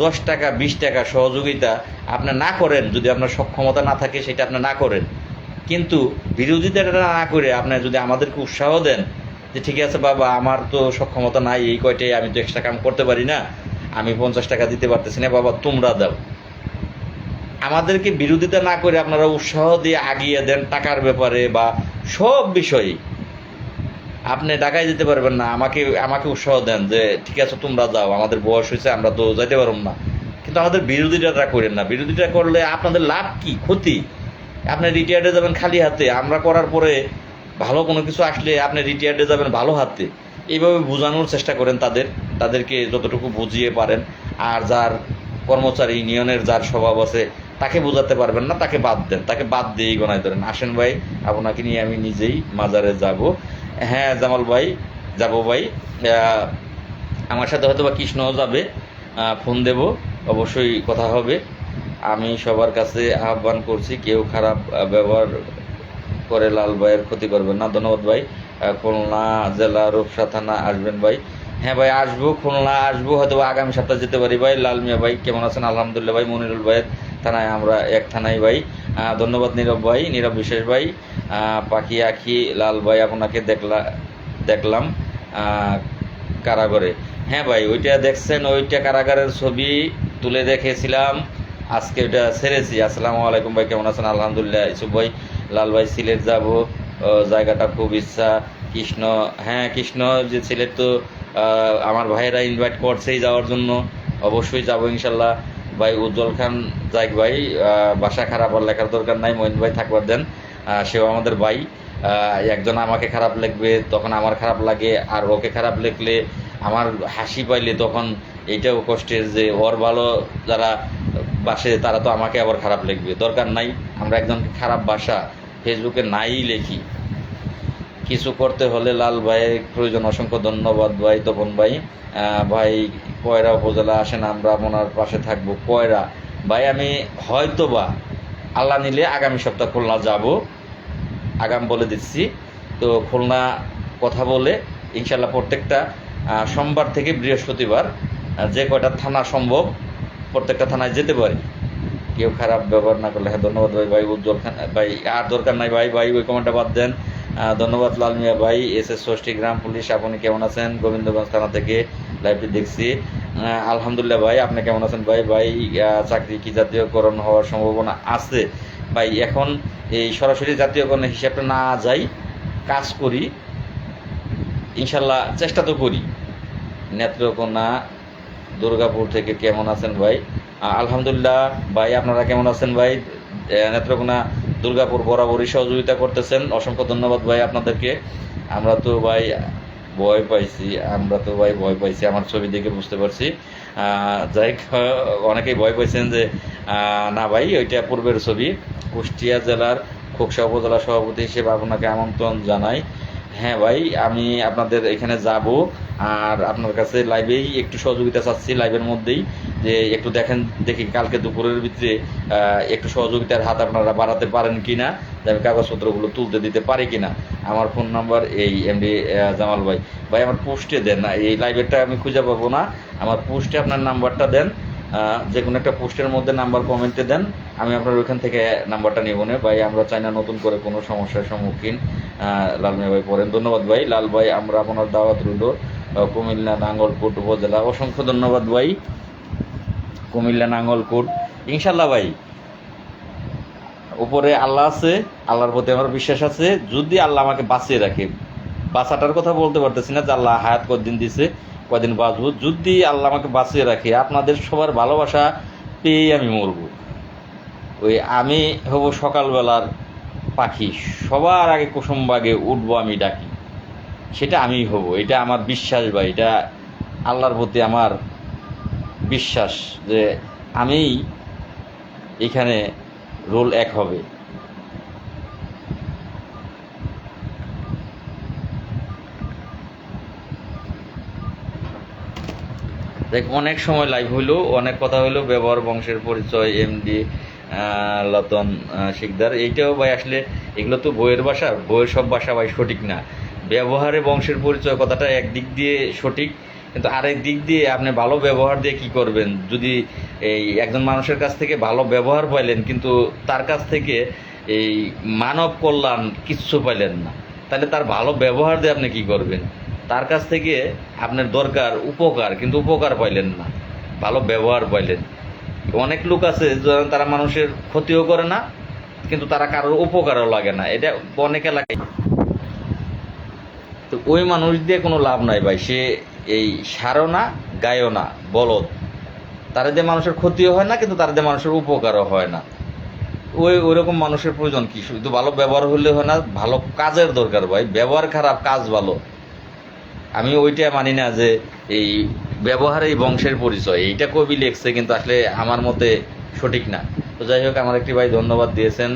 10 টাকা 20 টাকা সহযোগিতা আপনি না করেন, যদি আপনার সক্ষমতা না থাকে সেটা আপনি না করেন, কিন্তু বিরোধিতাটা না করে আপনি যদি আমাদেরকে উৎসাহ দেন যে ঠিক আছে বাবা, আমার তো সক্ষমতা নাই, এই কয়টাই আমি তো এক্সট্রা কাম করতে পারি না, আমি 50 টাকা দিতে পারতেছি না, বাবা তোমরা দাও। আমাদেরকে বিরোধিতা না করে আপনারা উৎসাহ দিয়ে আগিয়ে দেন টাকার ব্যাপারে বা সব বিষয়ে। আপনি ঢাকায় যেতে পারবেন না, আমাকে উৎসাহ দেন যে ঠিক আছে তোমরা যাও, আমাদের বয়স হয়েছে, আমরা তো যেতে পারব না, কিন্তু আমাদের বিরোধিতা করেন না। বিরোধিতা করলে আপনাদের লাভ কি, ক্ষতি? আপনি রিটায়ার্ডে যাবেন খালি হাতে, আমরা করার পরে ভালো কোনো কিছু আসলে আপনি রিটায়ার্ডে যাবেন ভালো হাতে। এইভাবে বোঝানোর চেষ্টা করেন তাদেরকে যতটুকু বুঝিয়ে পারেন। আর যার কর্মচারী ইউনিয়নের যার স্বভাব আছে তাকে বোঝাতে পারবেন না, তাকে বাদ দেন, তাকে বাদ দিয়েই গণায় ধরেন। আসেন ভাই, আপনাকে নিয়ে আমি নিজেই মাজারে যাব। হ্যাঁ জামাল ভাই, যাব ভাই। আমার সাথে হয়তো বা কৃষ্ণও যাবে, ফোন দেব, অবশ্যই কথা হবে। আমি সবার কাছে আহ্বান করছি, কেউ খারাপ ব্যবহার করে লাল ভাইয়ের ক্ষতি করবেন না। ধন্যবাদ ভাই। খুলনা জেলা রূপসা থানা আসবেন ভাই? হ্যাঁ ভাই আসবো, খুলনা আসবো, হয়তো আগামী সপ্তাহে যেতে পারি ভাই। লাল মিয়া ভাই কেমন আছেন? আলহামদুলিল্লাহ ভাই। মনিরুল ভাইয়ের থানায় আমরা এক থানায় ভাই। ধন্যবাদ নীরব ভাই, নীরব বিশেষ ভাই। পাখি আখি লাল ভাই আপনাকে দেখলাম কারাগারে। হ্যাঁ ভাই, ওইটা দেখছেন, ওইটা কারাগারের ছবি তুলে দেখেছিলাম, আজকে ওইটা ছেড়েছি। আসসালামু আলাইকুম ভাই, কেমন আছেন? আলহামদুলিল্লাহ। ইসুফ ভাই, লাল ভাই সিলেট যাব, জায়গাটা খুব ইচ্ছা। কৃষ্ণ, হ্যাঁ কৃষ্ণ যে সিলেট তো আমার ভাইয়েরা ইনভাইট করছেই যাওয়ার জন্য, অবশ্যই যাবো ইনশাল্লাহ ভাই। উজ্জ্বল খান যাই ভাই, বাসা খারাপ আর লেখার দরকার নাই, মঈন ভাই থাকবার দেন, সেও আমাদের ভাই। একজন আমাকে খারাপ লাগবে তখন আমার খারাপ লাগে, আর ওকে খারাপ লাগলে আমার হাসি পাইলে তখন এইটাও কষ্টের যে ওর ভালো যারা বাসে তারা তো আমাকে আবার খারাপ লাগবে, দরকার নাই। আমরা একজনকে খারাপ বাসা ফেসবুকে নাই লেখি। কিছু করতে হলে লাল ভাইয়ের প্রয়োজন। অসংখ্য ধন্যবাদ ভাই। তপন ভাই, ভাই কয়রা উপজেলা আসেন, আমরা আপনার পাশে থাকবো। কয়রা ভাই, আমি হয়তোবা আল্লাহ নিলে আগামী সপ্তাহ খুলনা যাব, আগাম বলে দিচ্ছি। তো খুলনা কথা বলে ইনশাল্লাহ প্রত্যেকটা সোমবার থেকে বৃহস্পতিবার যে কয়টা থানা সম্ভব প্রত্যেকটা থানায় যেতে পারি, কেউ খারাপ ব্যবহার না করলে। হ্যাঁ ধন্যবাদ ভাই। ভাই উজ্জ্বল খান ভাই, আর দরকার নাই ভাই, ভাই ওই কমেন্টটা বাদ দেন। ধন্যবাদ লাল মিয়া ভাই। SS ষষ্ঠী গ্রাম পুলিশ, আপনি কেমন আছেন? গোবিন্দগঞ্জ থানা থেকে লাইভটি দেখছি। আলহামদুলিল্লাহ ভাই, আপনি কেমন আছেন ভাই? ভাই চাকরি কি জাতীয়করণ হওয়ার সম্ভাবনা আছে? ভাই এখন এই সরাসরি জাতীয়করণের হিসাবটা না যাই, কাজ করি ইনশাল্লাহ, চেষ্টা তো করি। নেত্রকোনা দুর্গাপুর থেকে কেমন আছেন ভাই? আলহামদুলিল্লাহ ভাই, আপনারা কেমন আছেন ভাই? নেত্রকোনা দুর্গাপুর বরাবরই সহযোগিতা করতেছেন, অসংখ্য ধন্যবাদ ভাই আপনাদেরকে। আমরা তো ভাই ভয় পাইছি, আমার ছবি দেখে বুঝতে পারছি। যাই অনেকেই ভয় পাইছেন যে না ভাই ওইটা পূর্বের ছবি। কুষ্টিয়া জেলার খোকসা উপজেলা সভাপতি হিসেবে আপনাকে আমন্ত্রণ জানাই। হ্যাঁ ভাই, আমি আপনাদের এখানে যাব, আর আপনার কাছে লাইভেই একটু সহযোগিতা চাচ্ছি, লাইভের মধ্যেই যে একটু দেখি কালকে দুপুরের ভিতরে একটু সহযোগিতার হাত আপনারা বাড়াতে পারেন কিনা, যে আমি কাগজপত্রগুলো তুলতে দিতে পারি কিনা। আমার ফোন নাম্বার এই MD জামাল ভাই। ভাই আমার পোস্টে দেন না, এই লাইভেরটা আমি খুঁজে পাবো না, আমার পোস্টে আপনার নাম্বারটা দেন, যে কোনো একটা পোস্টের মধ্যে নাম্বার কমেন্টে দেন, আমি আপনার ওইখান থেকে নাম্বারটা নেব না ভাই। আমরা চাই না নতুন করে কোনো সমস্যার সম্মুখীন লাল মিয়া ভাই পড়েন। ধন্যবাদ ভাই। লাল ভাই, আমরা আপনার দাওয়াত রইল কুমিল্লা নাঙ্গলকোট উপজেলা। অসংখ্য ধন্যবাদ ভাই। কুমিল্লা নাঙ্গলকোট ইনশাল্লাহ ভাই, উপরে আল্লাহ আছে, আল্লাহর প্রতি আমার বিশ্বাস আছে। যদি আল্লাহ আমাকে বাঁচিয়ে রাখে, বাঁচাটার কথা বলতে পারতেছি না যে আল্লাহ হায়াত কদিন দিছে, কদিন বাঁচবো, যদি আল্লাহ আমাকে বাঁচিয়ে রাখে আপনাদের সবার ভালোবাসা পেয়েই আমি মরব। ওই আমি হব সকালবেলার পাখি, সবার আগে কুসুমবাগে উঠবো আমি ডাকি, সেটা আমিই হব, এটা আমার বিশ্বাস ভাই, এটা আল্লাহর প্রতি আমার বিশ্বাস যে আমিই এখানে রোল এক হবে। দেখ অনেক সময় লাইভ হইলো, অনেক কথা হইলো, ব্যবহার, বংশের পরিচয়, এমডি লতন শিকদার, এইটাও ভাই আসলে এগুলো তো বইয়ের ভাষা, বইয়ের সব ভাষা ভাই সঠিক না। ব্যবহারে বংশের পরিচয় কথাটা একদিক দিয়ে সঠিক, কিন্তু আরেক দিক দিয়ে আপনি ভালো ব্যবহার দিয়ে কি করবেন? যদি এই একজন মানুষের কাছ থেকে ভালো ব্যবহার পাইলেন কিন্তু তার কাছ থেকে এই মানব কল্যাণ কিচ্ছু পাইলেন না, তাহলে তার ভালো ব্যবহার দিয়ে আপনি কি করবেন? তার কাছ থেকে আপনার দরকার উপকার, কিন্তু উপকার পাইলেন না, ভালো ব্যবহার পাইলেন। অনেক লোক আছে তারা মানুষের ক্ষতিও করে না, কিন্তু তারা কারোর উপকারও লাগে না, এটা অনেক এলাকায়। তো ওই মানুষ দিয়ে কোনো লাভ নাই ভাই, সে এই সারও না গায়ও না, বলদ। তারা দিয়ে মানুষের ক্ষতিও হয় না, কিন্তু তারা দিয়ে মানুষের উপকারও হয় না। ওইরকম মানুষের প্রয়োজন কি? শুধু ভালো ব্যবহার হলে হয় না, ভালো কাজের দরকার ভাই। ব্যবহার খারাপ, কাজ ভালো। আমি ওইটা মানি না যে এই ব্যবহারেই বংশের পরিচয়, এইটা কবি লিখছে, কিন্তু আসলে আমার মতে সঠিক না। তো যাই হোক, আমার একটি ভাই ধন্যবাদ দিয়েছেন,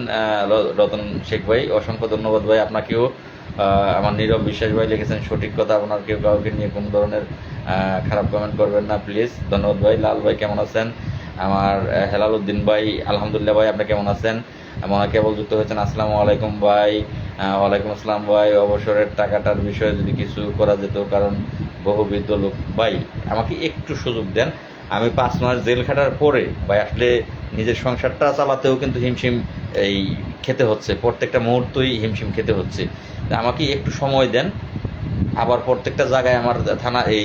রতন শেখ ভাই, অসংখ্য ধন্যবাদ ভাই আপনাকেও। আমার নীরব বিশ্বাস ভাই লিখেছেন সঠিক কথা, আপনার কেউ কাউকে নিয়ে কোনো ধরনের খারাপ কমেন্ট করবেন না প্লিজ। ধন্যবাদ ভাই। লাল ভাই কেমন আছেন? আমার হেলাল উদ্দিন ভাই, আলহামদুলিল্লাহ ভাই, আপনি কেমন আছেন? মনে কেবল যুক্ত হয়েছেন, আসসালামু আলাইকুম ভাই। ওয়ালাইকুম আসসালাম ভাই। অবসরের টাকাটার বিষয়ে যদি কিছু করা যেত, কারণ বহুবিধ লোক। ভাই আমাকে একটু সুযোগ দেন, আমি 5 মাস জেল খাটার পরে ভাই আসলে নিজের সংসারটা চালাতেও কিন্তু হিমশিম এই খেতে হচ্ছে, প্রত্যেকটা মুহূর্তই হিমশিম খেতে হচ্ছে। আমাকে একটু সময় দেন, আবার প্রত্যেকটা জায়গায় আমার থানা এই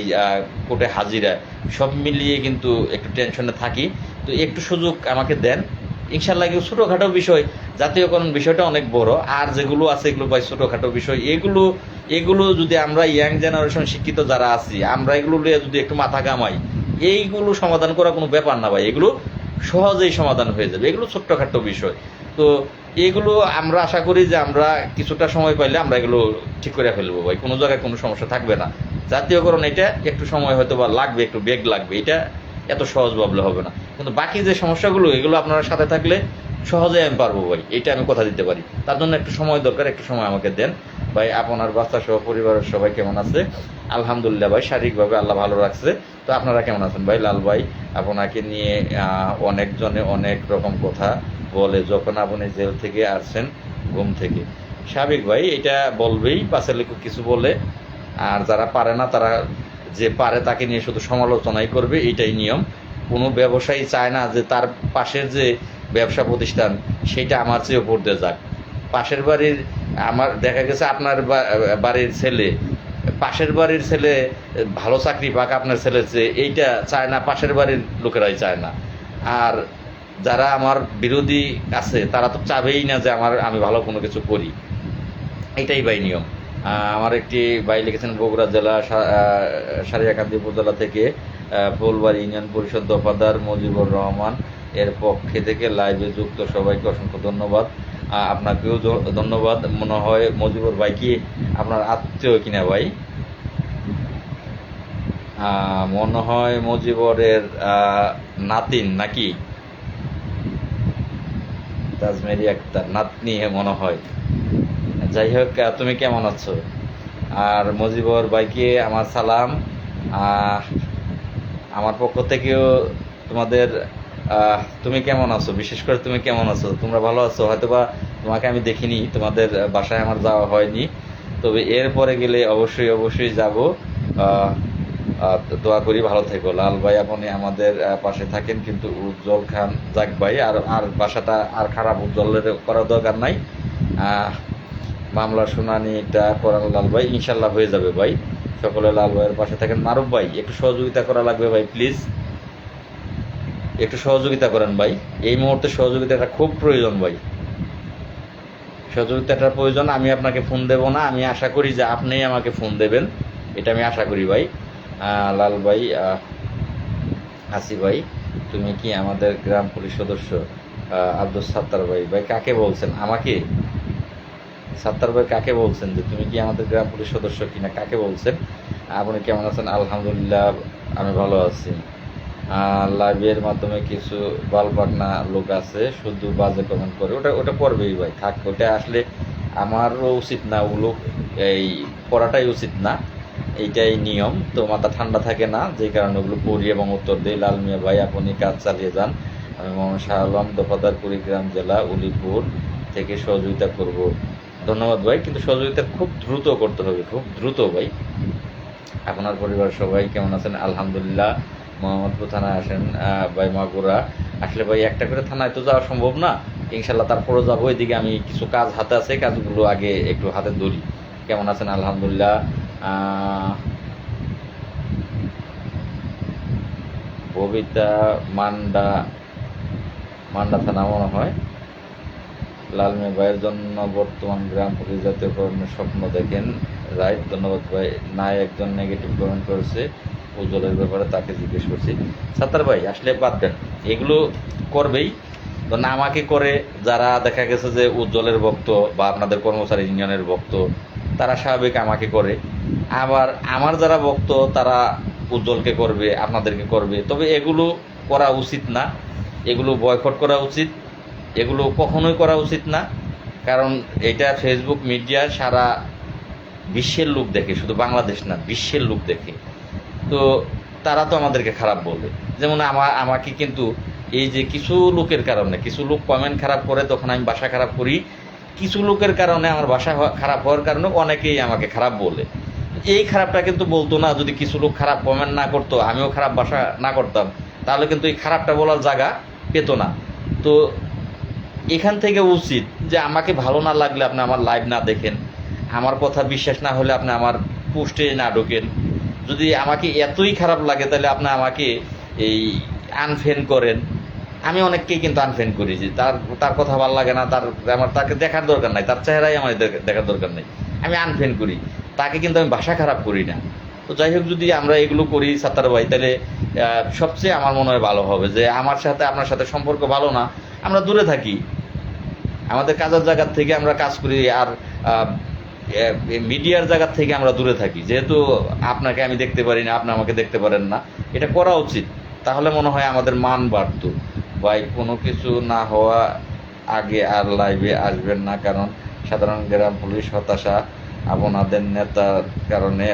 কোর্টে হাজিরা, সব মিলিয়ে কিন্তু একটু টেনশনে থাকি। তো একটু সুযোগ আমাকে দেন, ইনশাল্লাহ। ছোটোখাটো বিষয়, জাতীয়করণ বিষয়টা অনেক বড়, আর যেগুলো আছে এগুলো ভাই ছোটোখাটো বিষয়। এগুলো যদি আমরা ইয়াং জেনারেশন শিক্ষিত যারা আছি, আমরা এগুলো নিয়ে যদি একটু মাথা ঘামাই, এইগুলো সমাধান করা কোনো ব্যাপার না ভাই, এগুলো সহজেই সমাধান হয়ে যাবে। এগুলো ছোট্টখাটো বিষয়। তো এগুলো আমরা আশা করি যে আমরা কিছুটা সময় পাইলে আমরা এগুলো ঠিক করে ফেলবো ভাই, কোনো জায়গায় কোনো সমস্যা থাকবে না। জাতীয়করণ এটা একটু সময় হয়তো বা লাগবে, একটু বেগ লাগবে, এটা এত সহজ ভাবলে হবে না। কিন্তু বাকি যে সমস্যাগুলো, এগুলো আপনারা সাথে থাকলে সহজে আমি পারবো ভাই, এটা আমি কথা দিতে পারি। তার জন্য একটু সময় দরকার, একটু সময় আমাকে দেন ভাই। আপনার বাচ্চা সহ পরিবারের সবাই কেমন আছে? আলহামদুলিল্লাহ ভাই, শারীরিকভাবে আল্লাহ ভালো রাখছে। তো আপনারা কেমন আছেন ভাই? লাল ভাই, আপনাকে নিয়ে অনেকজনে অনেক রকম কথা বলে, যখন আপনি জেল থেকে আসছেন, ঘুম থেকে। স্বাভাবিক ভাই, এটা বলবেই, পাশের লোক কিছু বলে। আর যারা পারে না, তারা যে পারে তাকে নিয়ে শুধু সমালোচনাই করবে, এটাই নিয়ম। কোনো ব্যবসায়ী চায় না যে তার পাশের যে ব্যবসা প্রতিষ্ঠান সেটা আমার চেয়ে উপর দিয়ে যাক। পাশের বাড়ির, আমার দেখা গেছে আপনার বাড়ির ছেলে, পাশের বাড়ির ছেলে ভালো চাকরি পাক আপনার ছেলের চেয়ে, এইটা চায় না, পাশের বাড়ির লোকেরাই চায় না। আর যারা আমার বিরোধী আছে তারা তো চাবেই না যে আমি ভালো কোনো কিছু করি, এটাই ভাই নিয়ম। আমার একটি ভাই লিখেছেন বগুড়া জেলা সারিয়াকান্দি উপজেলা থেকে, ফুলবাড়ি ইউনিয়ন পরিষদ দফাদার মুজিবুর রহমান এর পক্ষে থেকে লাইভে যুক্ত সবাইকে অসংখ্য ধন্যবাদ। আপনাকেও ধন্যবাদ। মনে হয় মুজিবুর ভাই কি আপনার আত্মীয় কিনা ভাই? মনে হয় মুজিবরের নাতিন নাকি, তাজমেরি আক্তার নাতনি মনে হয়। যাই হোক, তুমি কেমন আছো? আর মুজিবর ভাইকে আমার সালাম। আমার পক্ষ থেকেও তোমাদের, তুমি কেমন আছো, বিশেষ করে তুমি কেমন আছো? তোমরা ভালো আছো? হয়তোবা তোমাকে আমি দেখিনি, তোমাদের বাসায় আমার যাওয়া হয়নি, তবে এরপরে গেলে অবশ্যই অবশ্যই যাব। দোয়া করি ভালো থেকো। লাল ভাই, আপনি আমাদের পাশে থাকেন, কিন্তু উজ্জ্বল খান, যাক ভাই, আর বাসাটা আর খারাপ উজ্জ্বলের করার দরকার নাই। মামলার শুনানিটা করান লাল ভাই, ইনশাল্লাহ হয়ে যাবে ভাই। সকলে লাল ভাইয়ের পাশে থাকেন। মারুফ ভাই, একটু সহযোগিতা করা লাগবে ভাই, প্লিজ একটু সহযোগিতা করেন ভাই। এই মুহূর্তে সহযোগিতাটা খুব প্রয়োজন ভাই, সহযোগিতাটার প্রয়োজন। আমি আপনাকে ফোন দেব না, আমি আশা করি যে আপনিই আমাকে ফোন দেবেন, এটা আমি আশা করি ভাই। লাল ভাই, হাসি ভাই, তুমি কি আমাদের গ্রাম পুলিশ সদস্য? আব্দুল সাত্তার ভাই, ভাই কাকে বলছেন? আমাকে? সাত্তার ভাই কাকে বলছেন, যে তুমি কি আমাদের গ্রাম পুলিশ সদস্য কিনা, কাকে বলছেন? আপনি কেমন আছেন? আলহামদুলিল্লাহ আমি ভালো আছি। লাইভের মাধ্যমে কিছু বালপাকনা লোক আছে শুধু বাজে কমেন্ট করে, ওটা ওটা করবেই ভাই, থাক। ওটা আসলে আমারও উচিত না, ওগুলো এই করাটাই উচিত না, এইটাই নিয়ম। তো মাথা ঠান্ডা থাকে না, যে কারণে ওগুলো পড়ি এবং উত্তর দিই। লাল মিয়া ভাই আপনি কাজ চালিয়ে যান। আমি মোহাম্মদ শাহ আলম, দফাদার কুড়িগ্রাম জেলা, উলিপুর থেকে সহযোগিতা করব। ধন্যবাদ ভাই, কিন্তু সহযোগিতা খুব দ্রুত করতে হবে, খুব দ্রুত ভাই। আপনার পরিবার সবাই কেমন আছেন? আলহামদুলিল্লাহ। মোহাম্মদপুর থানায় আসেন ভাই, মাগুরা। আসলে ভাই একটা করে থানায় তো যাওয়া সম্ভব না, ইনশাল্লাহ তারপরে যাবো। এদিকে আমি কিছু কাজ হাতে আছে, কাজগুলো আগে একটু হাতে ধরি। কেমন আছেন? আলহামদুলিল্লাহ। ববিতা মান্ডা, মান্ডা থানা মনে হয়। লাল মিয়া ভাইয়ের জন্য বর্তমান গ্রাম পুলিশ জাতীয়করণের স্বপ্ন দেখেন, রাইট। ধন্যবাদ ভাই। নাই একজন নেগেটিভ কমেন্ট করেছে উজ্জ্বলের ব্যাপারে, তাকে জিজ্ঞেস করছি। সাত্তার ভাই আসলে বাদ দেন, এগুলো করবেই তো না, আমাকে করে যারা দেখা গেছে যে উজ্জ্বলের ভক্ত বা আপনাদের কর্মচারী ইউনিয়নের ভক্ত, তারা স্বাভাবিক আমাকে করে। আবার আমার যারা ভক্ত তারা উজ্জ্বলকে করবে, আপনাদেরকে করবে। তবে এগুলো করা উচিত না, এগুলো বয়কট করা উচিত, এগুলো কখনোই করা উচিত না। কারণ এটা ফেসবুক মিডিয়া সারা বিশ্বের লোক দেখে, শুধু বাংলাদেশ না, বিশ্বের লোক দেখে। তো তারা তো আমাদেরকে খারাপ বলবে। যেমন আমাকে কিন্তু এই যে কিছু লোকের কারণে, কিছু লোক কমেন্ট খারাপ করে, তখন আমি বাসা খারাপ করি। কিছু লোকের কারণে আমার বাসা খারাপ হওয়ার কারণে অনেকেই আমাকে খারাপ বলে। এই খারাপটা কিন্তু বলতো না যদি কিছু লোক খারাপ কমেন্ট না করতো, আমিও খারাপ বাসা না করতাম, তাহলে কিন্তু এই খারাপটা বলার জায়গা পেত না। তো এখান থেকে উচিত যে আমাকে ভালো না লাগলে আপনি আমার লাইভ না দেখেন, আমার কথা বিশ্বাস না হলে আপনি আমার পোস্টে না ঢোকেন। যদি আমাকে এতই খারাপ লাগে তাহলে আপনি আমাকে এই আনফ্রেন্ড করেন। আমি অনেককেই কিন্তু আনফ্রেন্ড করি, যে তার তার কথা ভালো লাগে না, আমার তাকে দেখার দরকার নাই, তার চেহারাই আমার দেখার দরকার নেই, আমি আনফ্রেন্ড করি। তাকে কিন্তু আমি ভাষা খারাপ করি না। তো যাই হোক, যদি আমরা এগুলো করি সাত্তার ভাই, তাহলে সবচেয়ে আমার মনে হয় ভালো হবে যে আমার সাথে আপনার সাথে সম্পর্ক ভালো না, আমরা দূরে থাকি, আমাদের কাজের জায়গার থেকে আমরা কাজ করি, আর মিডিয়ার জায়গার থেকে আমরা দূরে থাকি। যেহেতু আপনাকে আমি দেখতে পারি না, আপনি আমাকে দেখতে পারেন না, এটা করা উচিত। তাহলে মনে হয় আমাদের মান বাড়ত। ভাই কোনো কিছু না হওয়া আগে আর লাইভে আসবেন না, কারণ সাধারণ গ্রাম পুলিশ হতাশা আপনাদের নেতার কারণে।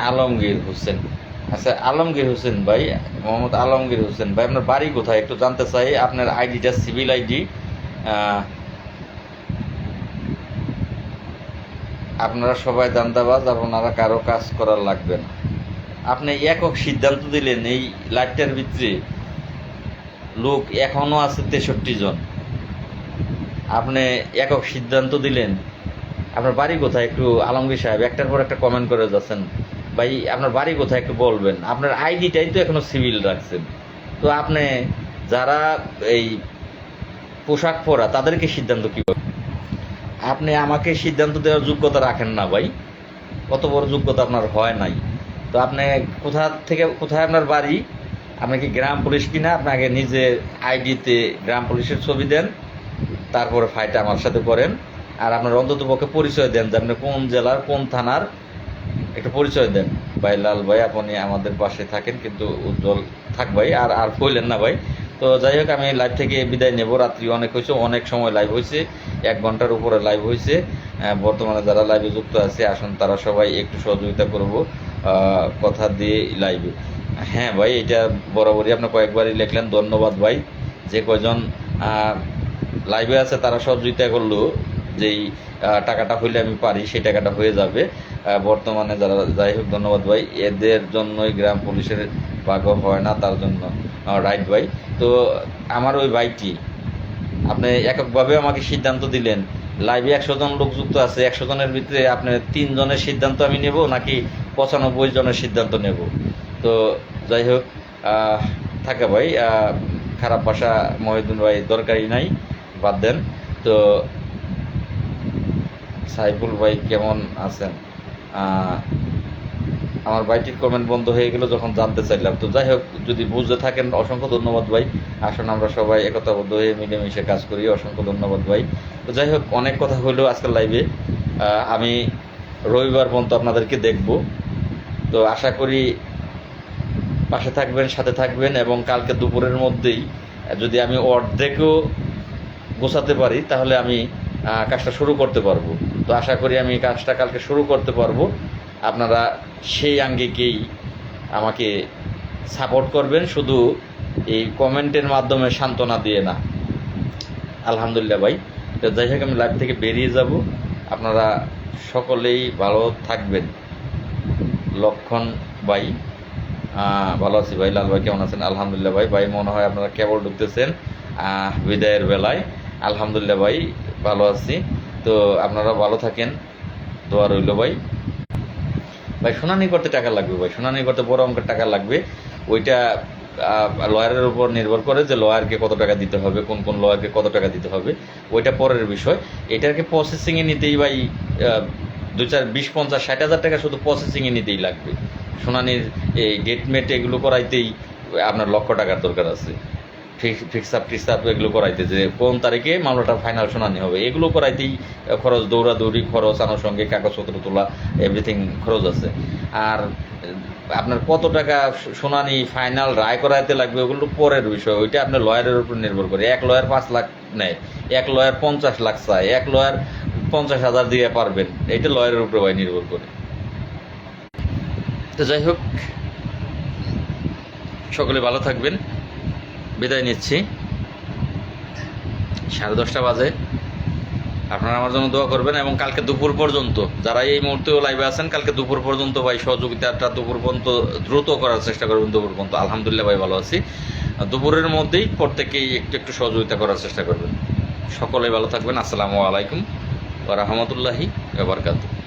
আলমগীর হোসেন, আচ্ছা আলমগীর হোসেন ভাই, মোহাম্মদ আলমগীর হোসেন ভাই, আপনার বাড়ি কোথায় একটু জানতে চাই। আপনার আইডিটা সিভিল আইডি, আপনারা সবাই দান্দাবাজ, আপনারা কারো কাজ করার লাগবে না। আপনি একক সিদ্ধান্ত দিলেন এই লাইটটার ভিতরে লোক এখনো আছে 63 জন, আপনি একক সিদ্ধান্ত দিলেন। আপনার বাড়ি কোথায় একটু, আলমগীর সাহেব একটার পর একটা কমেন্ট করে যাচ্ছেন ভাই, আপনার বাড়ি কোথায় একটু বলবেন। আপনার আইডিটাই তো এখনো সিভিল রাখছেন। তো আপনি যারা এই পোশাক পরা তাদেরকে সিদ্ধান্ত কীভাবে, আপনি আমাকে সিদ্ধান্ত দেওয়ার যোগ্যতা রাখেন না ভাই, কত বড় যোগ্যতা আপনার হয় নাই। তো আপনি কোথায় আপনার বাড়ি, আপনি কি গ্রাম পুলিশ কিনা, আপনাকে নিজে আইডিতে গ্রাম পুলিশের ছবি দেন, তারপরে ফাইটটা আমার সাথে করেন। আর আপনার অন্তত পক্ষে পরিচয় দেন যে আপনি কোন জেলার কোন থানার, একটু পরিচয় দেন। ভাই লাল ভাই আপনি আমাদের পাশে থাকেন, কিন্তু উজ্জ্বল থাক ভাই, আর আর কইলেন না ভাই। তো যাই হোক, আমি লাইভ থেকে বিদায় নেব। রাত্রি অনেক হয়েছে, অনেক সময় লাইভ হয়েছে, 1 ঘন্টার উপরে লাইভ হয়েছে। বর্তমানে যারা লাইভে যুক্ত আছে আসুন, তারা সবাই একটু সহযোগিতা করব কথা দিয়ে লাইভে। হ্যাঁ ভাই, এটা বরাবরই আপনি কয়েকবারই লিখলেন, ধন্যবাদ ভাই। যে কয়জন লাইভে আছে তারা সহযোগিতা করলো, যেই টাকাটা হইলে আমি পারি সেই টাকাটা হয়ে যাবে বর্তমানে যারা। যাই হোক ধন্যবাদ ভাই, এদের জন্যই গ্রাম পুলিশের ভাগ্য হয় না, তার জন্য রাইট ভাই। তো আমার ওই ভাইটি, আপনি এককভাবে আমাকে সিদ্ধান্ত দিলেন, লাইভে 100 জন লোক যুক্ত আছে, 100 জনের ভিতরে আপনি 3 জনের সিদ্ধান্ত আমি নেব নাকি 95 জনের সিদ্ধান্ত নেব? তো যাই হোক, থাকে ভাই, খারাপ ভাষা মহিউদ্দিন ভাই দরকারই নাই, বাদ দেন। তো সাইফুল ভাই কেমন আছেন? আমার ভাইটির কমেন্ট বন্ধ হয়ে গেল যখন জানতে চাইলাম। তো যাই হোক, যদি বুঝতে থাকেন অসংখ্য ধন্যবাদ ভাই। আসুন আমরা সবাই একতাবদ্ধ হয়ে মিলেমিশে কাজ করি। অসংখ্য ধন্যবাদ ভাই। তো যাই হোক, অনেক কথা হলো আজকের লাইভে। আমি রবিবার পর্যন্ত আপনাদেরকে দেখব। তো আশা করি পাশে থাকবেন, সাথে থাকবেন, এবং কালকে দুপুরের মধ্যেই যদি আমি অর্ধেকও গোছাতে পারি তাহলে আমি কাজটা শুরু করতে পারবো। তো আশা করি আমি কাজটা কালকে শুরু করতে পারবো। আপনারা সেই আঙ্গিকেই আমাকে সাপোর্ট করবেন, শুধু এই কমেন্টের মাধ্যমে সান্ত্বনা দিয়ে না। আলহামদুলিল্লাহ ভাই। তো যাই হোক, আমি লাইভ থেকে বেরিয়ে যাব। আপনারা সকলেই ভালো থাকবেন। লক্ষণ ভাই, ভালো আছি ভাই। লাল ভাই কেমন আছেন? আলহামদুলিল্লাহ ভাই। ভাই মনে হয় আপনারা কেবল ঢুকতেছেন বিদায়ের বেলায়। আলহামদুলিল্লাহ ভাই, ভালো আছি। তো আপনারা ভালো থাকেন, দোয়া রইল ভাই। ভাই শুনানি করতে টাকা লাগবে ভাই, শুনানি করতে বড় অঙ্কের টাকা লাগবে। ওইটা লয়ারের উপর নির্ভর করে যে লয়ারকে কত টাকা দিতে হবে, কোন কোন লয়ারকে কত টাকা দিতে হবে, ওইটা পরের বিষয়। এটাকে প্রসেসিংয়ে নিতেই ভাই 2-4 20-50-60 হাজার টাকা শুধু প্রসেসিংয়ে নিতেই লাগবে। শুনানির এই ডেটমেট এগুলো করাইতেই আপনার লক্ষ টাকার দরকার আছে। ফিক্স আপ এগুলো করাইতে, যে কোন তারিখে মামলাটা ফাইনাল শুনানি হবে, এগুলো করাইতেই খরচ, দৌড়াদৌড়ি খরচ, আনুষঙ্গিক কাগজপত্র তোলা, এভরিথিং খরচ আছে। আর আপনার কত টাকা শুনানি ফাইনাল রায় করাইতে লাগবে ওগুলো পরের বিষয়। ওইটা আপনার লয়ারের উপর নির্ভর করে। এক লয়ার 5 লাখ নেয়, এক লয়ার 50 লাখ চায়, এক লয়ার 50,000 দিয়ে পারবেন। এইটা লয়ারের উপরে ভাই নির্ভর করে। তো যাই হোক, সকলে ভালো থাকবেন। বিদায় নিচ্ছি। 10:30 বাজে। আপনারা আমার জন্য দোয়া করবেন, এবং কালকে দুপুর পর্যন্ত যারা এই মুহূর্তেও লাইভে আছেন, কালকে দুপুর পর্যন্ত ভাই সহযোগিতাটা দুপুর পর্যন্ত দ্রুত করার চেষ্টা করবেন। দুপুর পর্যন্ত আলহামদুলিল্লাহ ভাই ভালো আছি। দুপুরের মধ্যেই প্রত্যেকেই একটু একটু সহযোগিতা করার চেষ্টা করবেন। সকলে ভালো থাকবেন। আসসালামু আলাইকুম ওয়া রাহমাতুল্লাহি ওয়া বারাকাতুহু।